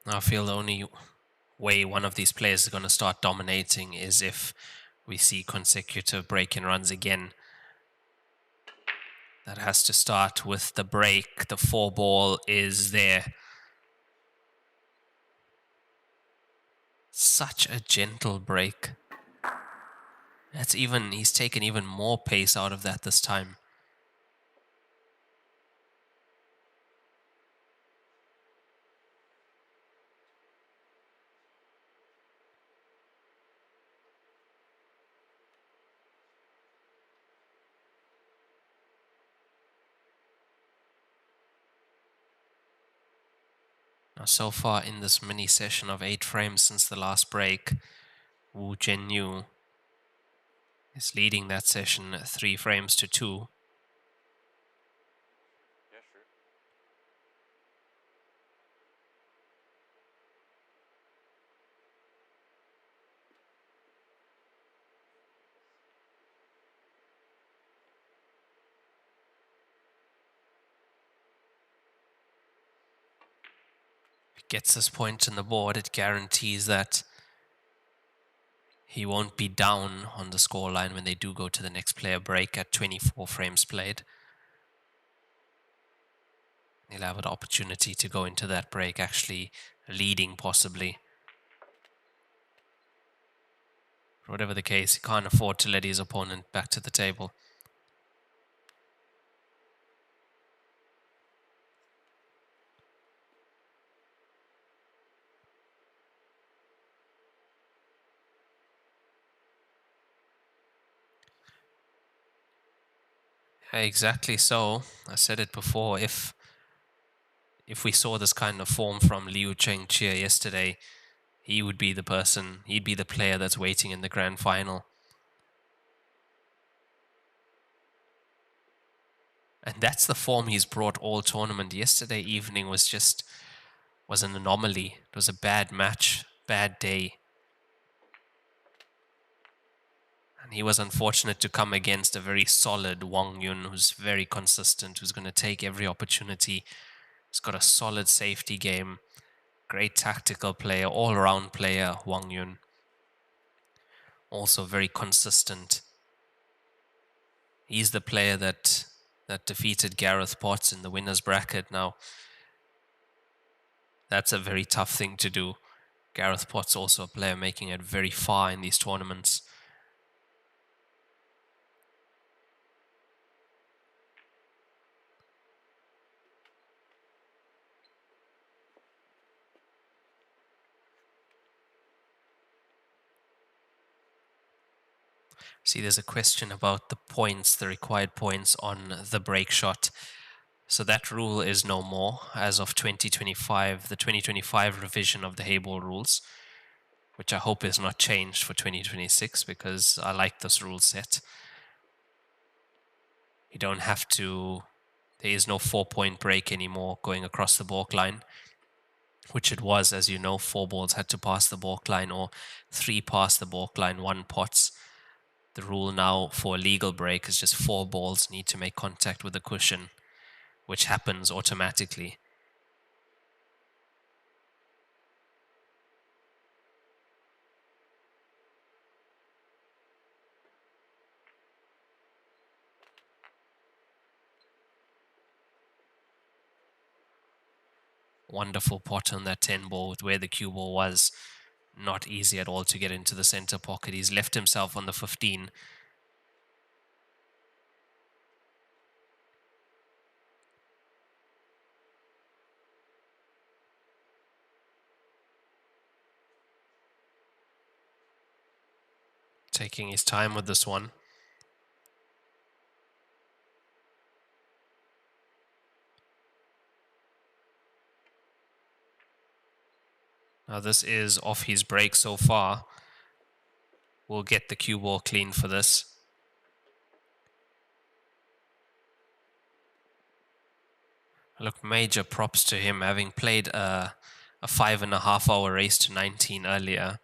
[SPEAKER 3] I feel the only way one of these players is going to start dominating is if we see consecutive break and runs again. That has to start with the break. The 4-ball is there. Such a gentle break. He's taken even more pace out of that this time. Now, so far in this mini session of 8 frames since the last break, Wu Zhenyu is leading that session 3 frames to 2. Gets this point on the board, it guarantees that he won't be down on the scoreline when they do go to the next player break at 24 frames played. He'll have an opportunity to go into that break actually leading possibly. Whatever the case, he can't afford to let his opponent back to the table. Exactly so. I said it before. If if we saw this kind of form from Liu Chengqie yesterday, he would be the person, he'd be the player that's waiting in the grand final. And that's the form he's brought all tournament. Yesterday evening was an anomaly. It was a bad match, bad day. And he was unfortunate to come against a very solid Wang Yun, who's very consistent, who's going to take every opportunity. He's got a solid safety game, great tactical player, all-around player, Wang Yun. Also very consistent. He's the player that defeated Gareth Potts in the winner's bracket. Now, that's a very tough thing to do. Gareth Potts also a player making it very far in these tournaments. See, there's a question about the points, the required points on the break shot. So that rule is no more as of 2025, the 2025 revision of the Heyball rules, which I hope is not changed for 2026 because I like this rule set. You don't have to, there is no 4-point break anymore going across the balk line, which it was, as you know, 4 balls had to pass the balk line or 3 pass the balk line, 1 pots. The rule now for a legal break is just 4 balls need to make contact with the cushion, which happens automatically. Wonderful pot on that 10 ball with where the cue ball was. Not easy at all to get into the center pocket. He's left himself on the 15. Taking his time with this one. Now this is off his break so far. We'll get the cue ball clean for this. Look, major props to him, having played a 5.5 hour race to 19 earlier.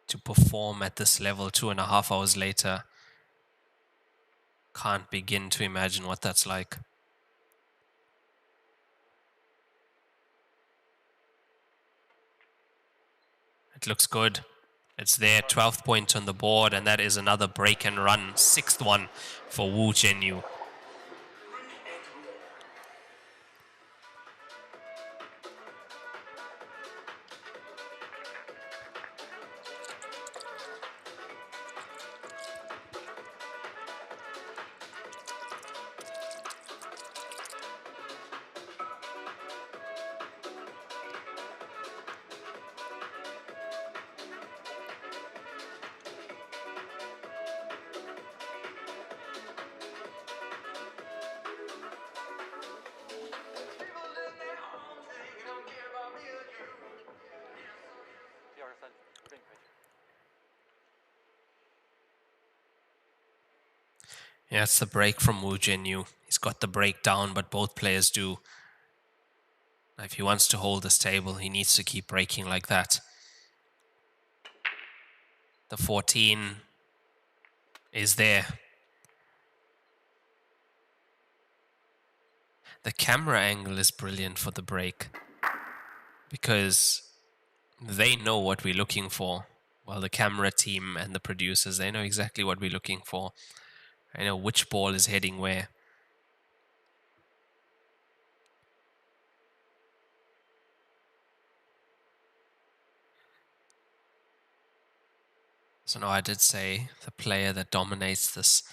[SPEAKER 3] To perform at this level 2.5 hours later. Can't begin to imagine what that's like. It looks good. It's there, 12th point on the board, and that is another break and run, 6th one for Wu Zhenyu. Yeah, it's the break from Wu Zhenyu. He's got the break down, but both players do. If he wants to hold this table, he needs to keep breaking like that. The 14 is there. The camera angle is brilliant for the break because they know what we're looking for. Well, the camera team and the producers, they know exactly what we're looking for. I know which ball is heading where. So now I did say the player that dominates this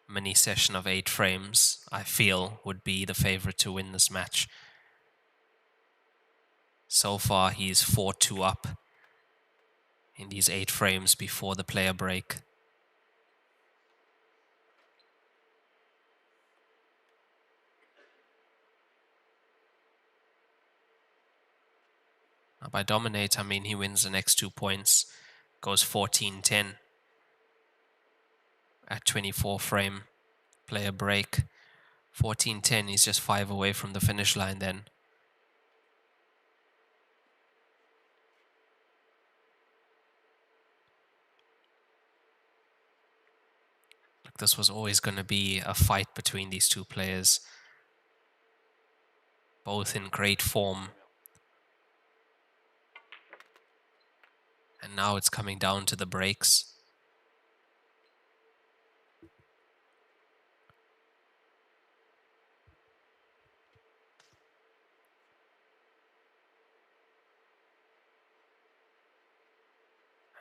[SPEAKER 3] mini session of 8 frames, I feel, would be the favorite to win this match. So far, he's 4-2 up in these 8 frames before the player break. By dominate, I mean he wins the next 2 points. Goes 14-10 at 24 frame. Play a break. 14-10, he's just 5 away from the finish line then. This was always going to be a fight between these two players. Both in great form. And now it's coming down to the breaks.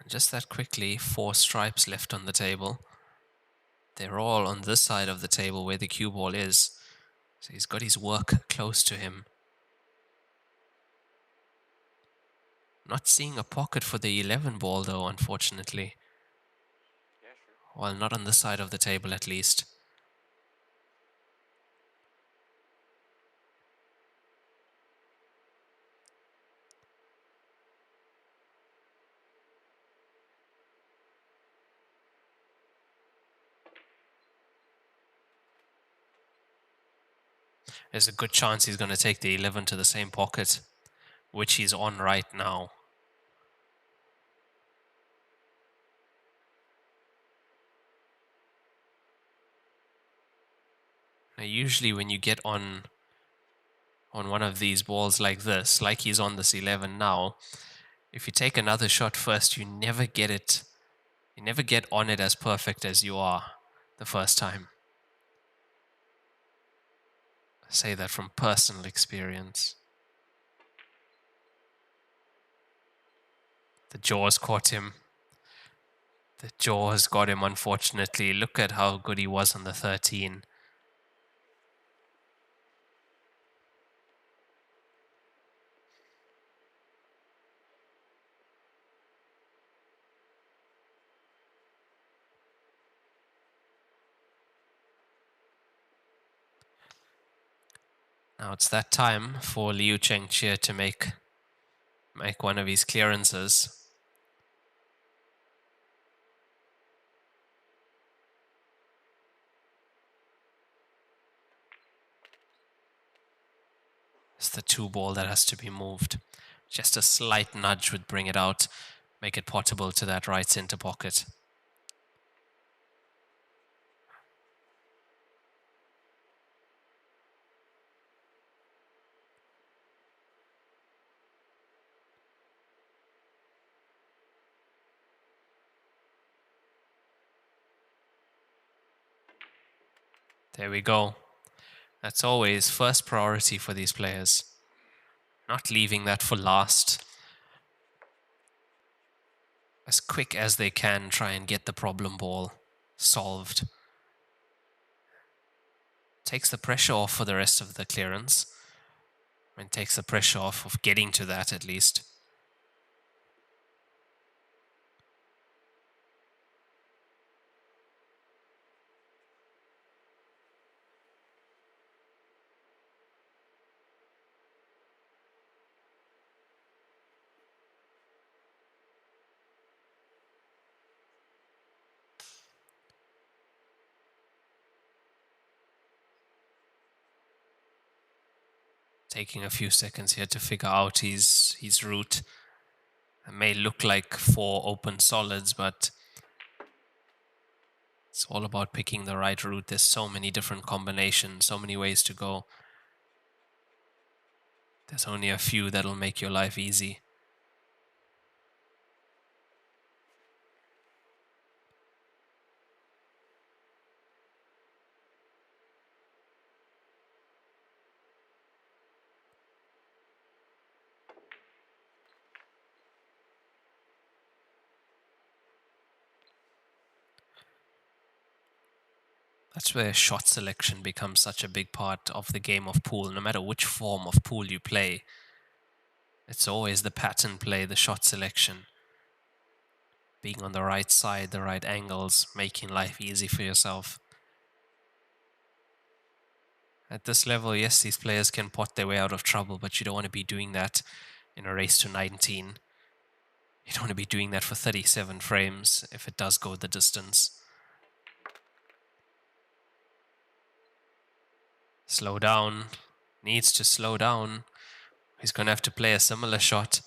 [SPEAKER 3] And just that quickly, 4 stripes left on the table. They're all on this side of the table where the cue ball is. So he's got his work close to him. Not seeing a pocket for the 11 ball though, unfortunately. Well, not on this side of the table at least. There's a good chance he's going to take the 11 to the same pocket, which he's on right now. Now, usually when you get on one of these balls like this, like he's on this 11 now, if you take another shot first, you never get it. You never get on it as perfect as you are the first time. I say that from personal experience. The jaws caught him. The jaws got him, unfortunately. Look at how good he was on the 13. Now it's that time for Liu Chengqie to make one of his clearances. It's the 2 ball that has to be moved. Just a slight nudge would bring it out, make it potable to that right center pocket. There we go. That's always first priority for these players. Not leaving that for last. As quick as they can, try and get the problem ball solved. Takes the pressure off for the rest of the clearance. And takes the pressure off of getting to that at least. Taking a few seconds here to figure out his route. It may look like 4 open solids, but it's all about picking the right route. There's so many different combinations, so many ways to go. There's only a few that'll make your life easy. That's where shot selection becomes such a big part of the game of pool. No matter which form of pool you play, it's always the pattern play, the shot selection. Being on the right side, the right angles, making life easy for yourself. At this level, yes, these players can pot their way out of trouble, but you don't want to be doing that in a race to 19. You don't want to be doing that for 37 frames if it does go the distance. Slow down. Needs to slow down. He's going to have to play a similar shot.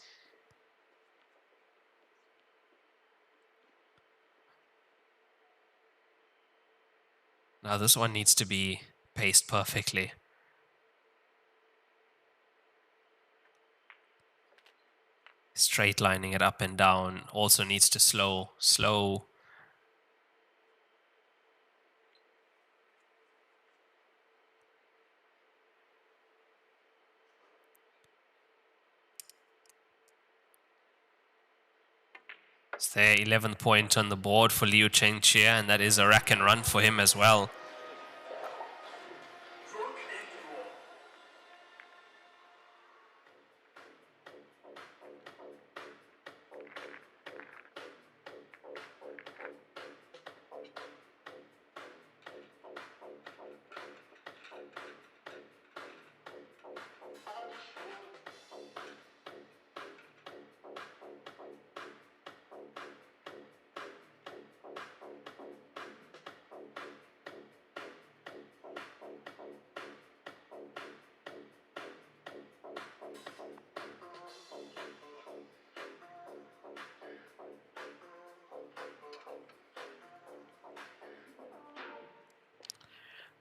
[SPEAKER 3] Now this one needs to be paced perfectly. Straight lining it up and down. Also needs to slow. It's their 11th point on the board for Liu Chengxie, and that is a rack and run for him as well.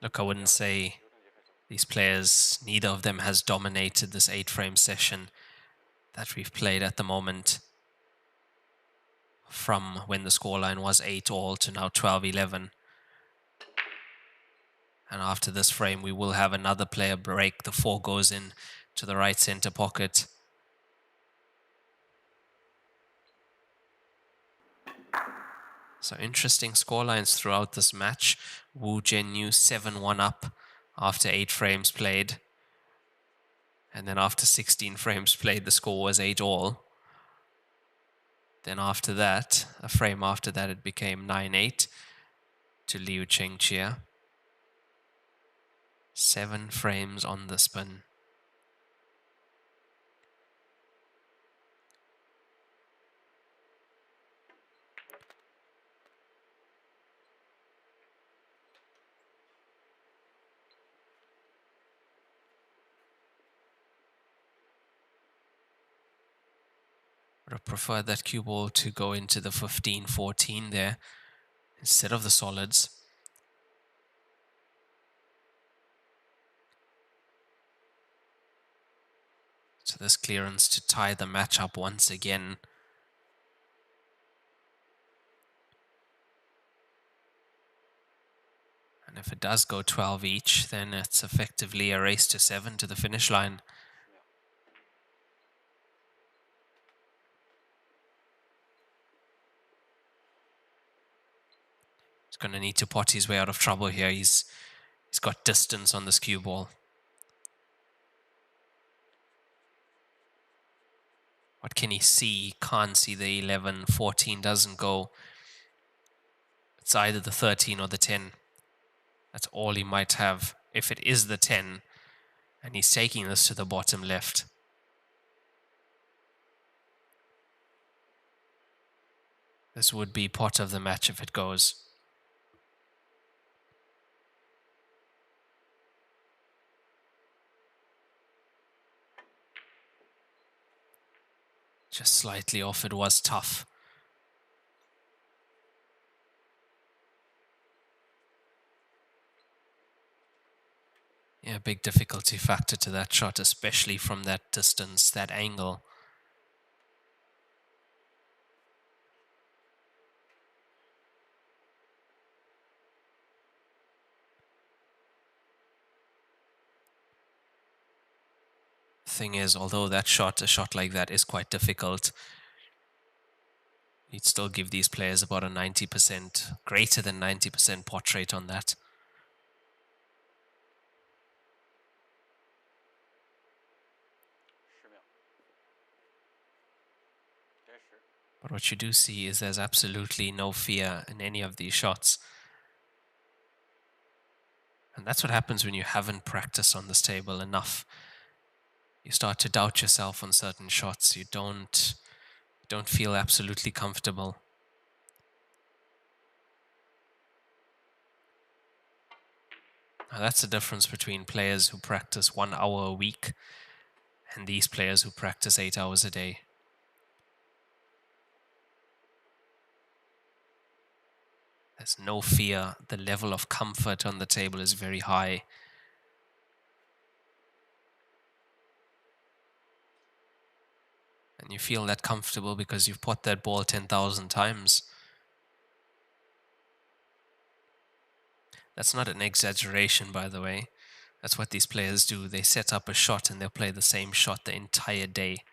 [SPEAKER 3] Look, I wouldn't say these players, neither of them has dominated this 8-frame session that we've played at the moment. From when the scoreline was 8-all to now 12-11. And after this frame, we will have another player break. The 4 goes in to the right center pocket. So interesting scorelines throughout this match. Wu Jianyu 7-1 up after 8 frames played. And then after 16 frames played, the score was 8-all. Then after that, a frame after that, it became 9-8 to Liu Chengxie. 7 frames on the spin. Would have preferred that cue ball to go into the 15-14 there instead of the solids. So this clearance to tie the match up once again. And if it does go 12 each, then it's effectively a race to 7 to the finish line. He's going to need to pot his way out of trouble here. He's got distance on this cue ball. What can he see? Can't see the 11. 14 doesn't go. It's either the 13 or the 10. That's all he might have if it is the 10. And he's taking this to the bottom left. This would be pot of the match if it goes. Just slightly off, it was tough. Yeah, big difficulty factor to that shot, especially from that distance, that angle. Thing is, although a shot like that is quite difficult, you'd still give these players about a 90%, greater than 90% pot rate on that. But what you do see is there's absolutely no fear in any of these shots. And that's what happens when you haven't practiced on this table enough. You start to doubt yourself on certain shots. You don't feel absolutely comfortable. Now that's the difference between players who practice 1 hour a week and these players who practice 8 hours a day. There's no fear. The level of comfort on the table is very high. And you feel that comfortable because you've put that ball 10,000 times. That's not an exaggeration, by the way. That's what these players do. They set up a shot and they'll play the same shot the entire day.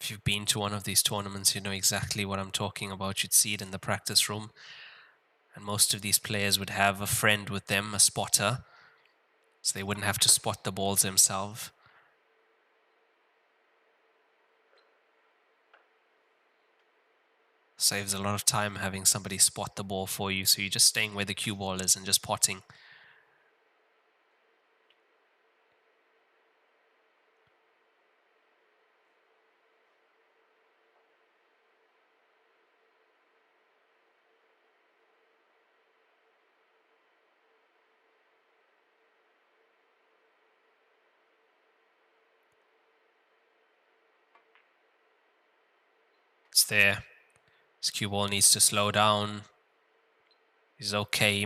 [SPEAKER 3] If you've been to one of these tournaments, you know exactly what I'm talking about. You'd see it in the practice room. And most of these players would have a friend with them, a spotter, so they wouldn't have to spot the balls themselves. Saves a lot of time having somebody spot the ball for you, so you're just staying where the cue ball is and just potting. It's there. His cue ball needs to slow down. He's okay.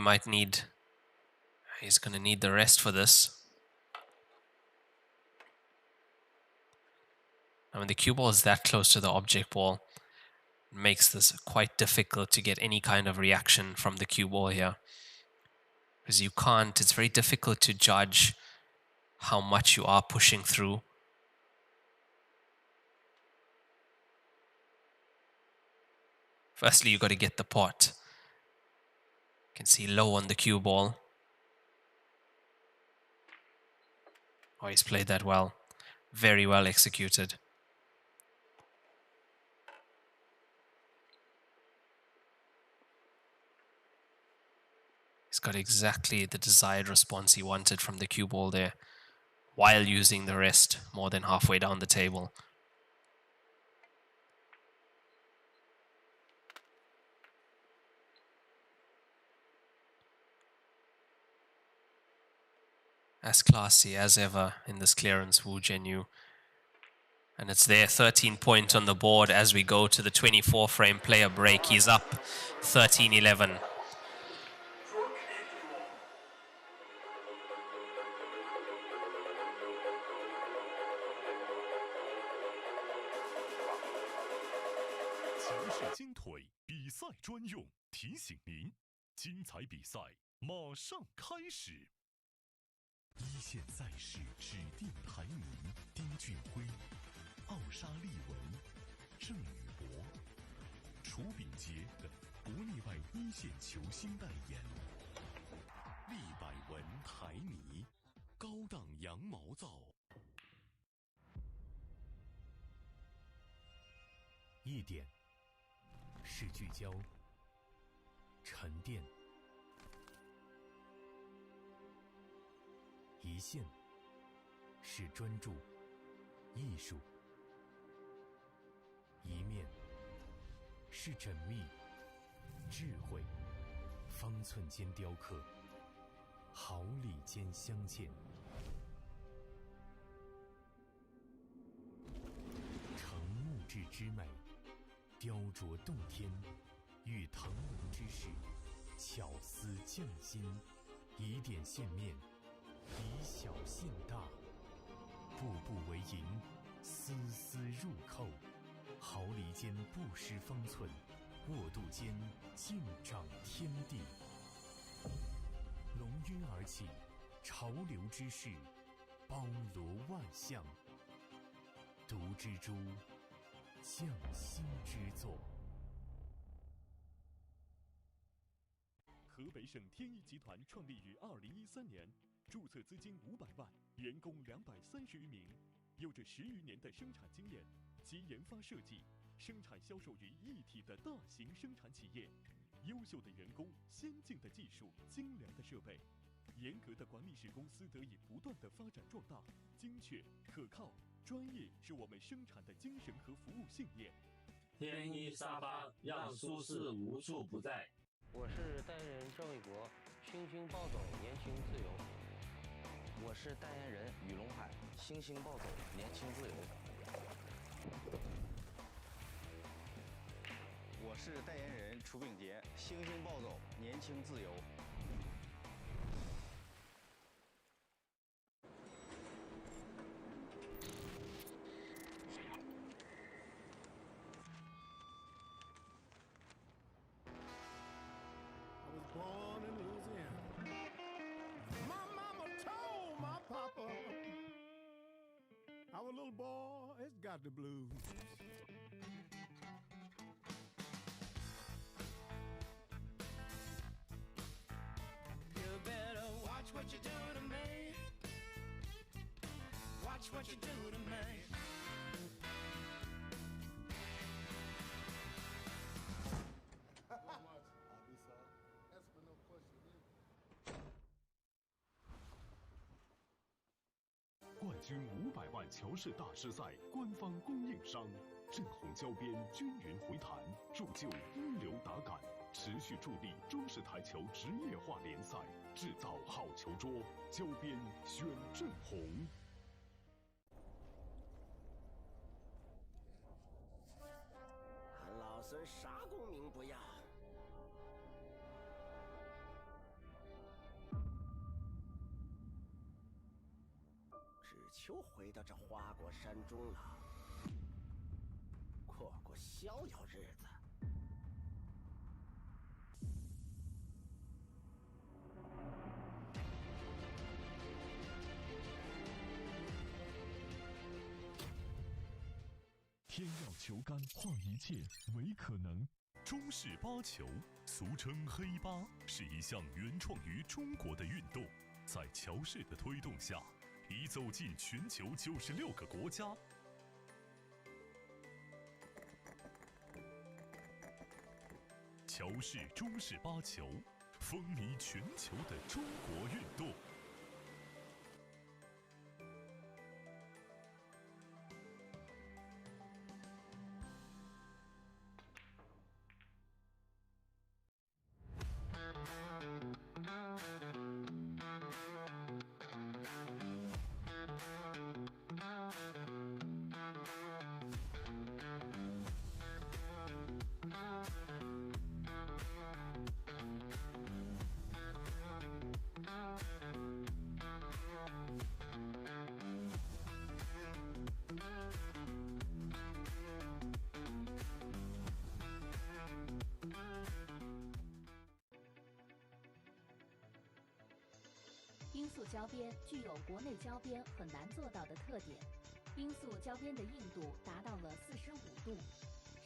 [SPEAKER 3] He's going to need the rest for this. Now, when the cue ball is that close to the object ball, it makes this quite difficult to get any kind of reaction from the cue ball here. Because it's very difficult to judge how much you are pushing through. Firstly, you've got to get the pot. You can see low on the cue ball. Oh, he's played that well. Very well executed. He's got exactly the desired response he wanted from the cue ball there, while using the rest more than halfway down the table. As classy as ever in this clearance, Wu Zhenyu. And it's there, 13 points on the board as we go to the 24 frame player break. He's up 13-11.
[SPEAKER 4] 强势金腿比赛专用，提醒您，精彩比赛马上开始。一线赛事指定台迷：丁俊晖、奥沙利文、郑宇博、楚秉杰等国内外一线球星代言。利百文台迷，高档羊毛皂。
[SPEAKER 5] 一点是聚焦、沉淀；一线是专注、艺术；一面是缜密、智慧。方寸间雕刻，毫厘间镶嵌。成木质之美，雕琢洞天，与腾龙之势，巧思匠心，以点线面，以小现大，步步为营，丝丝入扣，毫厘间不失方寸，过渡间尽长天地。龙晕而起，潮流之势，包罗万象，独蜘蛛，匠心之作。
[SPEAKER 4] 河北省天一集团创立于2013年，注册资金500万，员工230余名，有着10余年的生产经验。集研发设计、生产销售于一体的大型生产企业。优秀的员工、先进的技术、精良的设备，严格的管理使公司得以不断的发展壮大。精确、可靠、专业是我们生产的精神和服务信念。
[SPEAKER 6] 天一沙发让舒适无处不在。
[SPEAKER 7] 我是代言人郑伟国，新兴暴走，年轻自由。
[SPEAKER 8] 我是代言人雨龙海，新兴暴走，年轻自由。
[SPEAKER 13] 我是代言人楚炳杰，新兴暴走，年轻自由。
[SPEAKER 9] I was born in Louisiana. My mama told my papa, our little boy has got the blues. You better watch what you do to me. Watch what you do to me.
[SPEAKER 4] 冠军500万乔氏大师赛官方供应商，正红胶边均匀回弹，铸就一流打感，持续助力中式台球职业化联赛，制造好球桌，胶边选正红。
[SPEAKER 10] 俺老孙啥功名不要，只求回到这花果山中了，过过逍遥日子。
[SPEAKER 4] 天要球杆换一切为可能。中式八球，俗称黑八，是一项原创于中国的运动，在乔氏的推动下，已走进全球96个国家。乔氏中式八球，风靡全球的中国运动。
[SPEAKER 11] 罂粟胶边具有国内胶边很难做到的特点，罂粟胶边的硬度达到了45度，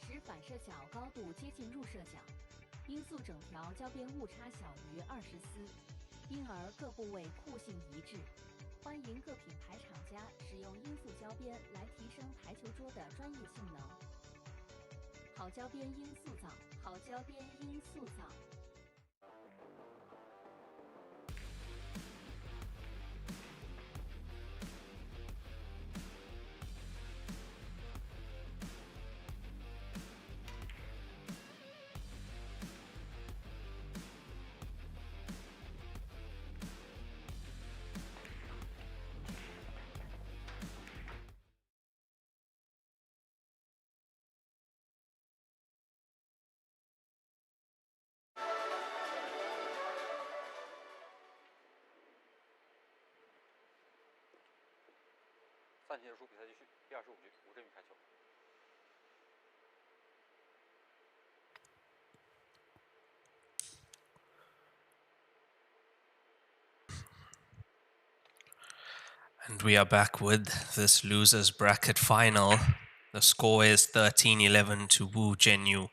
[SPEAKER 11] 使反射角高度接近入射角。罂粟整条胶边误差小于20丝，因而各部位酷性一致。欢迎各品牌厂家使用罂粟胶边来提升台球桌的专业性能。好胶边罂粟皂，好胶边罂粟皂。
[SPEAKER 2] 暂停结束，比赛继续。第25局，吴镇宇开球。
[SPEAKER 3] And we are back with this losers bracket final. The score is 13-11 to Wu Zhenyu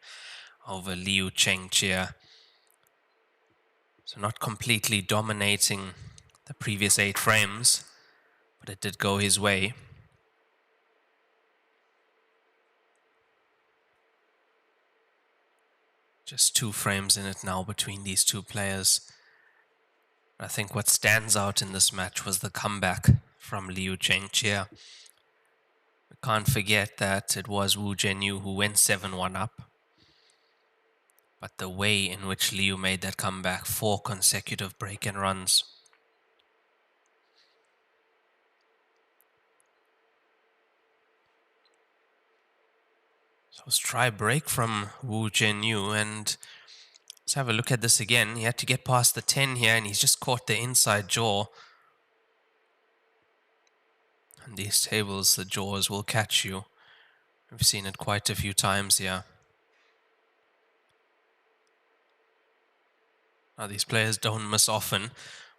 [SPEAKER 3] over Liu Chengqie. So not completely dominating the previous 8 frames, but it did go his way. Just 2 frames in it now between these two players. I think what stands out in this match was the comeback from Liu Chengqie. We can't forget that it was Wu Zhenyu who went 7-1 up. But the way in which Liu made that comeback, 4 consecutive break and runs. So let's try break from Wu Zhenyu, and let's have a look at this again. He had to get past the 10 here, and he's just caught the inside jaw. And these tables, the jaws will catch you. We've seen it quite a few times here. Now these players don't miss often,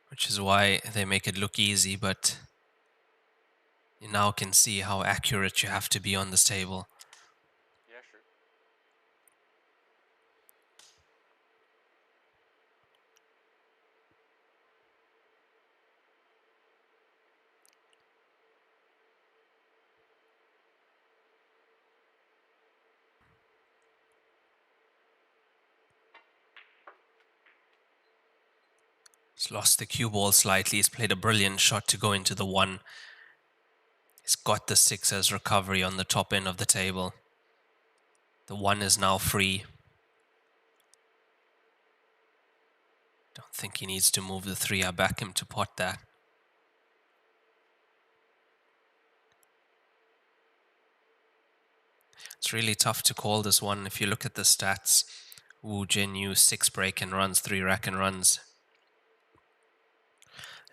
[SPEAKER 3] which is why they make it look easy, but you now can see how accurate you have to be on this table. He's lost the cue ball slightly. He's played a brilliant shot to go into the 1. He's got the 6 as recovery on the top end of the table. The 1 is now free. Don't think he needs to move the 3. I back him to pot that. It's really tough to call this one. If you look at the stats, Wu Zhenyu 6 break and runs, 3 rack and runs.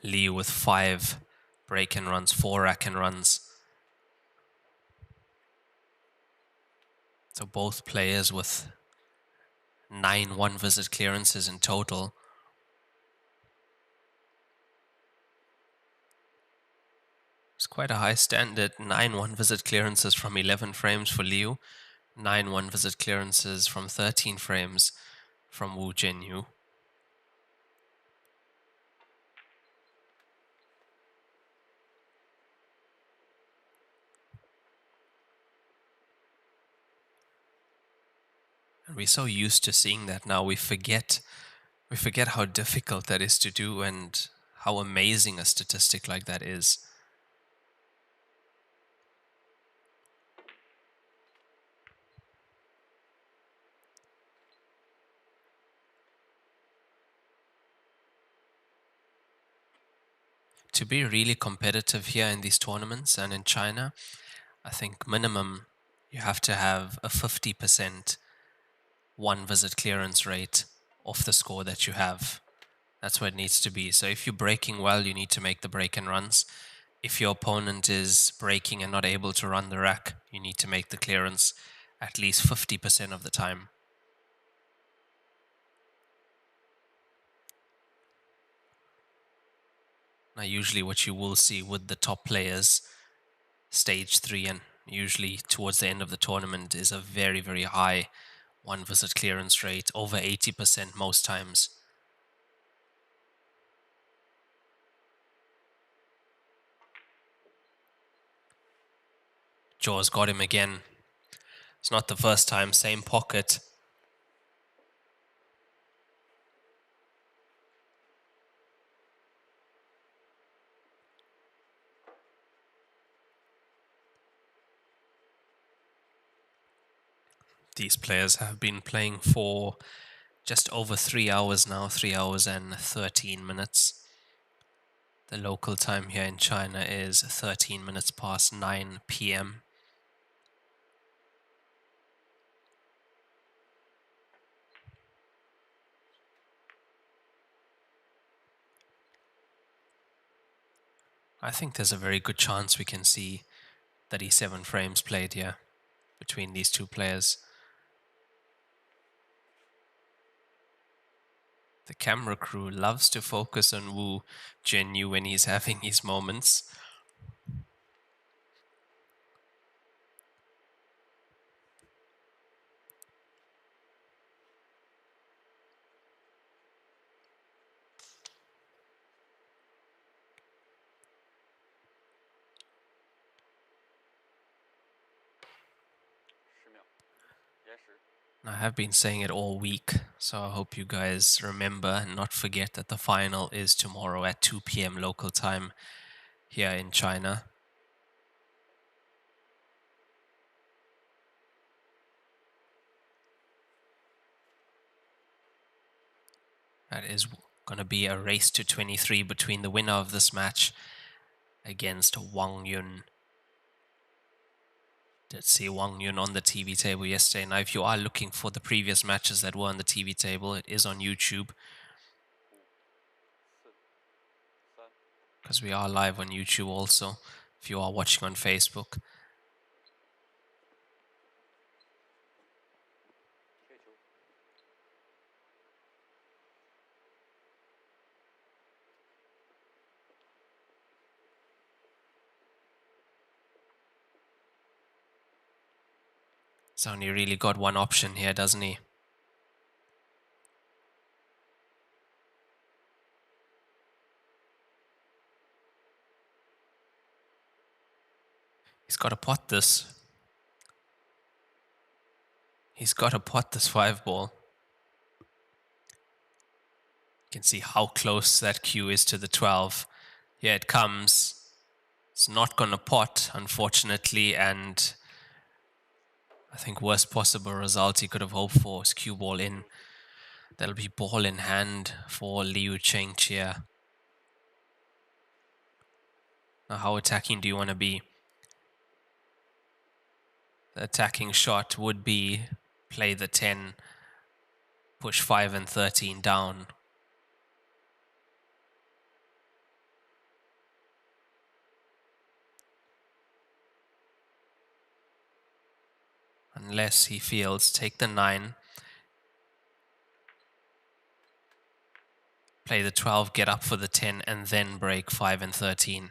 [SPEAKER 3] Liu with 5 break and runs, 4 rack and runs. So both players with 9 one-visit clearances in total. It's quite a high standard. 9 one-visit clearances from 11 frames for Liu. 9 one-visit clearances from 13 frames from Wu Zhenyu. And we're so used to seeing that now, we forget how difficult that is to do and how amazing a statistic like that is. To be really competitive here in these tournaments and in China, I think minimum you have to have a 50% one-visit clearance rate off the score that you have. That's what it needs to be. So if you're breaking well, you need to make the break and runs. If your opponent is breaking and not able to run the rack, you need to make the clearance at least 50% of the time. Now, usually what you will see with the top players, stage 3 and usually towards the end of the tournament, is a very, very high one-visit clearance rate, over 80% most times. Jaw's got him again. It's not the first time, same pocket. These players have been playing for just over 3 hours now, 3 hours and 13 minutes. The local time here in China is 13 minutes past 9 p.m. I think there's a very good chance we can see 37 frames played here between these two players. The camera crew loves to focus on Wu Zhenyu when he's having his moments. I have been saying it all week, so I hope you guys remember and not forget that the final is tomorrow at 2 p.m. local time here in China. That is going to be a race to 23 between the winner of this match against Wang Yun. Did see Wang Yun on the TV table yesterday. Now, if you are looking for the previous matches that were on the TV table, it is on YouTube. Because we are live on YouTube also, if you are watching on Facebook. He's only really got one option here, doesn't he? He's got to pot this. He's got to pot this 5-ball. You can see how close that cue is to the 12. Here it comes. It's not going to pot, unfortunately, and I think worst possible result he could have hoped for is cue ball in. That'll be ball in hand for Liu Chengqie. Now, how attacking do you want to be? The attacking shot would be play the 10, push 5 and 13 down. Unless he feels, take the 9, play the 12, get up for the 10, and then break 5 and 13.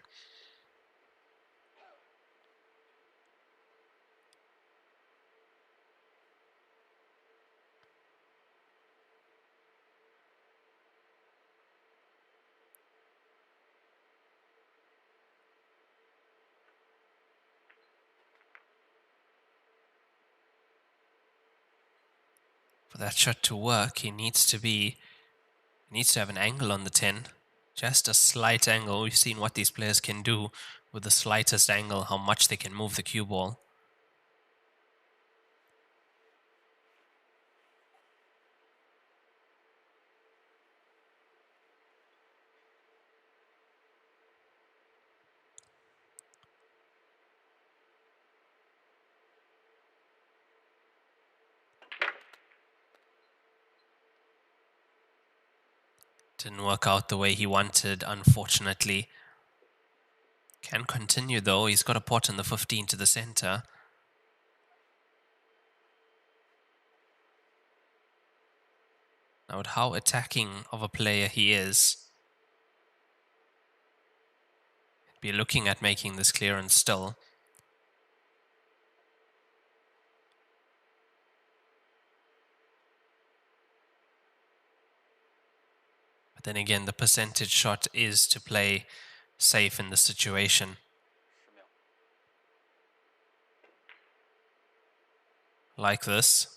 [SPEAKER 3] For that shot to work, he needs to have an angle on the 10. Just a slight angle. We've seen what these players can do with the slightest angle, how much they can move the cue ball. Didn't work out the way he wanted, unfortunately. Can continue though. He's got a pot in the 15 to the center. Now, with how attacking of a player he is, be looking at making this clearance still. But then again, the percentage shot is to play safe in the situation. Like this.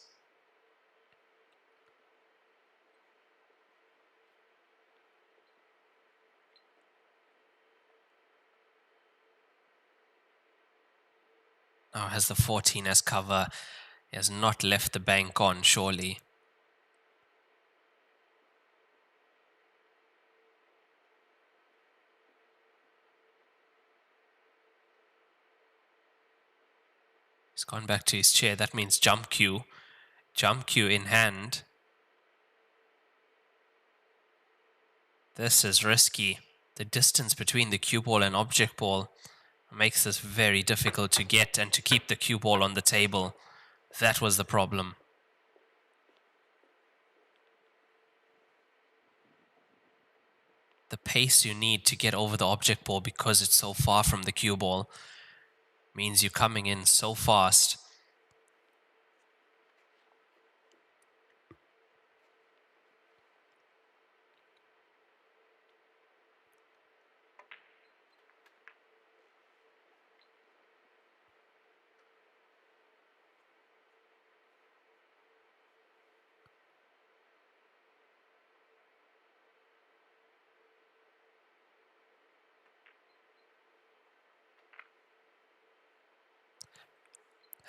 [SPEAKER 3] Now has the 14 as cover. He has not left the bank on, surely. He's gone back to his chair. That means jump cue. Jump cue in hand. This is risky. The distance between the cue ball and object ball makes this very difficult to get and to keep the cue ball on the table. That was the problem. The pace you need to get over the object ball because it's so far from the cue ball means you're coming in so fast.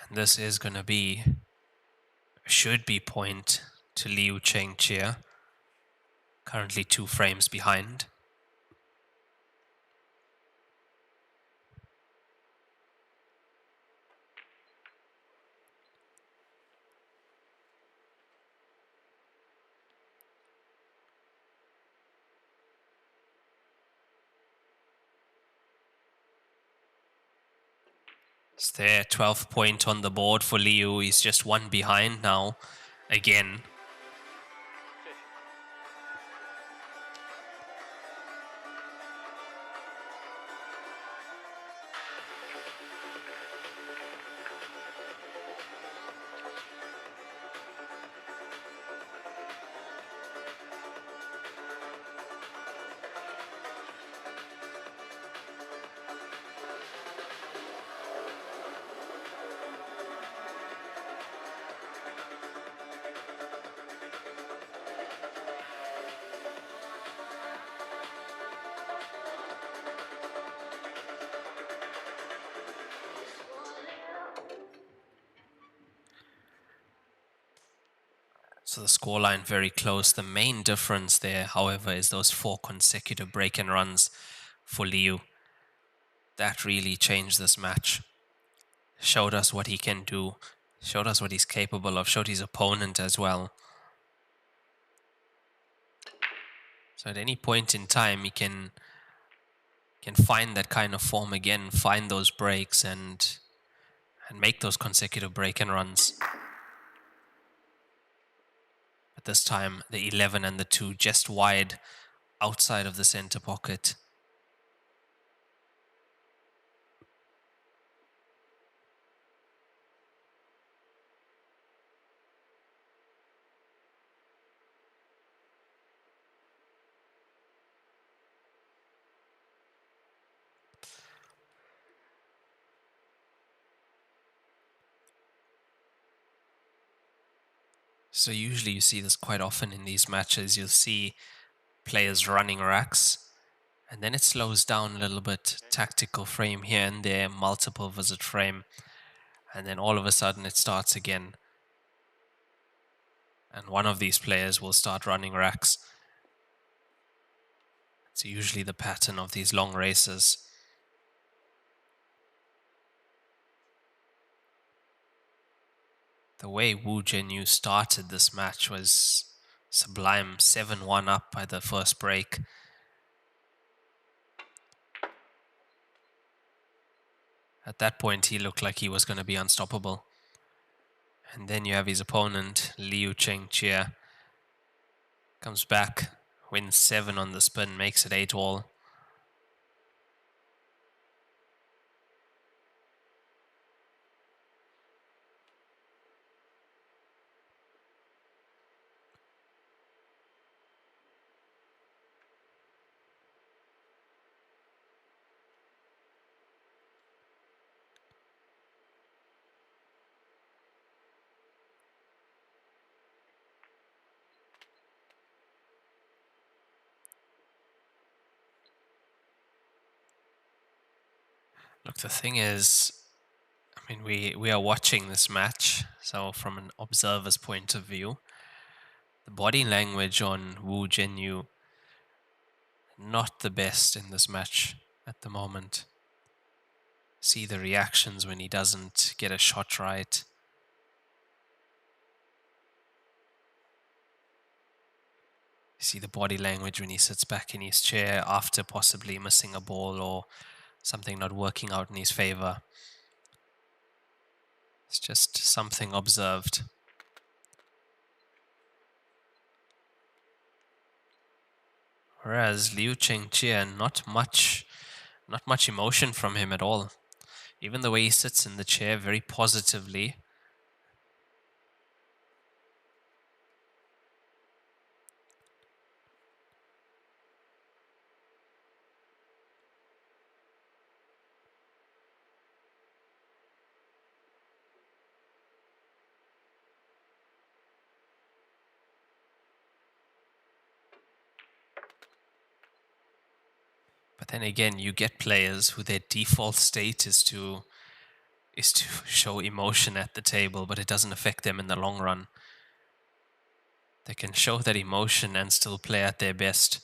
[SPEAKER 3] And this is going to be, should be point to Liu Chengqie. Currently 2 frames behind. It's there, 12th point on the board for Liu. He's just 1 behind now, again. So the scoreline very close. The main difference there, however, is those 4 consecutive break and runs for Liu. That really changed this match. Showed us what he can do. Showed us what he's capable of. Showed his opponent as well. So at any point in time, he can find that kind of form again, find those breaks and make those consecutive break and runs. But this time, the 11 and the 2 just wide outside of the center pocket. So usually you see this quite often in these matches. You'll see players running racks, and then it slows down a little bit. Tactical frame here and there, multiple visit frame, and then all of a sudden it starts again. And one of these players will start running racks. It's usually the pattern of these long races. The way Wu Zhenyu started this match was sublime. 7-1 up by the first break. At that point, he looked like he was going to be unstoppable. And then you have his opponent, Liu Chengqie. Comes back, wins 7 on the spin, makes it 8-all. Look, the thing is, I mean, we are watching this match, so from an observer's point of view, the body language on Wu Zhenyu, not the best in this match at the moment. See the reactions when he doesn't get a shot right. See the body language when he sits back in his chair after possibly missing a ball or something not working out in his favor. It's just something observed. Whereas Liu Chengqie, not much emotion from him at all. Even the way he sits in the chair very positively. But then again, you get players who their default state is to is to show emotion at the table, but it doesn't affect them in the long run. They can show that emotion and still play at their best.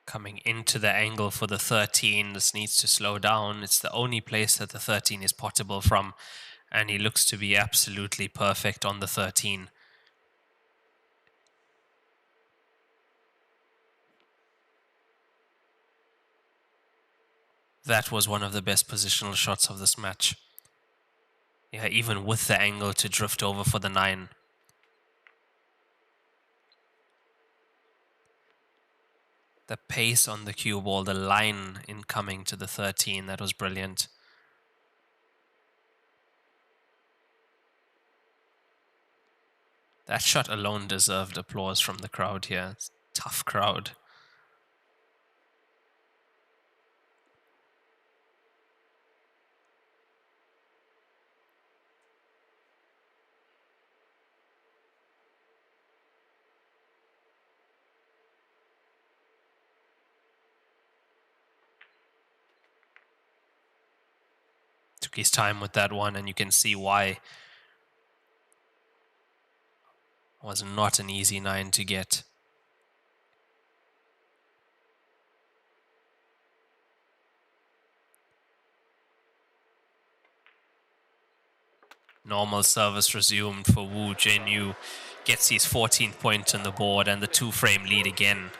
[SPEAKER 3] Coming into the angle for the 13, this needs to slow down. It's the only place that the 13 is potable from, and he looks to be absolutely perfect on the 13. That was one of the best positional shots of this match. Yeah, even with the angle to drift over for the 9. The pace on the cue ball, the line in coming to the 13, that was brilliant. That shot alone deserved applause from the crowd here. It's a tough crowd. Took his time with that one, and you can see why. It was not an easy 9 to get. Normal service resumed for Wu Jianyu. Gets his 14th point on the board and the 2-frame lead again.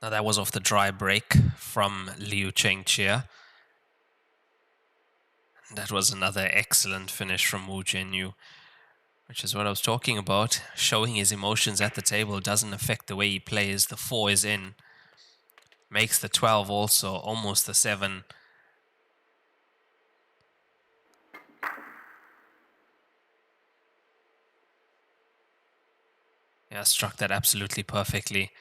[SPEAKER 3] Now that was off the dry break from Liu Chengqie. That was another excellent finish from Wu Jianyu, which is what I was talking about. Showing his emotions at the table doesn't affect the way he plays. The 4 is in. Makes the 12 also, almost the 7. Yeah, struck that absolutely perfectly.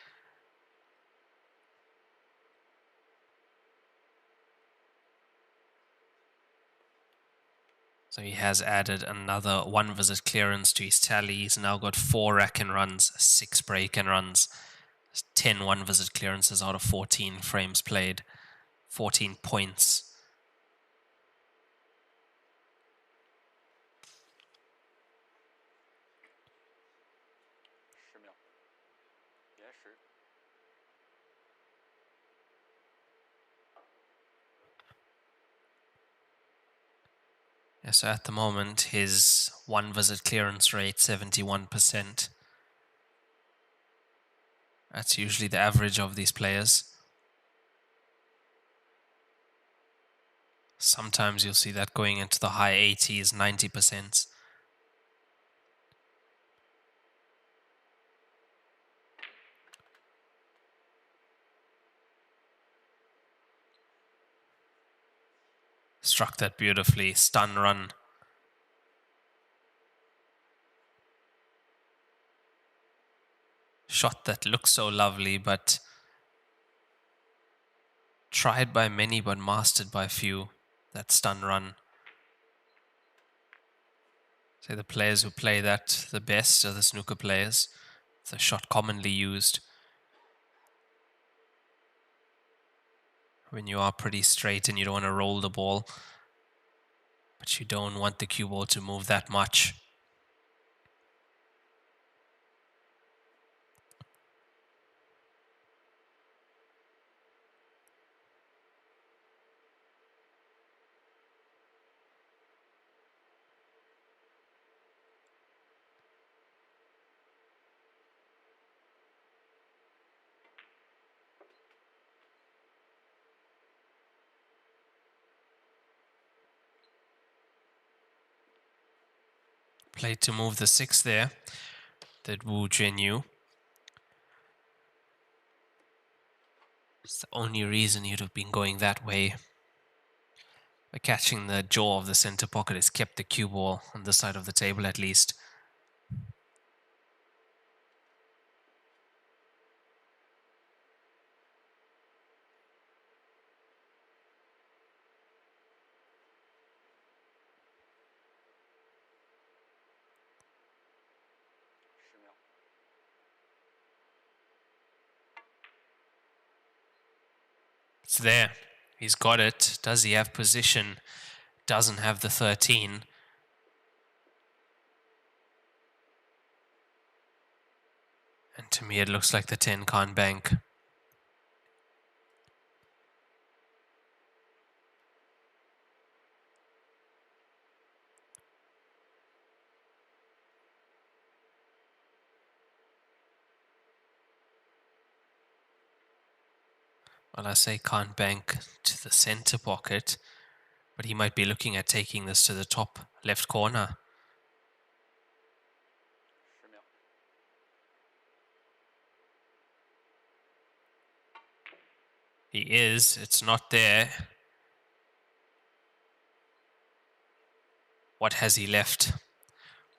[SPEAKER 3] So he has added another 1 visit clearance to his tally. He's now got 4 rack and runs, 6 break and runs. 10 1 visit clearances out of 14 frames played. 14 points. Yeah, so at the moment, his 1 visit clearance rate, 71%. That's usually the average of these players. Sometimes you'll see that going into the high 80s, 90%. Struck that beautifully. Stun run. Shot that looks so lovely, but tried by many but mastered by few. That stun run. Say the players who play that the best are the snooker players. It's a shot commonly used when you are pretty straight and you don't want to roll the ball, but you don't want the cue ball to move that much. played to move the 6 there, did Wu Jianyu. It's the only reason you'd have been going that way. By catching the jaw of the center pocket, has kept the cue ball on this side of the table at least. It's there. He's got it. Does he have position? Doesn't have the 13. And to me, it looks like the 10 can't bank. Well, I say can't bank to the center pocket, but he might be looking at taking this to the top left corner. He is. It's not there. What has he left?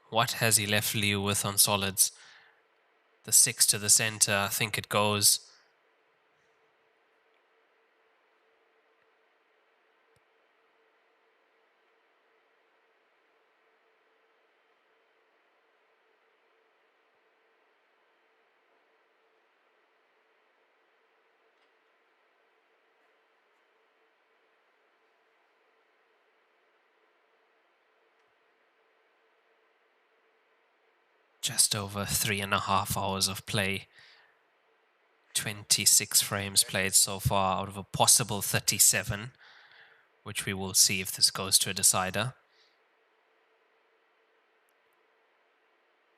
[SPEAKER 3] What has he left Liu with on solids? The 6 to the center. I think it goes. Just over 3.5 hours of play. 26 frames played so far out of a possible 37, which we will see if this goes to a decider.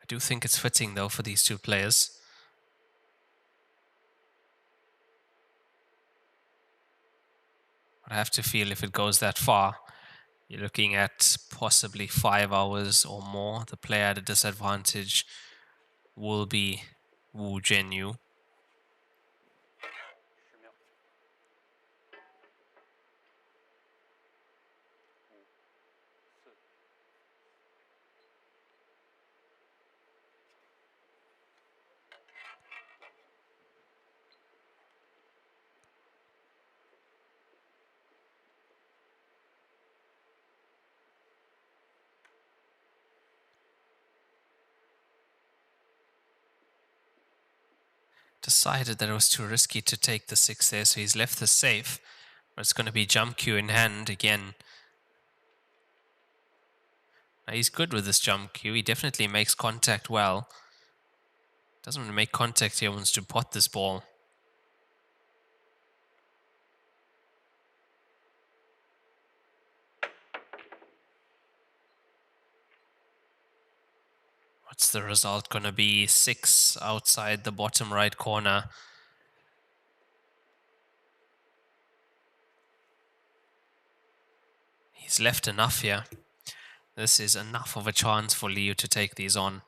[SPEAKER 3] I do think it's fitting though for these two players. But I have to feel if it goes that far, you're looking at possibly 5 hours or more. The player at a disadvantage will be Wu Jianyu. Decided that it was too risky to take the 6 there, so he's left the safe. But it's going to be jump cue in hand again. Now he's good with this jump cue. He definitely makes contact well. Doesn't want to make contact here, wants to pot this ball. What's the result going to be? 6 outside the bottom right corner. He's left enough here. This is enough of a chance for Liu to take these on.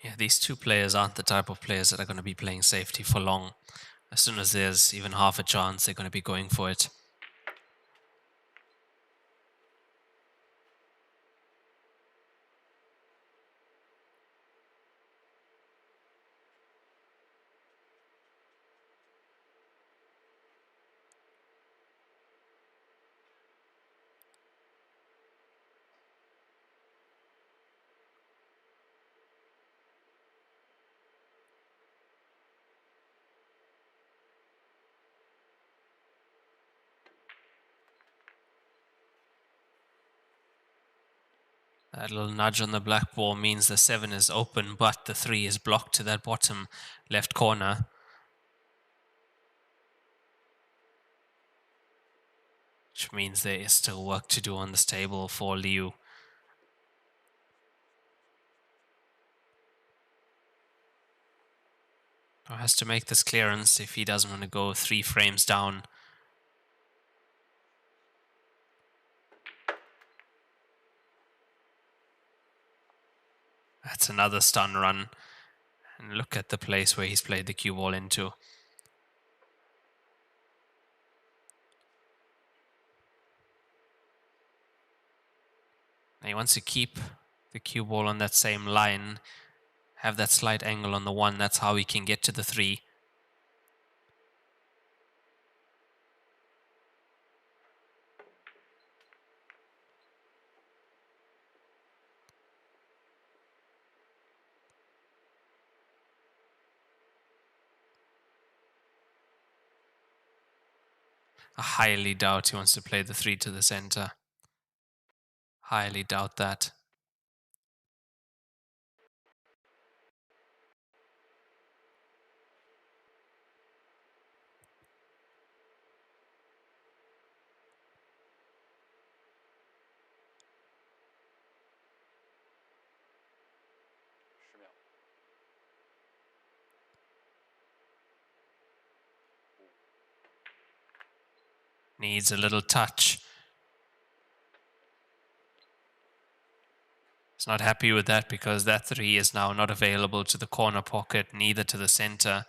[SPEAKER 3] Yeah, these two players aren't the type of players that are going to be playing safety for long. As soon as there's even half a chance, they're going to be going for it. That little nudge on the black ball means the 7 is open, but the 3 is blocked to that bottom left corner. Which which means there is still work to do on this table for Liu. He has to make this clearance if he doesn't want to go 3 frames down. That's another stun run. And look at the place where he's played the cue ball into. Now he wants to keep the cue ball on that same line, have that slight angle on the 1. That's how he can get to the 3. I highly doubt he wants to play the 3 to the center. Highly doubt that. Needs a little touch. He's not happy with that because that 3 is now not available to the corner pocket, neither to the center.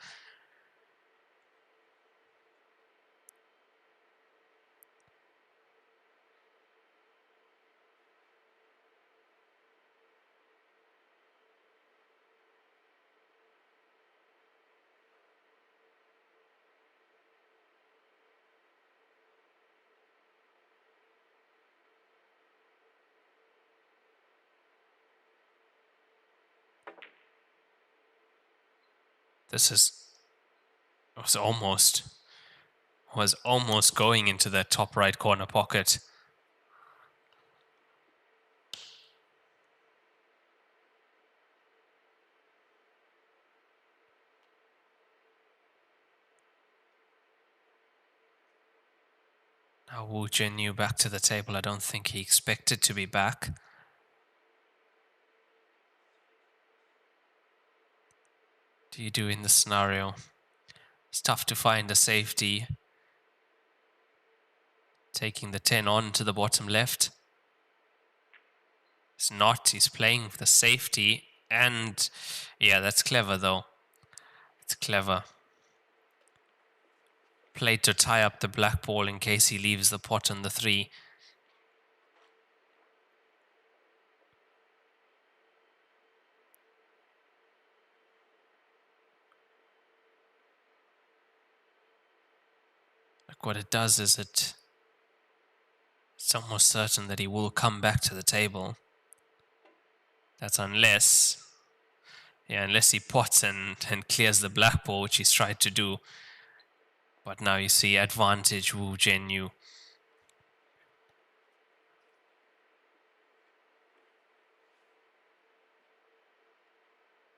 [SPEAKER 3] This was almost going into that top right corner pocket. Now Wu Jianyu back to the table. I don't think he expected to be back. What do you do in this scenario? It's tough to find a safety. Taking the 10 on to the bottom left. It's not. He's playing for the safety. And yeah, that's clever though. It's clever. Played to tie up the black ball in case he leaves the pot on the 3. Like what it does is it's almost certain that he will come back to the table. That's unless he pots and clears the black ball, which he's tried to do. But now you see advantage Wu Jianyu. It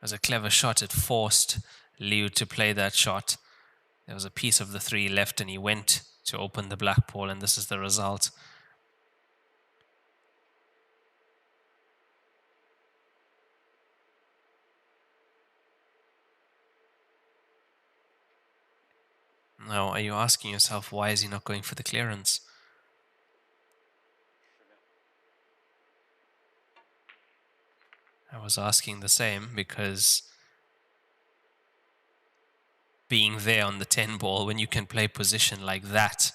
[SPEAKER 3] was a clever shot. It forced Liu to play that shot. There was a piece of the 3 left and he went to open the black ball, and this is the result. Now, are you asking yourself, why is he not going for the clearance? I was asking the same because being there on the 10 ball when you can play position like that,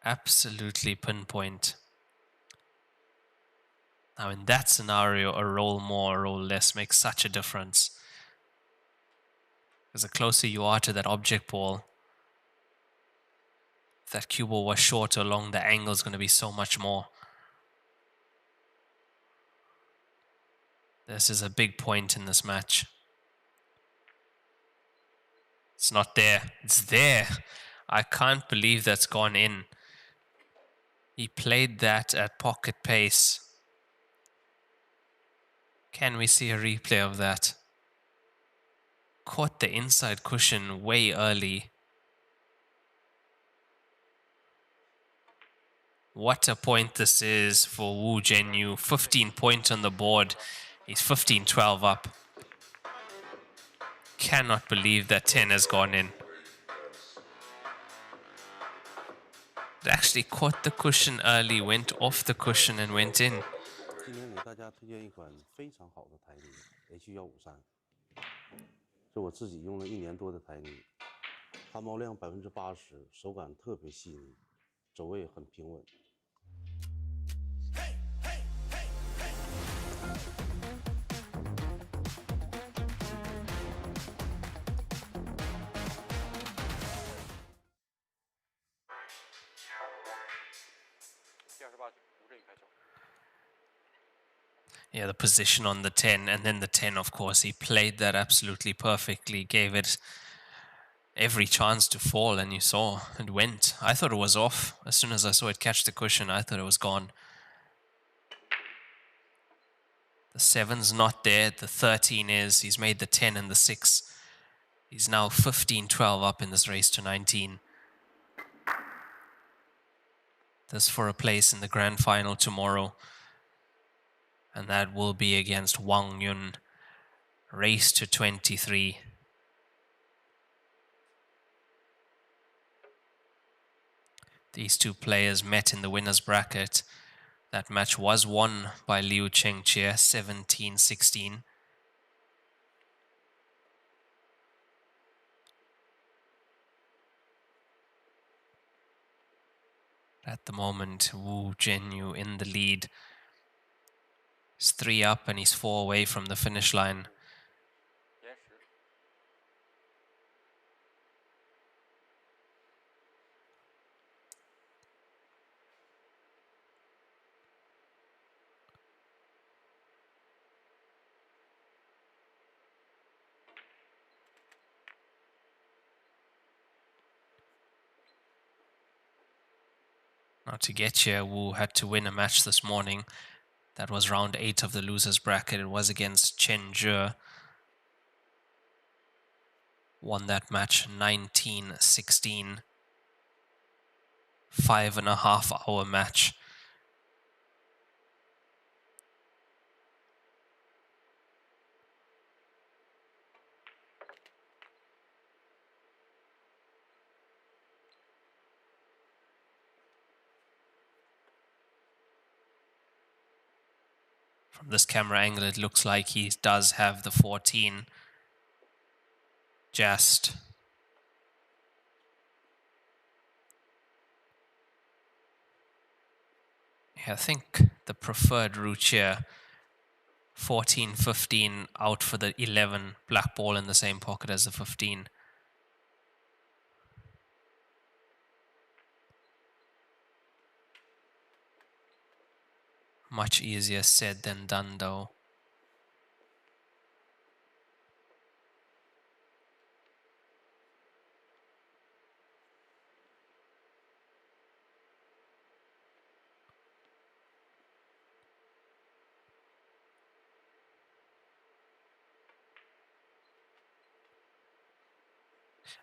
[SPEAKER 3] absolutely pinpoint. Now in that scenario, a roll more, a roll less makes such a difference. Because the closer you are to that object ball, if that cue ball was shorter along, the angle is going to be so much more. This is a big point in this match. It's not there. It's there. I can't believe that's gone in. He played that at pocket pace. Can we see a replay of that? Caught the inside cushion way early. What a point this is for Wu Zhenyu. 15 points on the board. He's 15-12 up. Cannot believe that 10 has gone in. It actually caught the cushion early, went off the cushion and went in.
[SPEAKER 14] 今天给大家推荐一款非常好的台泥 H153，是我自己用了1年多的台泥，汗毛量80%，手感特别细腻，走位很平稳。
[SPEAKER 3] Yeah, the position on the 10, and then the 10, of course, he played that absolutely perfectly, gave it every chance to fall, and you saw it went. I thought it was off. As soon as I saw it catch the cushion, I thought it was gone. The 7's not there, the 13 is. He's made the 10 and the 6. He's now 15-12 up in this race to 19. This for a place in the grand final tomorrow. And that will be against Wang Yun. Race to 23. These two players met in the winner's bracket. That match was won by Liu Chengqie, 17-16. At the moment, Wu Zhenyu in the lead. He's 3 up and he's 4 away from the finish line. Now to get here, Wu had to win a match this morning. That was round 8 of the losers bracket. It was against Chen Zhe. Won that match 19-16. 5.5 hour match. From this camera angle, it looks like he does have the 14. Just. Yeah, I think the preferred route here, 14-15 out for the 11, black ball in the same pocket as the 15. Much easier said than done, though.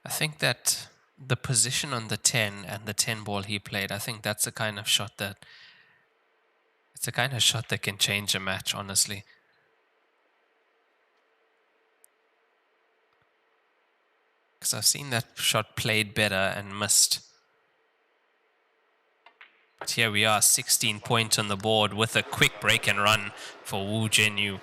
[SPEAKER 3] I think that the position on the 10 and the 10 ball he played, I think that's the kind of shot that it's the kind of shot that can change a match, honestly. Because I've seen that shot played better and missed. But here we are, 16 points on the board with a quick break and run for Wu Zhenyu.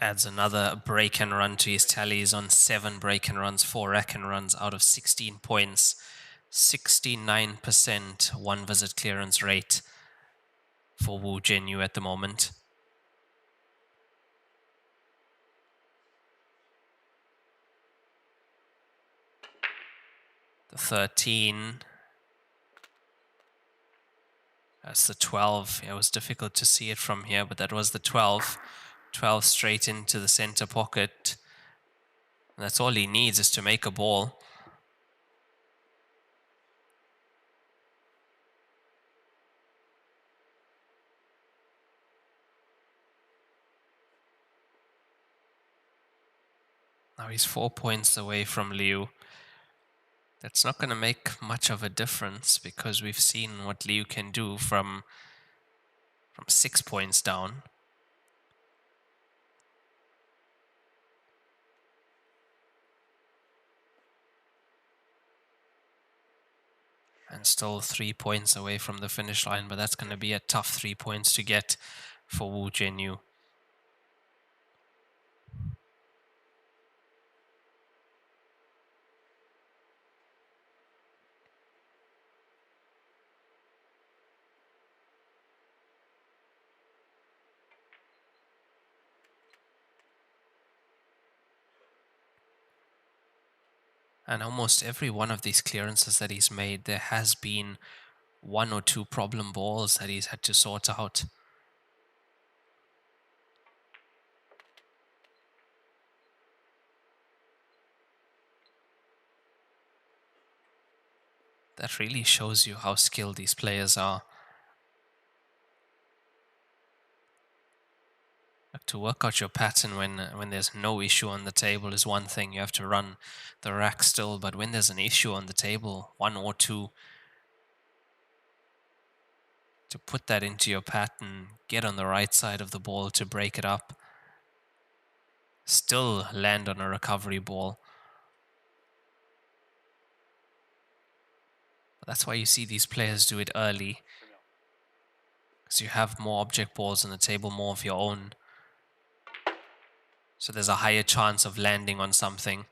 [SPEAKER 3] Adds another break and run to his tally. He's on 7 break and runs, 4 rack and runs out of 16 points. 69% one visit clearance rate for Wu Zhenyu at the moment. The 13. That's the 12. It was difficult to see it from here, but that was the 12. 12 straight into the center pocket. And that's all he needs, is to make a ball. Now he's 4 points away from Liu. That's not going to make much of a difference because we've seen what Liu can do from 6 points down. And still 3 points away from the finish line, but that's going to be a tough 3 points to get for Wu Jianyu. And almost every one of these clearances that he's made, there has been 1 or 2 problem balls that he's had to sort out. That really shows you how skilled these players are. Like, to work out your pattern when there's no issue on the table is one thing. You have to run the rack still, but when there's an issue on the table, 1 or 2, to put that into your pattern, get on the right side of the ball to break it up, still land on a recovery ball. That's why you see these players do it early, because you have more object balls on the table, more of your own. So there's a higher chance of landing on something.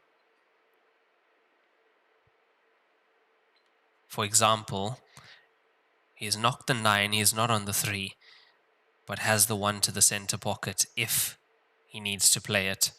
[SPEAKER 3] For example, he's knocked the 9, he's not on the 3, but has the 1 to the center pocket if he needs to play it.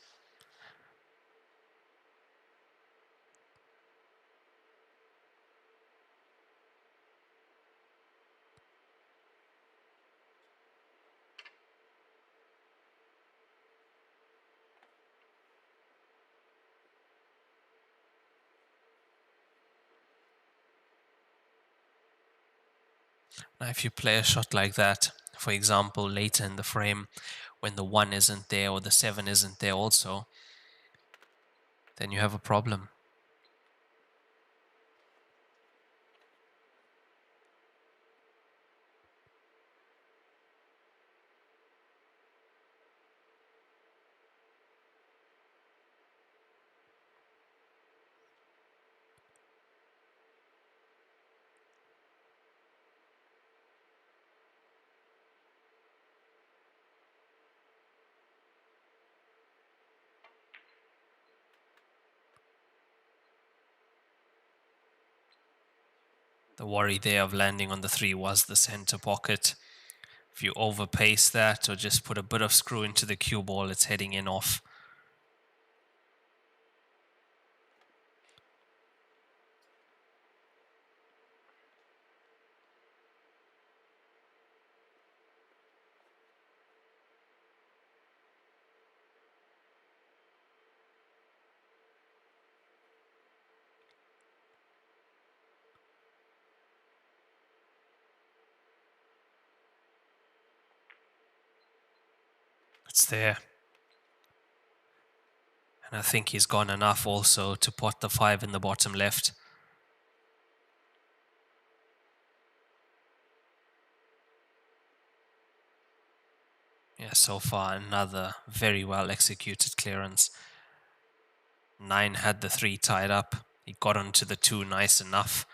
[SPEAKER 3] Now, if you play a shot like that, for example, later in the frame, when the 1 isn't there or the 7 isn't there also, then you have a problem. The worry there of landing on the 3 was the center pocket. If you overpace that or just put a bit of screw into the cue ball, it's heading in off. It's there. And I think he's gone enough also to pot the 5 in the bottom left. Yeah, so far another very well executed clearance. 9 had the 3 tied up. He got onto the 2 nice enough.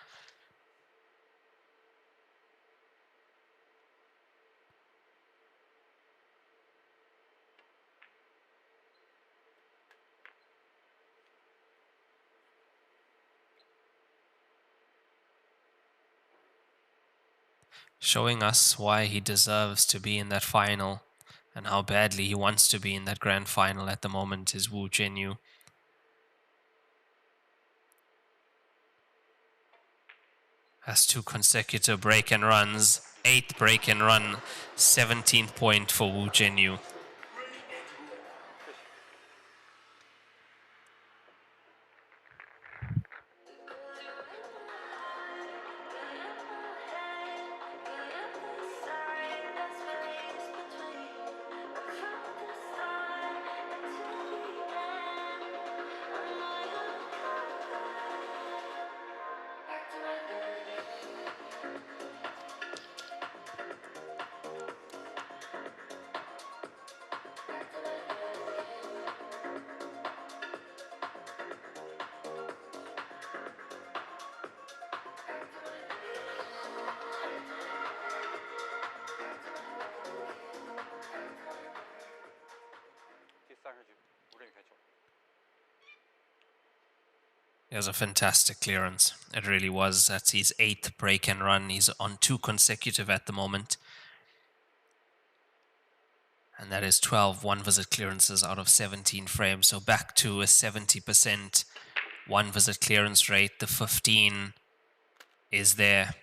[SPEAKER 3] Showing us why he deserves to be in that final and how badly he wants to be in that grand final at the moment is Wu Jianyu. Has 2 consecutive break and runs. 8th break and run. 17th point for Wu Jianyu. It was a fantastic clearance. It really was. That's his 8th break and run. He's on 2 consecutive at the moment. And that is 12 one-visit clearances out of 17 frames. So back to a 70% one-visit clearance rate. The 15 is there.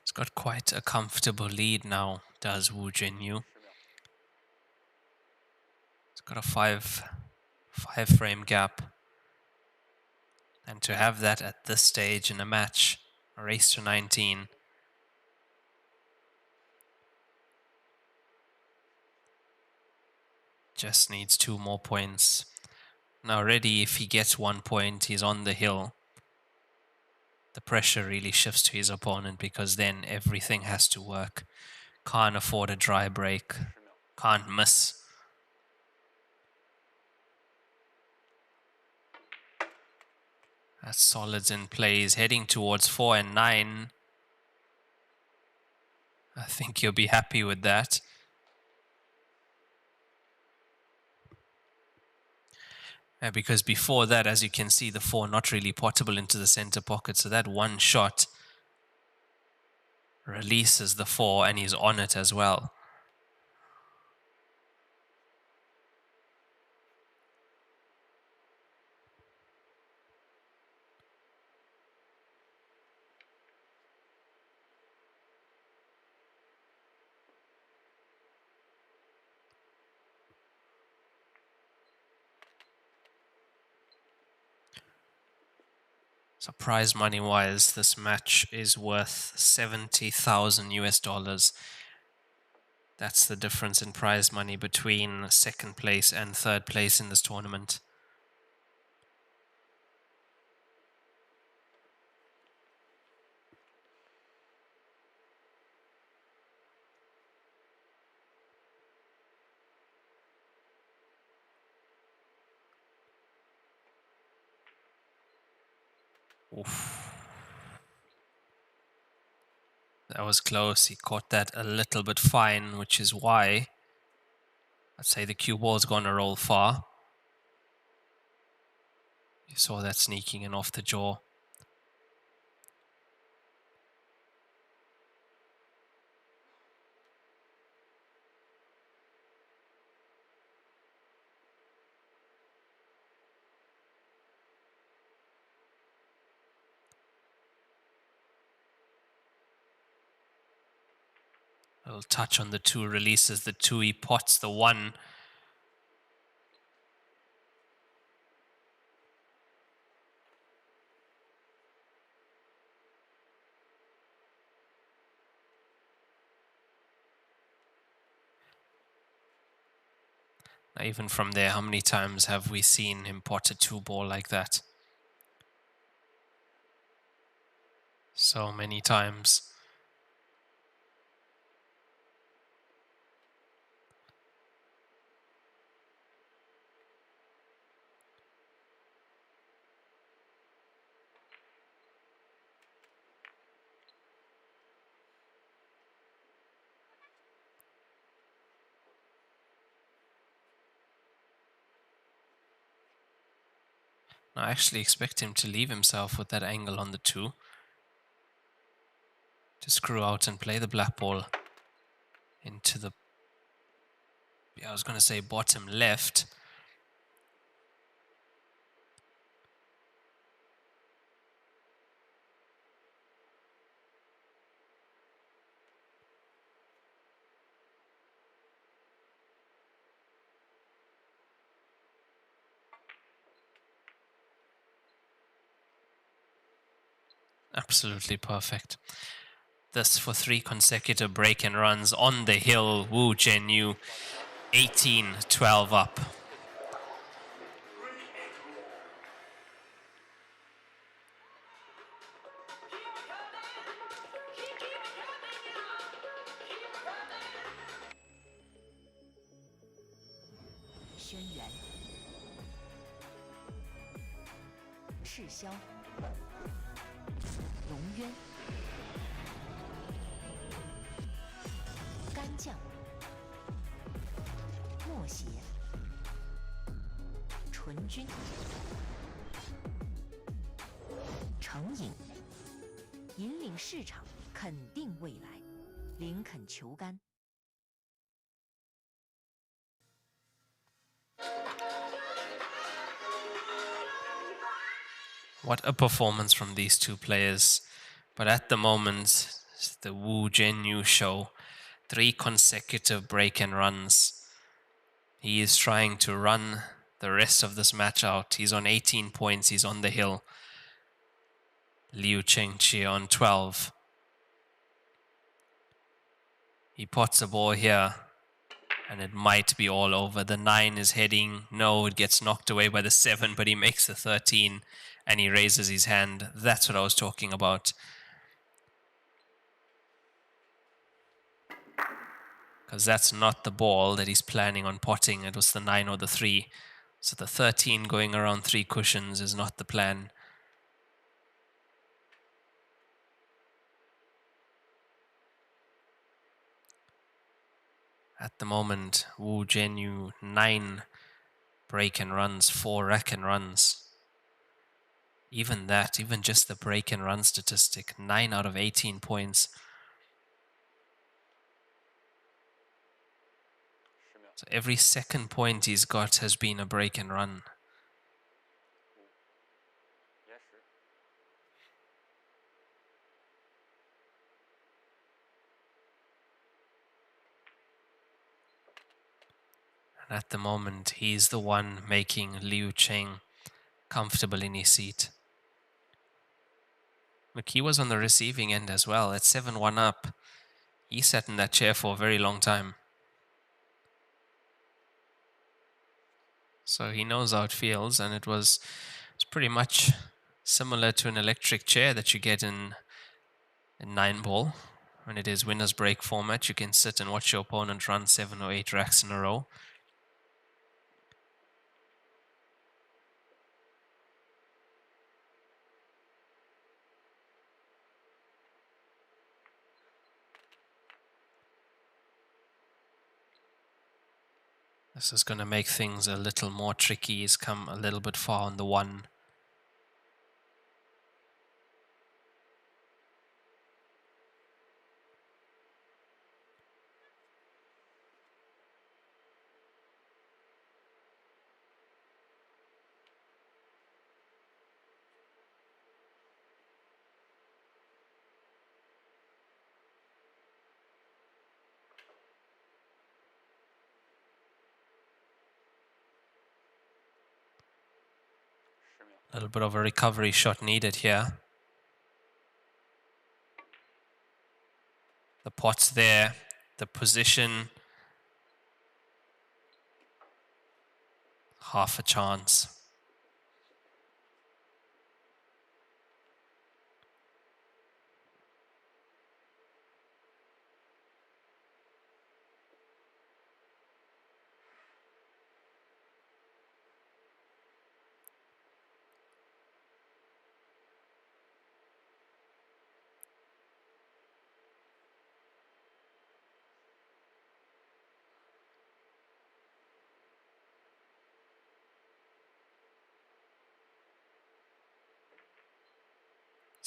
[SPEAKER 3] He's got quite a comfortable lead now, does Wu Jianyu. He's got a 5 frame gap. And to have that at this stage in a match, a race to 19, just needs 2 more points. Now already if he gets 1 point, he's on the hill. The pressure really shifts to his opponent because then everything has to work. Can't afford a dry break. Can't miss. That's solids in play. He's heading towards 4 and 9. I think you'll be happy with that. Because before that, as you can see, the 4 not really potable into the center pocket. So that one shot releases the 4 and he's on it as well. So prize money wise, this match is worth 70,000 US dollars. That's the difference in prize money between 2nd place and 3rd place in this tournament. Oof. That was close. He caught that a little bit fine, which is why I'd say the cue ball's going to roll far. You saw that sneaking in off the jaw. A little touch on the 2, releases the 2, he pots the 1. Now even from there, how many times have we seen him pot a 2 ball like that? So many times. I actually expect him to leave himself with that angle on the 2. To screw out and play the black ball into the, I was going to say bottom left. Absolutely perfect. This for 3 consecutive break and runs on the hill. Wu Zhenyu 18-12 up. What a performance from these 2 players. But at the moment, the Wu Zhenyu show. 3 consecutive break and runs. He is trying to run the rest of this match out. He's on 18 points. He's on the hill. Liu Chengqi on 12. He pots a ball here. And it might be all over. The 9 is heading. No, it gets knocked away by the 7, but he makes the 13. And he raises his hand. That's what I was talking about. Because that's not the ball that he's planning on potting. It was the 9 or the 3. So the 13 going around 3 cushions is not the plan. At the moment, Wu Zhenyu 9 break and runs, 4 rack and runs. Even that, even just the break and run statistic, 9 out of 18 points. So every second point he's got has been a break and run. And at the moment, he's the one making Liu Cheng comfortable in his seat. McKee was on the receiving end as well. At 7-1 up, he sat in that chair for a very long time. So he knows how it feels, and it's pretty much similar to an electric chair that you get in 9-ball. When it is winner's break format, you can sit and watch your opponent run 7 or 8 racks in a row. This is going to make things a little more tricky. He's come a little bit far on the 1. A little bit of a recovery shot needed here. The pot's there. The position. Half a chance.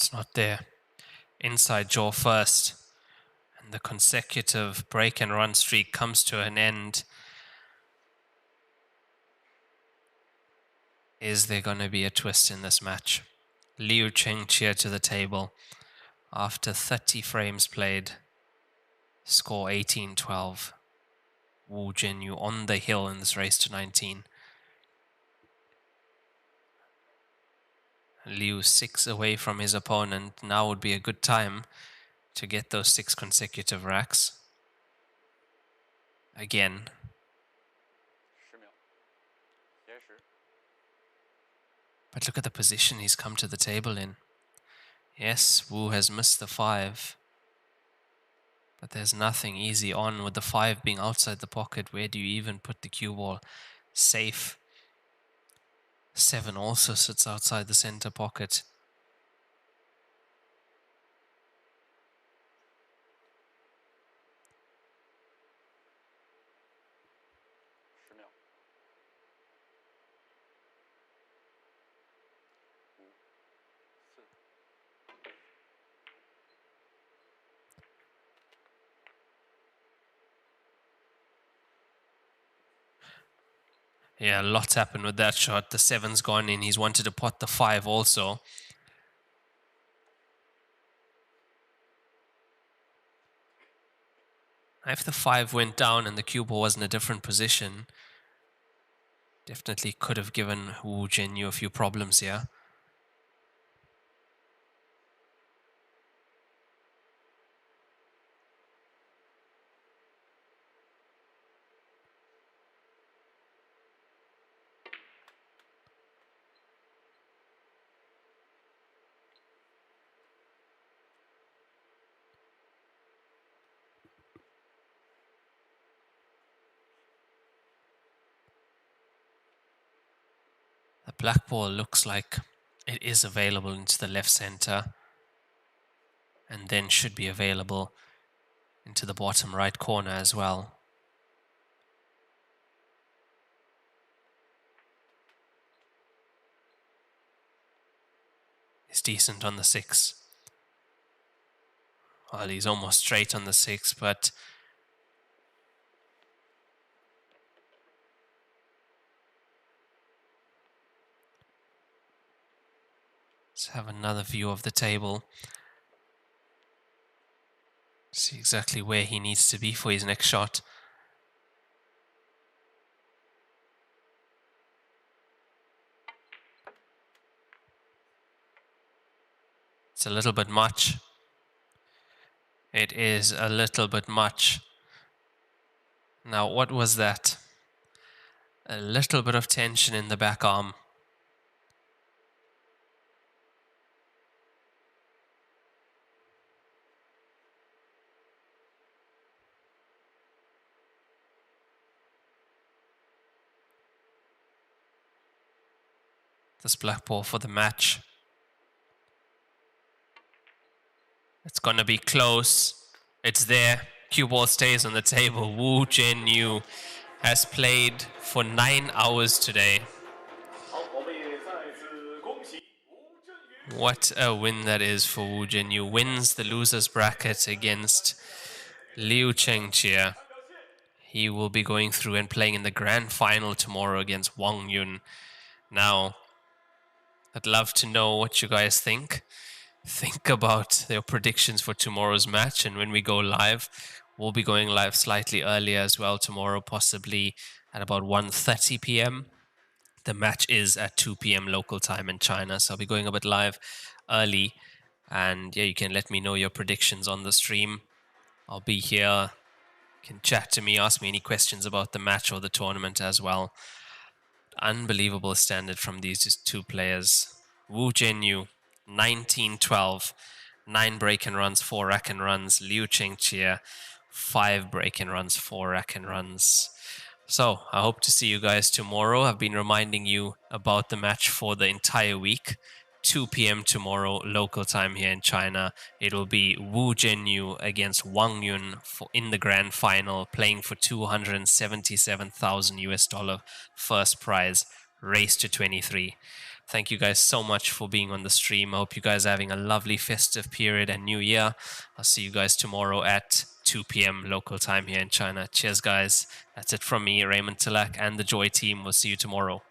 [SPEAKER 3] It's not there. Inside jaw first. And the consecutive break and run streak comes to an end. Is there going to be a twist in this match? Liu Chengqie to the table after 30 frames played. Score 18-12. Wu Jinyu on the hill in this race to 19. Liu 6 away from his opponent. Now would be a good time to get those 6 consecutive racks. Again. But look at the position he's come to the table in. Yes, Wu has missed the 5. But there's nothing easy on with the 5 being outside the pocket. Where do you even put the cue ball? Safe. 7 also sits outside the center pocket. Yeah, a lot happened with that shot. The 7's gone in. He's wanted to pot the 5 also. If the 5 went down and the cue ball was in a different position, definitely could have given Wu Jinyu a few problems here. The black ball looks like it is available into the left center and then should be available into the bottom right corner as well. He's decent on the 6. Well, he's almost straight on the 6, but let's have another view of the table. See exactly where he needs to be for his next shot. It's a little bit much. It is a little bit much. Now, what was that? A little bit of tension in the back arm. This black ball for the match. It's going to be close. It's there. Cue ball stays on the table. Wu Jinyu has played for 9 hours today. What a win that is for Wu Jinyu. Wins the losers bracket against Liu Chengqie. He will be going through and playing in the grand final tomorrow against Wang Yun. Now, I'd love to know what you guys think. Think about their predictions for tomorrow's match, and when we go live, we'll be going live slightly earlier as well tomorrow, possibly at about 1:30 p.m. The match is at 2 p.m. local time in China, so I'll be going a bit live early, and yeah, you can let me know your predictions on the stream. I'll be here. You can chat to me, ask me any questions about the match or the tournament as well. Unbelievable standard from these 2 players. Wu Jinyu, 19-12, 9 break and runs, 4 rack and runs. Liu Chengqie, 5 break and runs, 4 rack and runs. So I hope to see you guys tomorrow. I've been reminding you about the match for the entire week. 2 p.m. tomorrow, local time here in China. It'll be Wu Jinyu against Wang Yun in the grand final, playing for $277,000 US first prize, race to 23. Thank you guys so much for being on the stream. I hope you guys are having a lovely festive period and New Year. I'll see you guys tomorrow at 2 p.m. local time here in China. Cheers, guys. That's it from me, Raymond Tillack, and the Joy team. We'll see you tomorrow.